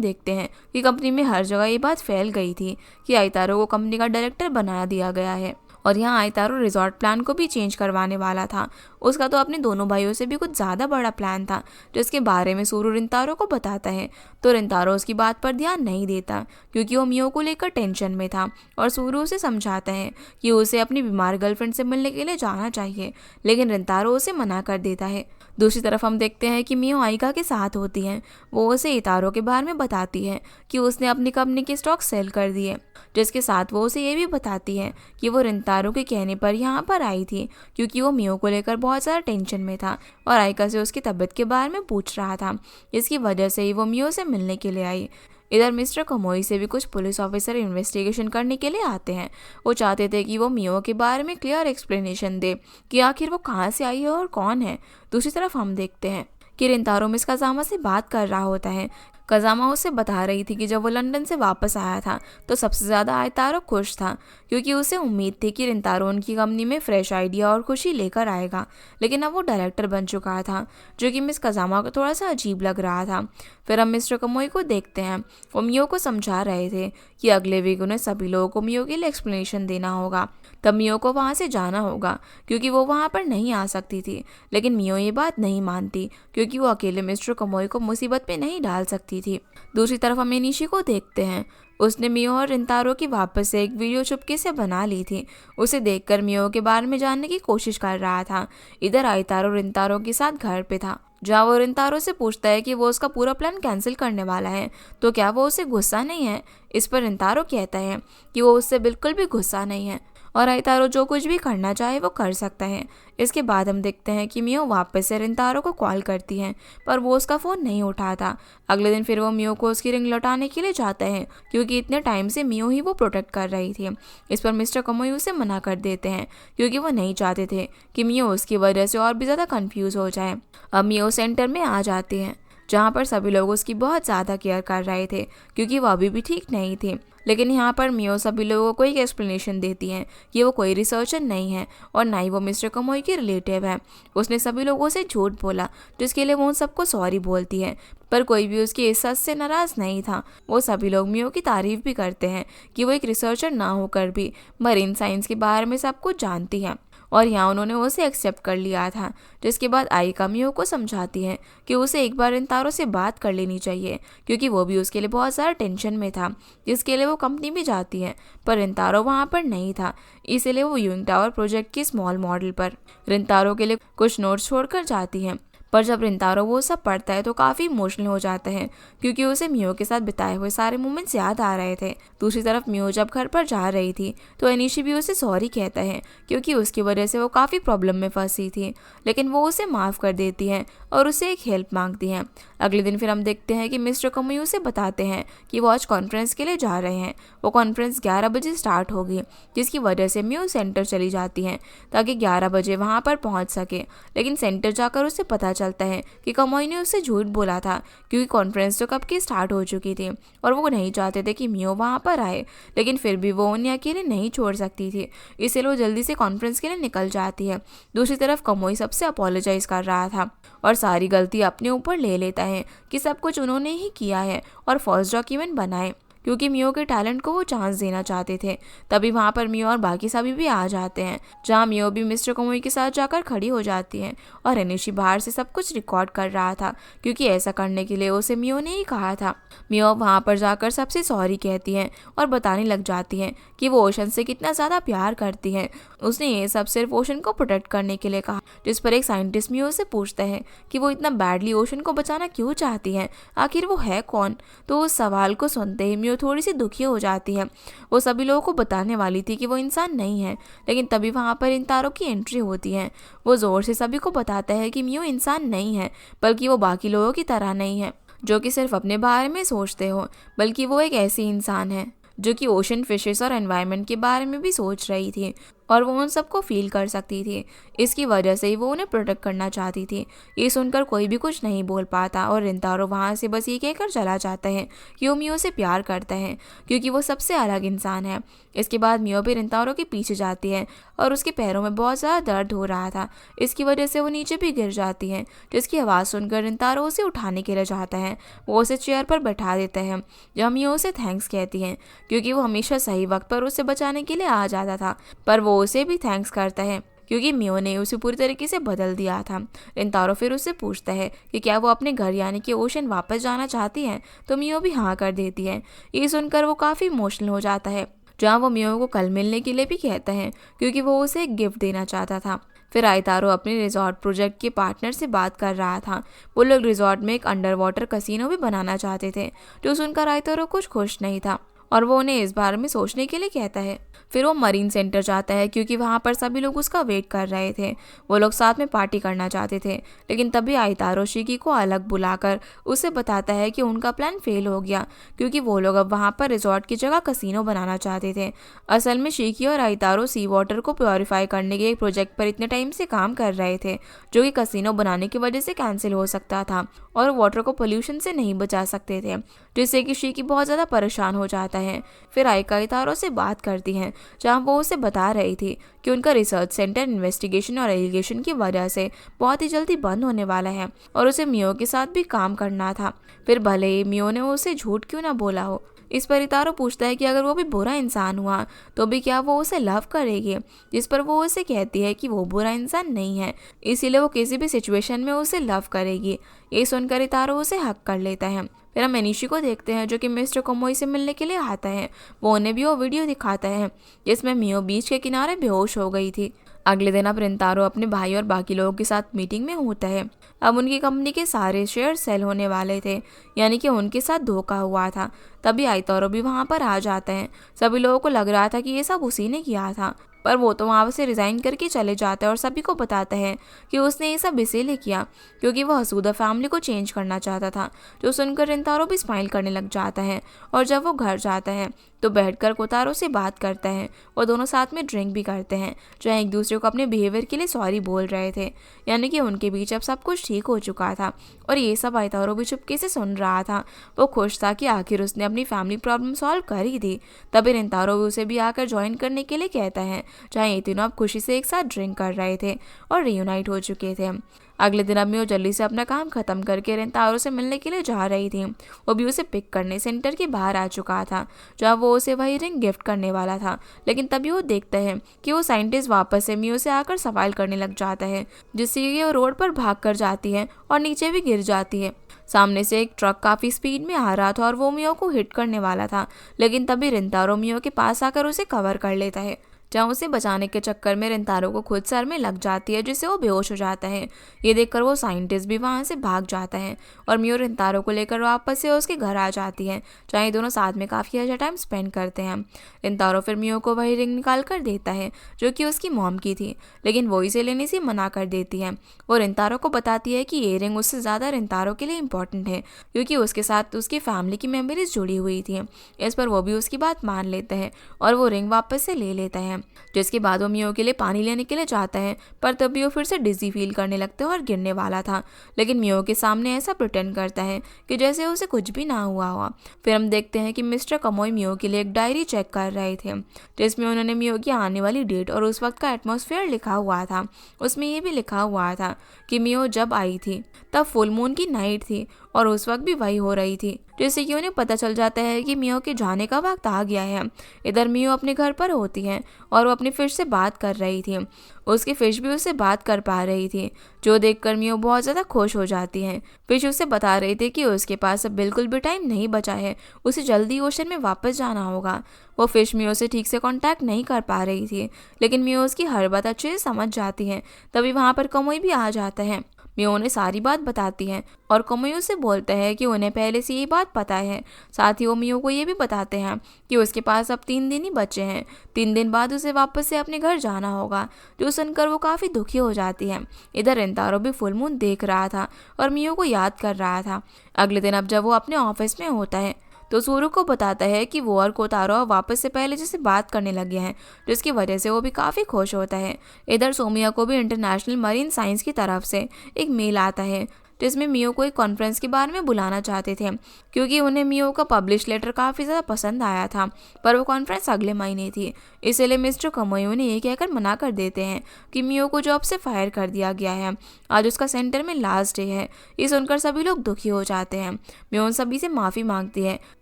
देखते हैं कि कंपनी में हर जगह ये बात फैल गई थी कि आइतारो को कंपनी का डायरेक्टर बना दिया गया है, और यहाँ आइतारो रिजॉर्ट प्लान को भी चेंज करवाने वाला था। उसका तो अपने दोनों भाइयों से भी कुछ ज़्यादा बड़ा प्लान था, जिसके बारे में सूरू रिंतारो को बताता है, तो रिंतारो उसकी बात पर ध्यान नहीं देता, क्योंकि वो मियो को लेकर टेंशन में था। और सूरू उसे समझाता है कि उसे अपनी बीमार गर्लफ्रेंड से मिलने के लिए जाना चाहिए, लेकिन रिंतारो उसे मना कर देता है। दूसरी तरफ हम देखते हैं कि मियो आइका के साथ होती हैं। वो उसे इतारो के बारे में बताती है कि उसने अपनी कंपनी के स्टॉक सेल कर दिए, जिसके साथ वो उसे ये भी बताती है कि वो रिंतारो रिंतारो के कहने पर यहाँ पर आई थी क्योंकि वो मियो को लेकर बहुत ज़्यादा टेंशन में था और आयका से उसकी तबीयत के बारे में पूछ रहा था। इसकी वजह से ही वो मियो से मिलने के लिए आई। इधर मिस्टर कमोई से भी कुछ पुलिस ऑफिसर इन्वेस्टिगेशन करने के लिए आते हैं। वो चाहते थे कि वो मियो के बारे में क्लियर एक्सप्लेनेशन दे कि आखिर वो कहाँ से आई है और कौन है। दूसरी तरफ हम देखते हैं कि रिंतारो मिस काजामा से बात कर रहा होता है। काजामा उसे बता रही थी कि जब वो लंदन से वापस आया था तो सबसे ज़्यादा आयतारो खुश था क्योंकि उसे उम्मीद थी कि रिंतारो उनकी कंपनी में फ्रेश आइडिया और खुशी लेकर आएगा, लेकिन अब वो डायरेक्टर बन चुका था जो कि मिस काजामा को थोड़ा सा अजीब लग रहा था। फिर हम मिस्टर कमोई को देखते हैं। वो मियो को समझा रहे थे कि अगले वीक उन्हें सभी लोगों को मियो के लिए एक्सप्लेनेशन देना होगा, तब मियो को वहाँ से जाना होगा क्योंकि वो वहाँ पर नहीं आ सकती थी। लेकिन मियो ये बात नहीं मानती क्योंकि वो अकेले मिस्टर कमोई को मुसीबत में नहीं डाल सकती थी। दूसरी तरफ हम निशी को देखते हैं। उसने मियो और रिंतारो की वापस से एक वीडियो चुपके से बना ली थी। उसे देखकर मियो के बारे में जानने की कोशिश कर रहा था। इधर आयतारो रिंतारो के साथ घर पे था जहाँ वो रिंतारो से पूछता है कि वो उसका पूरा प्लान कैंसिल करने वाला है तो क्या वो उसे गुस्सा नहीं है। इस पर रिंतारो कहता है कि वो उससे बिल्कुल भी गुस्सा नहीं है और आयतारो जो कुछ भी करना चाहे वो कर सकता है। इसके बाद हम देखते हैं कि मियो वापस से रिंतारो को कॉल करती है पर वो उसका फ़ोन नहीं उठाता। अगले दिन फिर वो मियो को उसकी रिंग लौटाने के लिए जाता है क्योंकि इतने टाइम से मियो ही वो प्रोटेक्ट कर रही थी। इस पर मिस्टर कमोई उसे मना कर देते हैं क्योंकि वो नहीं चाहते थे कि मियो उसकी वजह से और भी ज़्यादा कन्फ्यूज़ हो जाए। अब मियो सेंटर में आ जाती हैं जहाँ पर सभी लोग उसकी बहुत ज़्यादा केयर कर रहे थे क्योंकि वो अभी भी ठीक नहीं थी। लेकिन यहाँ पर मियो सभी लोगों को एक एक्सप्लेनेशन देती हैं कि वो कोई रिसर्चर नहीं है और ना ही वो मिस्टर कमोई की रिलेटिव है। उसने सभी लोगों से झूठ बोला जिसके लिए वो उन सबको सॉरी बोलती है, पर कोई भी उसकी इस सच से नाराज़ नहीं था। वो सभी लोग मियो की तारीफ भी करते हैं कि वो एक रिसर्चर ना होकर भी मरीन साइंस के बारे में सब कुछ जानती है और यहाँ उन्होंने उसे एक्सेप्ट कर लिया था। जिसके बाद आयका मियो को समझाती है कि उसे एक बार रिंतारो से बात कर लेनी चाहिए क्योंकि वो भी उसके लिए बहुत ज़्यादा टेंशन में था, जिसके लिए वो कंपनी भी जाती है पर रिंतारो वहाँ पर नहीं था। इसीलिए वो यूइंग टावर प्रोजेक्ट की स्मॉल मॉडल पर रिंतारो के लिए कुछ नोट्स छोड़कर जाती हैं। पर जब रिंतारो वो सब पढ़ता है तो काफ़ी इमोशनल हो जाता है क्योंकि उसे मियो के साथ बिताए हुए सारे मोमेंट्स याद आ रहे थे। दूसरी तरफ मियो जब घर पर जा रही थी तो एनिशी भी उसे सॉरी कहता है क्योंकि उसकी वजह से वो काफ़ी प्रॉब्लम में फंसी थी, लेकिन वो उसे माफ़ कर देती हैं और उसे एक हेल्प मांगती हैं। अगले दिन फिर हम देखते हैं कि मिस्टर कमोई उसे बताते हैं कि वो आज कॉन्फ्रेंस के लिए जा रहे हैं। वो कॉन्फ्रेंस 11 बजे स्टार्ट होगी जिसकी वजह से मियो सेंटर चली जाती हैं ताकि 11 बजे वहाँ पर पहुँच सके। लेकिन सेंटर जाकर उसे पता चलता है कि कमोई ने उससे झूठ बोला था क्योंकि कॉन्फ्रेंस तो कब की स्टार्ट हो चुकी थी और वो नहीं चाहते थे कि मियो वहाँ पर आए, लेकिन फिर भी वो उन्हें अकेले नहीं छोड़ सकती थी, इसलिए वो जल्दी से कॉन्फ्रेंस के लिए निकल जाती है। दूसरी तरफ कमोई सबसे अपोलोजाइज कर रहा था और सारी गलती अपने ऊपर ले लेता है कि सब कुछ उन्होंने ही किया है और फर्स्ट डॉक्यूमेंट बनाए क्योंकि मियो के टैलेंट को वो चांस देना चाहते थे। तभी वहाँ पर मियो और बाकी सभी भी आ जाते हैं जहाँ मियो भी मिस्टर कमोई के साथ जाकर खड़ी हो जाती है और एनिशी बाहर से सब कुछ रिकॉर्ड कर रहा था क्योंकि ऐसा करने के लिए उसे मियो ने ही कहा था। मियो वहाँ पर जाकर सबसे सॉरी कहती है और बताने लग जाती है कि वो ओशन से कितना ज़्यादा प्यार करती है। उसने ये सब सिर्फ ओशन को प्रोटेक्ट करने के लिए कहा, जिस पर एक साइंटिस्ट मियो से पूछता है कि वो इतना बैडली ओशन को बचाना क्यों चाहती है, आखिर वो है कौन। तो उस सवाल को सुनते ही मियो थोड़ी सी दुखी हो जाती है। वो सभी लोगों को बताने वाली थी कि वो इंसान नहीं है, लेकिन तभी वहाँ पर रिंतारो की एंट्री होती है। वो ज़ोर से सभी को बताता है कि मियो इंसान नहीं है, बल्कि वो बाकी लोगों की तरह नहीं है जो कि सिर्फ अपने बारे में सोचते हो, बल्कि वो एक ऐसी इंसान है जो कि ओशन फिशेस और एनवायरनमेंट के बारे में भी सोच रही थी और वो उन सबको फील कर सकती थी। इसकी वजह से ही वो उन्हें प्रोटेक्ट करना चाहती थी। ये सुनकर कोई भी कुछ नहीं बोल पाता और रिंतारो वहाँ से बस ये कहकर चला जाता है कि वो मियो से प्यार करता है क्योंकि वो सबसे अलग इंसान है। इसके बाद मियो भी रिंतारो के पीछे जाती है और उसके पैरों में बहुत ज़्यादा दर्द हो रहा था। इसकी वजह से वो नीचे भी गिर जाती है, जिसकी आवाज़ सुनकर रिंतारो उसे उठाने के लिए जाता है। वो उसे चेयर पर बैठा देता है जहाँ मियो उसे थैंक्स कहती है क्योंकि वो हमेशा सही वक्त पर उसे बचाने के लिए आ जाता था, पर वो उसे भी थैंक्स करता है क्योंकि मियो ने उसे पूरी तरीके से बदल दिया था। रिंतारो फिर उससे पूछता है कि क्या वो अपने घर यानी कि ओशन वापस जाना चाहती है, तो मियो भी हाँ कर देती है। ये सुनकर वो काफ़ी इमोशनल हो जाता है, जहाँ वो मियो को कल मिलने के लिए भी कहता है क्योंकि वो उसे एक गिफ्ट देना चाहता था। फिर आयतारो अपने रिजॉर्ट प्रोजेक्ट के पार्टनर से बात कर रहा था। वो लोग रिजॉर्ट में एक अंडर वाटर कसिनो भी बनाना चाहते थे, जो सुनकर आयतारो कुछ खुश नहीं था और वो उन्हें इस बारे में सोचने के लिए कहता है। फिर वो मरीन सेंटर जाता है क्योंकि वहाँ पर सभी लोग उसका वेट कर रहे थे। वो लोग साथ में पार्टी करना चाहते थे, लेकिन तभी आइतारो शिकी को अलग बुलाकर उसे बताता है कि उनका प्लान फेल हो गया क्योंकि वो लोग अब वहाँ पर रिजॉर्ट की जगह कसिनो बनाना चाहते थे। असल में शिकी और आइतारो सी वाटर को प्योरीफाई करने के एक प्रोजेक्ट पर इतने टाइम से काम कर रहे थे जो कि कसिनो बनाने की वजह से कैंसिल हो सकता था और वाटर को पोल्यूशन से नहीं बचा सकते थे, जिससे कि शिकी बहुत ज़्यादा परेशान हो जाता है। फिर आइका आइतारो से बात करती हैं जहाँ वो उसे बता रही थी कि उनका रिसर्च सेंटर इन्वेस्टिगेशन और एलिगेशन की वजह से बहुत ही जल्दी बंद होने वाला है और उसे मियो के साथ भी काम करना था। फिर भले ही मियो ने उसे झूठ क्यों ना बोला हो, इस पर इतारो पूछता है कि अगर वो भी बुरा इंसान हुआ तो भी क्या वो उसे लव करेगी, जिस पर वो उसे कहती है कि वो बुरा इंसान नहीं है, इसीलिए वो किसी भी सिचुएशन में उसे लव करेगी। ये सुनकर इतारो उसे हक कर लेता है। फिर हम एनिशी को देखते हैं जो कि मिस्टर कोमोई से मिलने के लिए आता है। वो उन्हें भी वो वीडियो दिखाता है जिसमें मियो बीच के किनारे बेहोश हो गई थी। अगले दिन अब रिंतारो अपने भाई और बाकी लोगों के साथ मीटिंग में होता है। अब उनकी कंपनी के सारे शेयर सेल होने वाले थे, यानी कि उनके साथ धोखा हुआ था। तभी आइतारो भी वहाँ पर आ जाता है। सभी लोगों को लग रहा था कि ये सब उसी ने किया था, पर वो तो वहाँ से रिज़ाइन करके चले जाता है और सभी को बताता है कि उसने ये सब इसीलिए किया क्योंकि वो हसूदा फैमिली को चेंज करना चाहता था। जो सुनकर रिंतारो भी स्माइल करने लग जाता है और जब वो घर जाता है तो बैठकर कोतारो से बात करता है और दोनों साथ में ड्रिंक भी करते हैं, जहाँ एक दूसरे को अपने बिहेवियर के लिए सॉरी बोल रहे थे, यानी कि उनके बीच अब सब कुछ ठीक हो चुका था। और ये सब आइतारो भी चुपके से सुन रहा था। वो खुश था कि आखिर उसने अपनी फैमिली प्रॉब्लम सॉल्व कर ही दी। तभी रिंतारो भी उसे भी आकर ज्वाइन करने के लिए कहता है, जहाँ ये तीनों अब खुशी से एक साथ ड्रिंक कर रहे थे और रियूनाइट हो चुके थे। अगले दिन अब वो जल्दी से अपना काम खत्म करके रिंतारो से मिलने के लिए जा रही थी। वो भी उसे पिक करने सेंटर के बाहर आ चुका था जहाँ वो उसे वही रिंग गिफ्ट करने वाला था, लेकिन तभी वो देखता है कि वो साइंटिस्ट वापस से मियो से आकर सवाल करने लग जाता है, जिससे कि वो रोड पर भाग कर जाती है और नीचे भी गिर जाती है। सामने से एक ट्रक काफी स्पीड में आ रहा था और वो मियो को हिट करने वाला था, लेकिन तभी रिंतारो मियो के पास आकर उसे कवर कर लेता है, जहाँ उसे बचाने के चक्कर में रिंतारो को खुद सर में लग जाती है, जिससे वो बेहोश हो जाता है। ये देखकर वो साइंटिस्ट भी वहाँ से भाग जाता है और मियो रिंतारो को लेकर वापस से उसके घर आ जाती है, जहाँ ये दोनों साथ में काफ़ी अच्छा टाइम स्पेंड करते हैं। रिंतारो फिर मियो को वही रिंग निकाल कर देता है जो कि उसकी मॉम की थी, लेकिन वो इसे लेने से मना कर देती है। वो रिंतारो को बताती है कि ये रिंग उससे ज़्यादा रिंतारो के लिए इम्पोर्टेंट है क्योंकि उसके साथ उसकी फैमिली की मेमोरीज जुड़ी हुई थी। इस पर वो भी उसकी बात मान लेता है और वो रिंग वापस से ले लेता है, जिसके बाद वो मियो के लिए पानी लेने के लिए जाता है, पर तभी वो फिर से डिजी फील करने लगता है और गिरने वाला था, लेकिन मियो के सामने ऐसा प्रिटेंड करता है कि जैसे उसे कुछ भी ना हुआ हुआ। फिर हम देखते हैं कि मिस्टर कमोई मियो के लिए एक डायरी चेक कर रहे थे जिसमें उन्होंने मियो की आने वाली डेट और उस वक्त का एटमॉस्फेयर लिखा हुआ था। उसमें ये भी लिखा हुआ था कि मियो जब आई थी तब फुल मून की नाइट थी और उस वक्त भी वही हो रही थी, जिससे कि उन्हें पता चल जाता है कि मियो के जाने का वक्त आ गया है। इधर मियो अपने घर पर होती है और वो अपनी फिश से बात कर रही थी। उसकी फिश भी उससे बात कर पा रही थी, जो देखकर मियो बहुत ज़्यादा खुश हो जाती है। फिश उसे बता रही थी कि उसके पास अब बिल्कुल भी टाइम नहीं बचा है, उसे जल्दी ओशन में वापस जाना होगा। वो फिश मियो से ठीक से कांटेक्ट नहीं कर पा रही थी, लेकिन मियो उसकी हर बात अच्छे से समझ जाती है। तभी वहाँ पर कमोई भी आ जाता है। मियो उन्हें सारी बात बताती है और कमोई से बोलता है कि उन्हें पहले से ये बात पता है। साथ ही वो मियो को ये भी बताते हैं कि उसके पास अब 3 दिन ही बचे हैं। 3 दिन बाद उसे वापस से अपने घर जाना होगा, जो सुनकर वो काफ़ी दुखी हो जाती है। इधर रिंतारो भी फुल मून देख रहा था और मियो को याद कर रहा था। अगले दिन अब जब वो अपने ऑफिस में होता है तो सूरू को बताता है कि वो और कोतारो वापस से पहले जैसे बात करने लगे हैं, जिसकी वजह से वो भी काफ़ी खुश होता है। इधर सोमिया को भी इंटरनेशनल मरीन साइंस की तरफ से एक मेल आता है जिसमें मियो को एक कॉन्फ्रेंस के बारे में बुलाना चाहते थे क्योंकि उन्हें मियो का पब्लिश लेटर काफ़ी ज़्यादा पसंद आया था, पर वो कॉन्फ्रेंस अगले महीने थी। इसलिए मिस्टर कमोई उन्हें ये कहकर मना कर देते हैं कि मियो को जॉब से फायर कर दिया गया है। आज उसका सेंटर में लास्ट डे है। ये सुनकर सभी लोग दुखी हो जाते हैं। मियो उन सभी से माफ़ी मांगती है,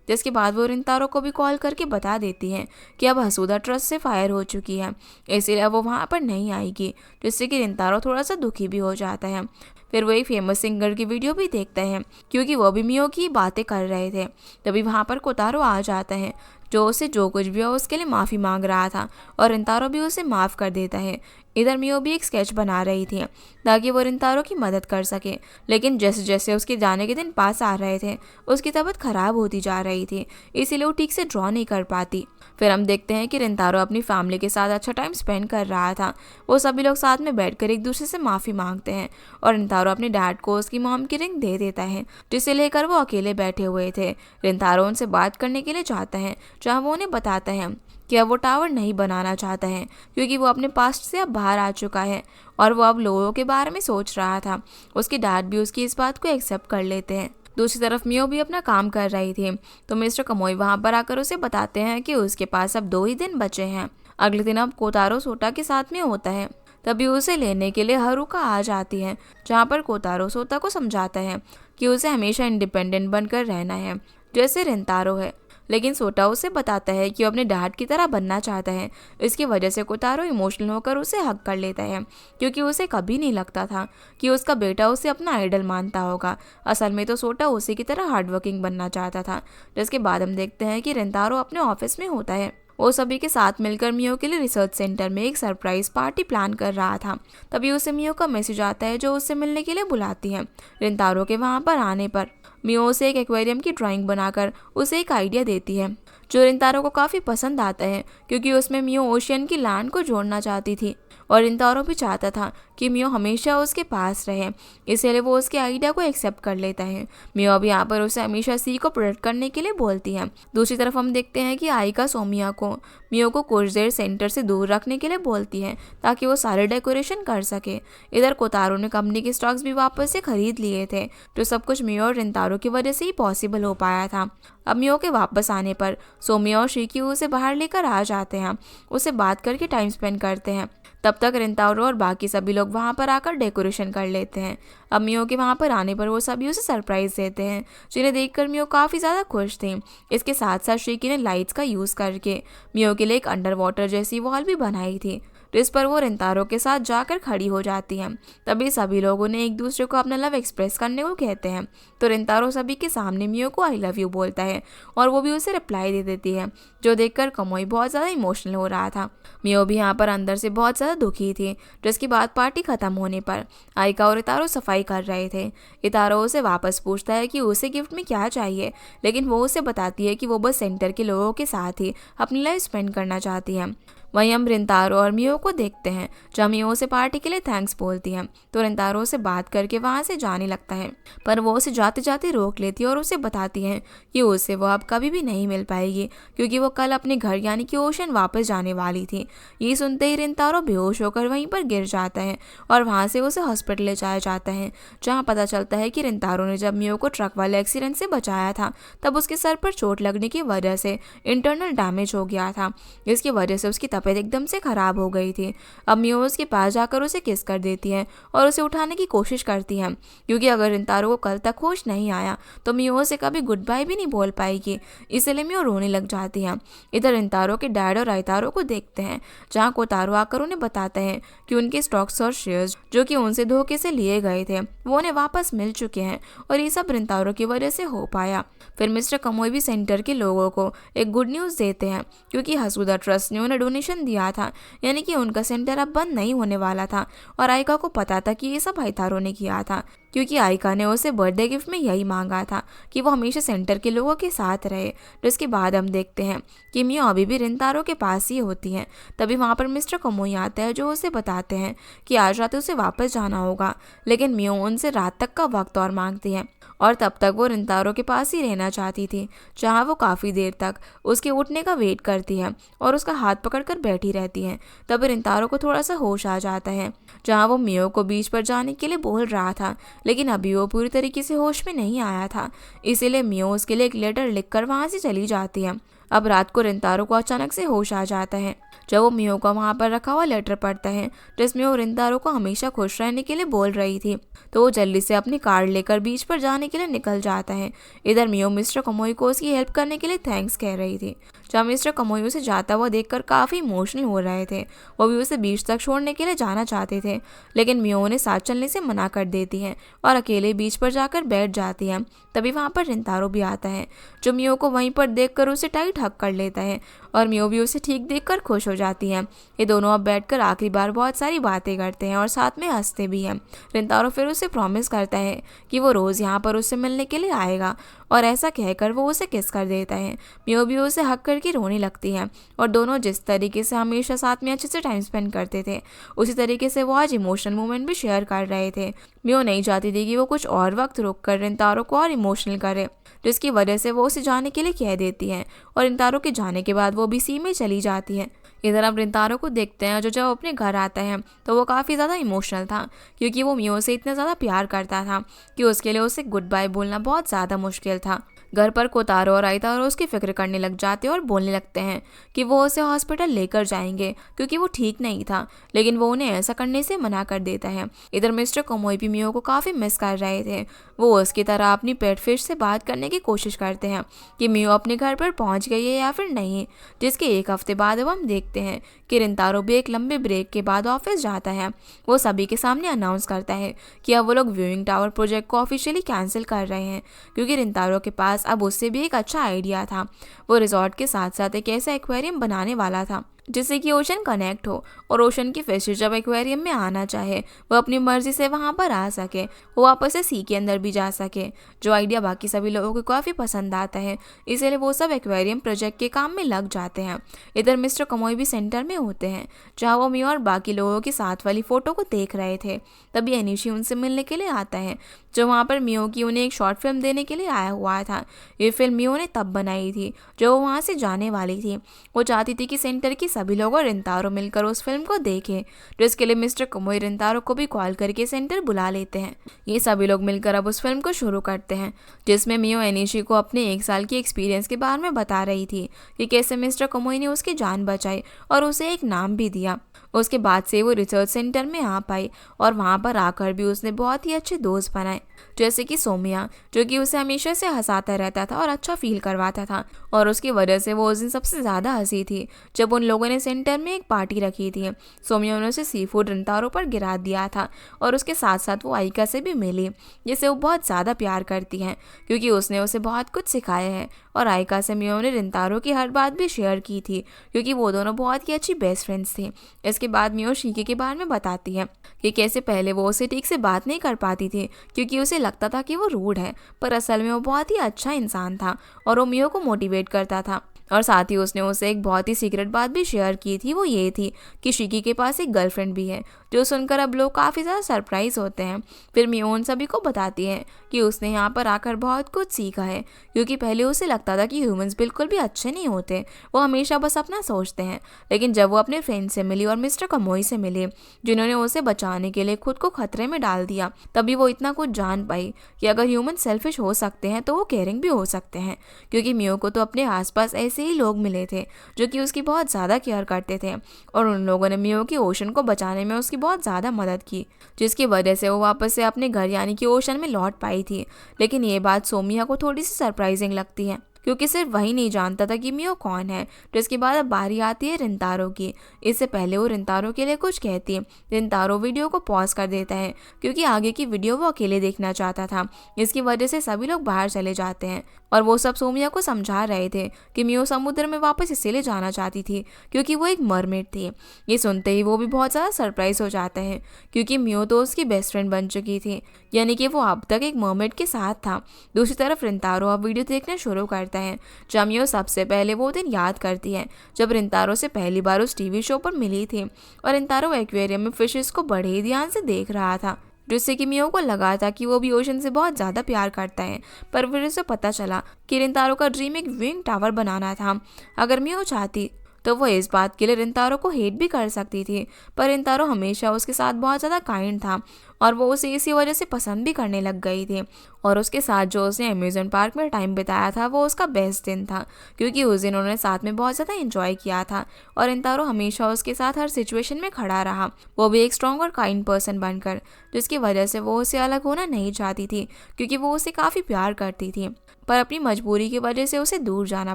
जिसके बाद वो रिंतारो को भी कॉल करके बता देती है कि अब हसूदा ट्रस्ट से फायर हो चुकी है, इसीलिए वो वहाँ पर नहीं आएगी, जिससे कि रिंतारो थोड़ा सा दुखी भी हो जाता है। फिर वो एक फेमस सिंगर की वीडियो भी देखते हैं क्योंकि वो भी मियो की बातें कर रहे थे। तभी वहाँ पर कोतारो आ जाता है, जो उसे जो कुछ भी हो उसके लिए माफ़ी मांग रहा था और रिंतारो भी उसे माफ़ कर देता है। इधर मियो भी एक स्केच बना रही थी ताकि वो रिंतारो की मदद कर सके, लेकिन जैसे जैसे उसके जाने के दिन पास आ रहे थे उसकी तबीयत खराब होती जा रही थी, इसीलिए वो ठीक से ड्रॉ नहीं कर पाती। फिर हम देखते हैं कि रिंतारो अपनी फैमिली के साथ अच्छा टाइम स्पेंड कर रहा था। वो सभी लोग साथ में बैठकर एक दूसरे से माफ़ी मांगते हैं और रिंतारो अपने डैड को उसकी मॉम की रिंग दे देता है, जिसे लेकर वो अकेले बैठे हुए थे। रिंतारो उनसे बात करने के लिए चाहता है, जहाँ वो उन्हें बताता है कि अब वो टावर नहीं बनाना चाहता है क्योंकि वो अपने पास्ट से अब बाहर आ चुका है और वो अब लोगों के बारे में सोच रहा था। उसके डैड भी उसकी इस बात को एक्सेप्ट कर लेते हैं। दूसरी तरफ मियो भी अपना काम कर रही थी तो मिस्टर कमोई वहां पर आकर उसे बताते हैं कि उसके पास अब 2 ही दिन बचे हैं। अगले दिन अब कोतारो सोटा के साथ में होता है। तभी उसे लेने के लिए हारुका आ जाती है, जहाँ पर कोतारो सोटा को समझाता है कि उसे हमेशा इंडिपेंडेंट बनकर रहना है जैसे रिंतारो है, लेकिन सोटा उसे बताता है कि वो अपने डैड की तरह बनना चाहता है। इसकी वजह से कोतारो इमोशनल होकर उसे हक कर लेता है क्योंकि उसे कभी नहीं लगता था कि उसका बेटा उसे अपना आइडल मानता होगा। असल में तो सोटा उसी की तरह हार्डवर्किंग बनना चाहता था। जिसके बाद हम देखते हैं कि रिंतारो अपने ऑफिस में होता है। वो सभी के साथ मिलकर मियो के लिए रिसर्च सेंटर में एक सरप्राइज पार्टी प्लान कर रहा था। तभी उसे मियो का मैसेज आता है जो उससे मिलने के लिए बुलाती है। रिंतारो के वहाँ पर आने पर मियो उसे एक एक्वेरियम की ड्राइंग बनाकर उसे एक आइडिया देती है जो रिंतारो को काफ़ी पसंद आता है क्योंकि उसमें मियो ओशियन की लैंड को जोड़ना चाहती थी और रिंतारो भी चाहता था कि मियो हमेशा उसके पास रहे, इसलिए वो उसके आइडिया को एक्सेप्ट कर लेता है। मियो अब यहाँ पर उसे हमेशा सी को प्रोटेक्ट करने के लिए बोलती है। दूसरी तरफ हम देखते हैं कि आइका सोमिया को मियो को कुछ देर सेंटर से दूर रखने के लिए बोलती है ताकि वो सारे डेकोरेशन कर सके। इधर कोतारो ने कंपनी के स्टॉक्स भी वापस से खरीद लिए थे, जो सब कुछ मियो और रिंतारो की वजह से ही पॉसिबल हो पाया था। अब मियो के वापस आने पर सोमिया और शिकी उसे बाहर लेकर आ जाते हैं, उसे बात करके टाइम स्पेंड करते हैं। तब तक रिंतारो और बाकी सभी लोग वहाँ पर आकर डेकोरेशन कर लेते हैं। अब मियो के वहाँ पर आने पर वो सभी उसे सरप्राइज देते हैं, जिन्हें देखकर मियो काफ़ी ज़्यादा खुश थी। इसके साथ साथ शिकी ने लाइट्स का यूज़ करके मियो के लिए एक अंडर वाटर जैसी वॉल भी बनाई थी, जिस पर वो रिंतारो के साथ जाकर खड़ी हो जाती हैं। तभी सभी लोगों ने एक दूसरे को अपना लव एक्सप्रेस करने को कहते हैं तो रिंतारो सभी के सामने मियो को आई लव यू बोलता है और वो भी उसे रिप्लाई दे देती है, जो देखकर कमोई बहुत ज़्यादा इमोशनल हो रहा था। मियो भी यहाँ पर अंदर से बहुत ज़्यादा दुखी थी। जिसके बाद पार्टी खत्म होने पर आइका और इतारो सफाई कर रहे थे। इतारो उसे वापस पूछता है कि उसे गिफ्ट में क्या चाहिए, लेकिन वो उसे बताती है कि वो बस सेंटर के लोगों के साथ ही अपनी लाइफ स्पेंड करना चाहती है। वहीं हम रिंतारो और मियो को देखते हैं, जब मियो उसे पार्टी के लिए थैंक्स बोलती है तो रिंतारो से बात करके वहाँ से जाने लगता है, पर वो उसे जाते जाते रोक लेती है और उसे बताती है कि उसे वो अब कभी भी नहीं मिल पाएगी क्योंकि वो कल अपने घर यानी कि ओशन वापस जाने वाली थी। ये सुनते ही रिंतारो बेहोश होकर वहीं पर गिर जाता है और वहाँ से उसे हॉस्पिटल ले जाया जाता है, जहाँ पता चलता है कि रिंतारो ने जब मियो को ट्रक वाले एक्सीडेंट से बचाया था तब उसके सर पर चोट लगने की वजह से इंटरनल डैमेज हो गया था, जिसकी वजह से उसकी तबीयत एकदम से खराब हो गई थी। अब मियो उसके पास जाकर उसे किस कर देती है और उसे उठाने की कोशिश करती है क्योंकि अगर रिंतारो को कल तक होश नहीं आया तो मियो से कभी गुड बाय भी नहीं बोल पाएगी, इसलिए मियो रोने लग जाती है। इधर रिंतारो के डैड और आइतारो को देखते हैं, जहाँ कोतारो आकर उन्हें बताते हैं कि उनके स्टॉक्स और शेयर्स जो कि उनसे धोखे से लिए गए थे वो उन्हें वापस मिल चुके हैं और ये सब रिंतारो की वजह से हो पाया। फिर मिस्टर कमोई भी सेंटर के लोगों को एक गुड न्यूज़ देते हैं क्योंकि हसूदा ट्रस्ट ने उन्हें डोनेशन दिया था, यानी कि उनका सेंटर अब बंद नहीं होने वाला था। और आइका को पता था कि ये सब आइतारो ने किया था क्योंकि आइका ने उसे बर्थडे गिफ्ट में यही मांगा था कि वो हमेशा सेंटर के लोगों के साथ रहे। जिसके बाद हम देखते हैं कि मियो अभी भी रिंतारो के पास ही होती हैं। तभी वहाँ पर मिस्टर कमोई आते हैं जो उसे बताते हैं कि आज रात उसे वापस जाना होगा, लेकिन मियो उनसे रात तक का वक्त और मांगती है और तब तक वो रिंतारो के पास ही रहना चाहती थी, जहाँ वो काफ़ी देर तक उसके उठने का वेट करती है और उसका हाथ पकड़कर बैठी रहती है। तब रिंतारो को थोड़ा सा होश आ जाता है, जहाँ वो मियो को बीच पर जाने के लिए बोल रहा था, लेकिन अभी वो पूरी तरीके से होश में नहीं आया था, इसीलिए मियो उसके लिए एक लेटर लिखकर वहाँ से चली जाती है। अब रात को रिंतारो को अचानक से होश आ जाता है जब वो मियो का वहाँ पर रखा हुआ लेटर पढ़ता है, जिसमें वो रिंतारो को हमेशा खुश रहने के लिए बोल रही थी। तो वो जल्दी से अपनी कार लेकर बीच पर जाने के लिए निकल जाता है। इधर मियो मिस्टर कमोई को उसकी हेल्प करने के लिए थैंक्स कह रही थी, जहाँ मिस्टर कमोई उसे जाता हुआ देखकर काफ़ी इमोशनल हो रहे थे। वो भी उसे बीच तक छोड़ने के लिए जाना चाहते थे, लेकिन मियो उन्हें साथ चलने से मना कर देती है और अकेले बीच पर जाकर बैठ जाती है। तभी वहाँ पर रिंतारो भी आता है, जो मियो को वहीं पर देखकर उसे टाइट हक कर लेता है और मियो भी उसे ठीक देखकर खुश हो जाती है। ये दोनों अब बैठकर आखिरी बार बहुत सारी बातें करते हैं और साथ में हंसते भी हैं। रिंतारो फिर उसे प्रॉमिस करता है कि वो रोज़ यहाँ पर उससे मिलने के लिए आएगा और ऐसा कहकर वो उसे किस कर देता है। मियो भी उसे हक करके रोने लगती है और दोनों जिस तरीके से हमेशा साथ में अच्छे से टाइम स्पेंड करते थे, उसी तरीके से वो आज इमोशनल मोमेंट भी शेयर कर रहे थे। मियो नहीं चाहती थी कि वो कुछ और वक्त रुक कर रिंतारो को और इमोशनल करे, जिसकी वजह से वो उसे जाने के लिए कह देती है और रिंतारो के जाने के बाद वो भी सी में चली जाती है। इधर अब रिंतारो को देखते हैं, जो जब अपने घर आता है तो वो काफ़ी ज़्यादा इमोशनल था, क्योंकि वो मियो से इतना ज़्यादा प्यार करता था कि उसके लिए उसे गुड बाय बोलना बहुत ज़्यादा मुश्किल था। घर पर कोतारो और आइतारो उसकी फिक्र करने लग जाते और बोलने लगते हैं कि वो उसे हॉस्पिटल लेकर जाएंगे क्योंकि वो ठीक नहीं था, लेकिन वो उन्हें ऐसा करने से मना कर देता है। इधर मिस्टर कोमोई भी मियो को काफ़ी मिस कर रहे थे। वो उसकी तरह अपनी पेट फिश से बात करने की कोशिश करते हैं कि मियो अपने घर पर पहुंच गई है या फिर नहीं, जिसके एक हफ्ते बाद अब हम देखते हैं कि रिंतारो भी एक लंबे ब्रेक के बाद ऑफिस जाता है। वो सभी के सामने अनाउंस करता है कि अब वो लोग व्यूइंग टावर प्रोजेक्ट को ऑफिशियली कैंसिल कर रहे हैं, क्योंकि रिंतारो के पास अब उससे भी एक अच्छा आइडिया था। वो रिजॉर्ट के साथ साथ एक ऐसा एक्वेरियम बनाने वाला था जिससे कि ओशन कनेक्ट हो और ओशन की फिशेज जब एक्वेरियम में आना चाहे वो अपनी मर्जी से वहाँ पर आ सके, वो वापस से सी के अंदर भी जा सके। जो आइडिया बाकी सभी लोगों को काफ़ी पसंद आता है, इसीलिए वो सब एक्वेरियम प्रोजेक्ट के काम में लग जाते हैं। इधर मिस्टर कमोई भी सेंटर में होते हैं, जहाँ वो मियो और बाकी लोगों के साथ वाली फ़ोटो को देख रहे थे। तभी एनिशी उनसे मिलने के लिए आता है, जो वहाँ पर मियो की उन्हें एक शॉर्ट फिल्म देने के लिए आया हुआ था। ये फिल्म मियो ने तब बनाई थी जो वो वहाँ से जाने वाली थी। वो चाहती थी कि सेंटर की सभी लोग और रिंतारो मिलकर उस फिल्म को देखें, जिसके लिए मिस्टर कमोई रिंतारो को भी कॉल करके सेंटर बुला लेते हैं। ये सभी लोग मिलकर अब उस फिल्म को शुरू करते हैं, जिसमें मियो एनिशी को अपने 1 साल की एक्सपीरियंस के बारे में बता रही थी कि कैसे मिस्टर कमोई ने उसकी जान बचाई और उसे एक नाम भी दिया। उसके बाद से वो रिसर्च सेंटर में आ पाई और वहाँ पर आकर भी उसने बहुत ही अच्छे दोस्त बनाए, जैसे कि सोमिया, जो कि उसे हमेशा से हंसाता रहता था और अच्छा फील करवाता था। और उसकी वजह से वो उस दिन सबसे ज़्यादा हंसी थी जब उन लोगों ने सेंटर में एक पार्टी रखी थी। सोमिया ने उसे सी फूड रिंतारो पर गिरा दिया था और उसके साथ साथ वो आइका से भी मिली, जिसे वो बहुत ज़्यादा प्यार करती हैं क्योंकि उसने उसे बहुत कुछ सिखाया है। और आइका से मियो ने रिंतारो की हर बात भी शेयर की थी, क्योंकि वो दोनों बहुत ही अच्छी बेस्ट फ्रेंड्स थे। इसके बाद मियो शीके के बारे में बताती है कि कैसे पहले वो उसे ठीक से बात नहीं कर पाती थी क्योंकि उसे लगता था कि वो रूड है, पर असल में वो बहुत ही अच्छा इंसान था और वो मियो को मोटिवेट करता था। और साथ ही उसने उसे एक बहुत ही सीक्रेट बात भी शेयर की थी, वो ये थी कि शिकी के पास एक गर्लफ्रेंड भी है, जो सुनकर अब लोग काफ़ी ज़्यादा सरप्राइज होते हैं। फिर मियो उन सभी को बताती है कि उसने यहाँ पर आकर बहुत कुछ सीखा है, क्योंकि पहले उसे लगता था कि ह्यूमंस बिल्कुल भी अच्छे नहीं होते, वो हमेशा बस अपना सोचते हैं। लेकिन जब वो अपने फ्रेंड से मिली और मिस्टर कमोई से मिली, जिन्होंने उसे बचाने के लिए खुद को खतरे में डाल दिया, तभी वो इतना कुछ जान पाई कि अगर ह्यूमन सेल्फिश हो सकते हैं तो वो केयरिंग भी हो सकते हैं। क्योंकि मियो को तो अपने आसपास ऐसे ही लोग मिले थे जो कि उसकी बहुत ज़्यादा केयर करते थे और उन लोगों ने मियो की ओशन को बचाने में उसकी बहुत ज़्यादा मदद की, जिसकी वजह से वो वापस से अपने घर यानी कि ओशन में लौट पाई थी। लेकिन ये बात सोमिया को थोड़ी सी सरप्राइजिंग लगती है, क्योंकि सिर्फ वही नहीं जानता था कि मियो कौन है। जिसके बाद अब बारी आती है रिंतारो की। इससे पहले वो रिंतारो के लिए कुछ कहती है, रिंतारो वीडियो को पॉज कर देता है क्योंकि आगे की वीडियो वो अकेले देखना चाहता था। इसकी वजह से सभी लोग बाहर चले जाते हैं और वो सब सोमिया को समझा रहे थे कि मियो समुद्र में वापस इसीलिए जाना चाहती थी क्योंकि वो एक मरमेड थी। ये सुनते ही वो भी बहुत ज़्यादा सरप्राइज हो जाता है क्योंकि मियो तो उसकी बेस्ट फ्रेंड बन चुकी थी, यानी कि वो अब तक एक मरमेड के साथ था। दूसरी तरफ रिंतारो अब वीडियो देखना शुरू करता है, जब मियो सबसे पहले वो दिन याद करती है जब रिंतारो से पहली बार उस टीवी शो पर मिली थी और रिंतारो एक्वेरियम में फिशेस को बड़े ही ध्यान से देख रहा था, जिससे कि मियो को लगा था कि वो भी ओशन से बहुत ज़्यादा प्यार करता है। पर फिर उसे पता चला कि रिंतारो का ड्रीम एक विंग टावर बनाना था। अगर मियो चाहती तो वो इस बात के लिए रिंतारो को हेट भी कर सकती थी, पर रिंतारो हमेशा उसके साथ बहुत ज़्यादा काइंड था और वो उसे इसी वजह से पसंद भी करने लग गई थी। और उसके साथ जो उसने अम्यूजमेंट पार्क में टाइम बिताया था वो उसका बेस्ट दिन था, क्योंकि उस दिन उन्होंने साथ में बहुत ज़्यादा एंजॉय किया था और रिंतारो हमेशा उसके साथ हर सिचुएशन में खड़ा रहा, वो भी एक स्ट्रॉन्ग और काइंड पर्सन बनकर, जिसकी वजह से वो उससे अलग होना नहीं चाहती थी, क्योंकि वो उसे काफ़ी प्यार करती थी। पर अपनी मजबूरी की वजह से उसे दूर जाना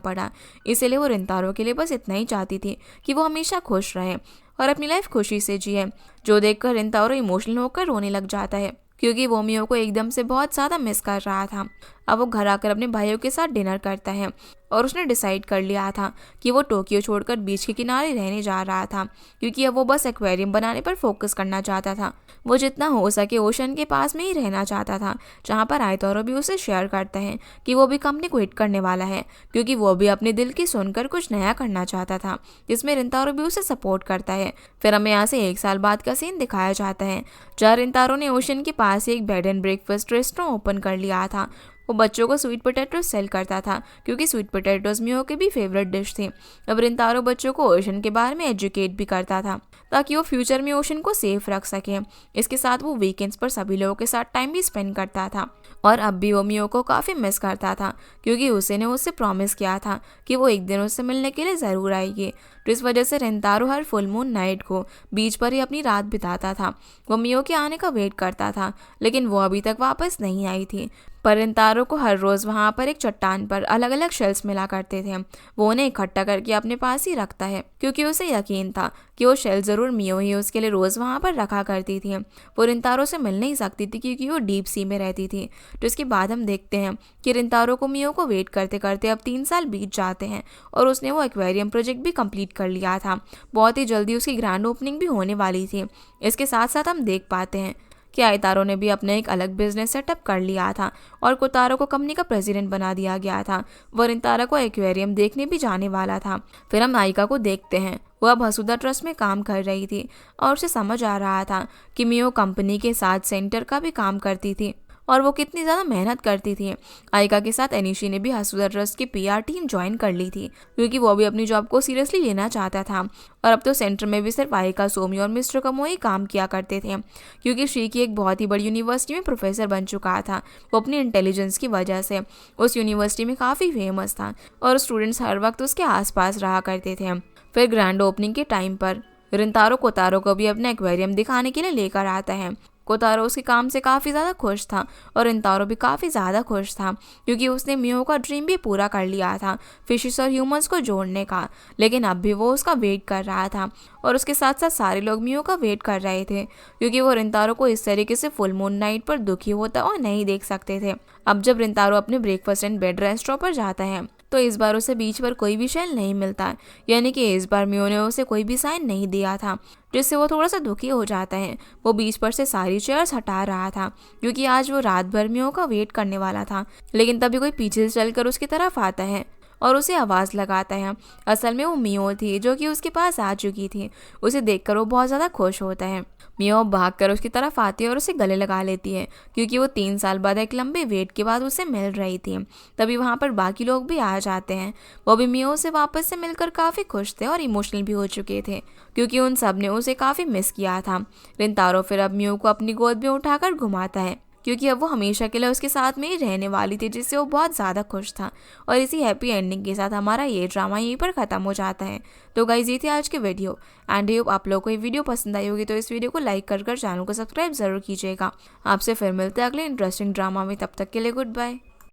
पड़ा, इसलिए वो रिंतारो के लिए बस इतना ही चाहती थी कि वो हमेशा खुश रहे और अपनी लाइफ खुशी से जिए। जो देखकर रिंतारो इमोशनल होकर रोने लग जाता है, क्योंकि वो मियो को एकदम से बहुत ज़्यादा मिस कर रहा था। अब वो घर आकर अपने भाइयों के साथ डिनर करता है और उसने डिसाइड कर लिया था कि वो टोक्यो छोड़कर बीच के किनारे रहने जा रहा था, क्योंकि अब वो बस एक्वेरियम बनाने पर फोकस करना चाहता था। वो जितना हो सके ओशन के पास में ही रहना चाहता था, जहाँ पर आइतोरो भी उसे शेयर करता है कि वो भी कंपनी क्विट करने वाला है, क्योंकि वो भी अपने दिल की सुनकर कुछ नया करना चाहता था, जिसमें रिंतारो भी उसे सपोर्ट करता है। फिर हमें यहाँ से 1 साल बाद का सीन दिखाया जाता है, जहाँ रिंतारो ने ओशन के पास एक bed and breakfast restaurant open कर लिया था। वो बच्चों को स्वीट पोटैटो सेल करता था, क्योंकि स्वीट पोटैटोज मियो की भी फेवरेट डिश थी। अब रिंतारो बच्चों को ओशन के बारे में एजुकेट भी करता था, ताकि वो फ्यूचर में ओशन को सेफ रख सके। इसके साथ वो वीकेंड्स पर सभी लोगों के साथ टाइम भी स्पेंड करता था। और अब भी वो मियो को काफ़ी मिस करता था, क्योंकि उसने उससे प्रॉमिस किया था कि वो एक दिन उससे मिलने के लिए ज़रूर आएगी। तो इस वजह से रिंतारो हर फुल मून नाइट को बीच पर ही अपनी रात बिताता था। वो मियो के आने का वेट करता था, लेकिन वो अभी तक वापस नहीं आई थी। पर रिंतारो को हर रोज़ वहाँ पर एक चट्टान पर अलग अलग शेल्स मिला करते थे। वो उन्हें इकट्ठा करके अपने पास ही रखता है, क्योंकि उसे यकीन था कि वो शेल ज़रूर मियो ही उसके लिए रोज़ वहाँ पर रखा करती थी। वो रिंतारो से मिल नहीं सकती थी, क्योंकि वो डीप सी में रहती थी। तो इसके बाद हम देखते हैं कि रिंतारो को मियो को वेट करते करते अब 3 साल बीत जाते हैं और उसने वो एक्वेरियम प्रोजेक्ट भी कंप्लीट कर लिया था। बहुत ही जल्दी उसकी ग्रैंड ओपनिंग भी होने वाली थी। इसके साथ साथ हम देख पाते हैं कि आइतारो ने भी अपने एक अलग बिजनेस सेटअप कर लिया था और कोतारो को कंपनी का प्रेसिडेंट बना दिया गया था। वो रिंतारो को एक्वेरियम देखने भी जाने वाला था। फिर हम आइका को देखते हैं, वो अब हसुदा ट्रस्ट में काम कर रही थी और उसे समझ आ रहा था कि मियो कंपनी के साथ सेंटर का भी काम करती थी और वो कितनी ज़्यादा मेहनत करती थी। आइका के साथ एनिशी ने भी हसुदा ट्रस्ट की PR टीम ज्वाइन कर ली थी, क्योंकि वो भी अपनी जॉब को सीरियसली लेना चाहता था। और अब तो सेंटर में भी सिर्फ आइका, सोमी और मिस्टर कमो ही काम किया करते थे, क्योंकि श्रीकी एक बहुत ही बड़ी यूनिवर्सिटी में प्रोफेसर बन चुका था। वो अपनी इंटेलिजेंस की वजह से उस यूनिवर्सिटी में काफ़ी फेमस था और स्टूडेंट्स हर वक्त उसके आसपास रहा करते थे। फिर ग्रैंड ओपनिंग के टाइम पर रिंतारो कोतारो को भी अपना एक्वेरियम दिखाने के लिए लेकर आता है। कोतारो उसके काम से काफ़ी ज़्यादा खुश था और रिंतारो भी काफ़ी ज़्यादा खुश था, क्योंकि उसने मियो का ड्रीम भी पूरा कर लिया था फिशेस और ह्यूमंस को जोड़ने का। लेकिन अब भी वो उसका वेट कर रहा था और उसके साथ साथ सारे लोग मियो का वेट कर रहे थे, क्योंकि वो रिंतारो को इस तरीके से फुल मून नाइट पर दुखी होता और नहीं देख सकते थे। अब जब रिंतारो अपने ब्रेकफास्ट एंड बेड रेस्टोरेंट पर जाता है, तो इस बार उसे बीच पर कोई भी शेल नहीं मिलता, यानी कि इस बार मियो ने उसे कोई भी साइन नहीं दिया था, जिससे वो थोड़ा सा दुखी हो जाता है। वो बीच पर से सारी चेयर्स हटा रहा था, क्योंकि आज वो रात भर मियो का वेट करने वाला था। लेकिन तभी कोई पीछे से चलकर उसकी तरफ आता है और उसे आवाज़ लगाता है। असल में वो मियो थी, जो कि उसके पास आ चुकी थी। उसे देखकर वो बहुत ज़्यादा खुश होता है। मियो भागकर उसकी तरफ आती है और उसे गले लगा लेती है, क्योंकि वो 3 साल बाद एक लंबे वेट के बाद उसे मिल रही थी। तभी वहाँ पर बाकी लोग भी आ जाते हैं। वो भी मियो से वापस से मिलकर काफ़ी खुश थे और इमोशनल भी हो चुके थे, क्योंकि उन सब ने उसे काफ़ी मिस किया था। रिंतारो फिर अब मियो को अपनी गोद में उठाकर घुमाता है, क्योंकि अब वो हमेशा के लिए उसके साथ में ही रहने वाली थी, जिससे वो बहुत ज़्यादा खुश था। और इसी हैप्पी एंडिंग के साथ हमारा ये ड्रामा यहीं पर ख़त्म हो जाता है। तो गाइस, ये थी आज की वीडियो एंड होप आप लोगों को ये वीडियो पसंद आई होगी। तो इस वीडियो को लाइक कर चैनल को सब्सक्राइब ज़रूर कीजिएगा। आपसे फिर मिलते हैं अगले इंटरेस्टिंग ड्रामा में। तब तक के लिए गुड बाय।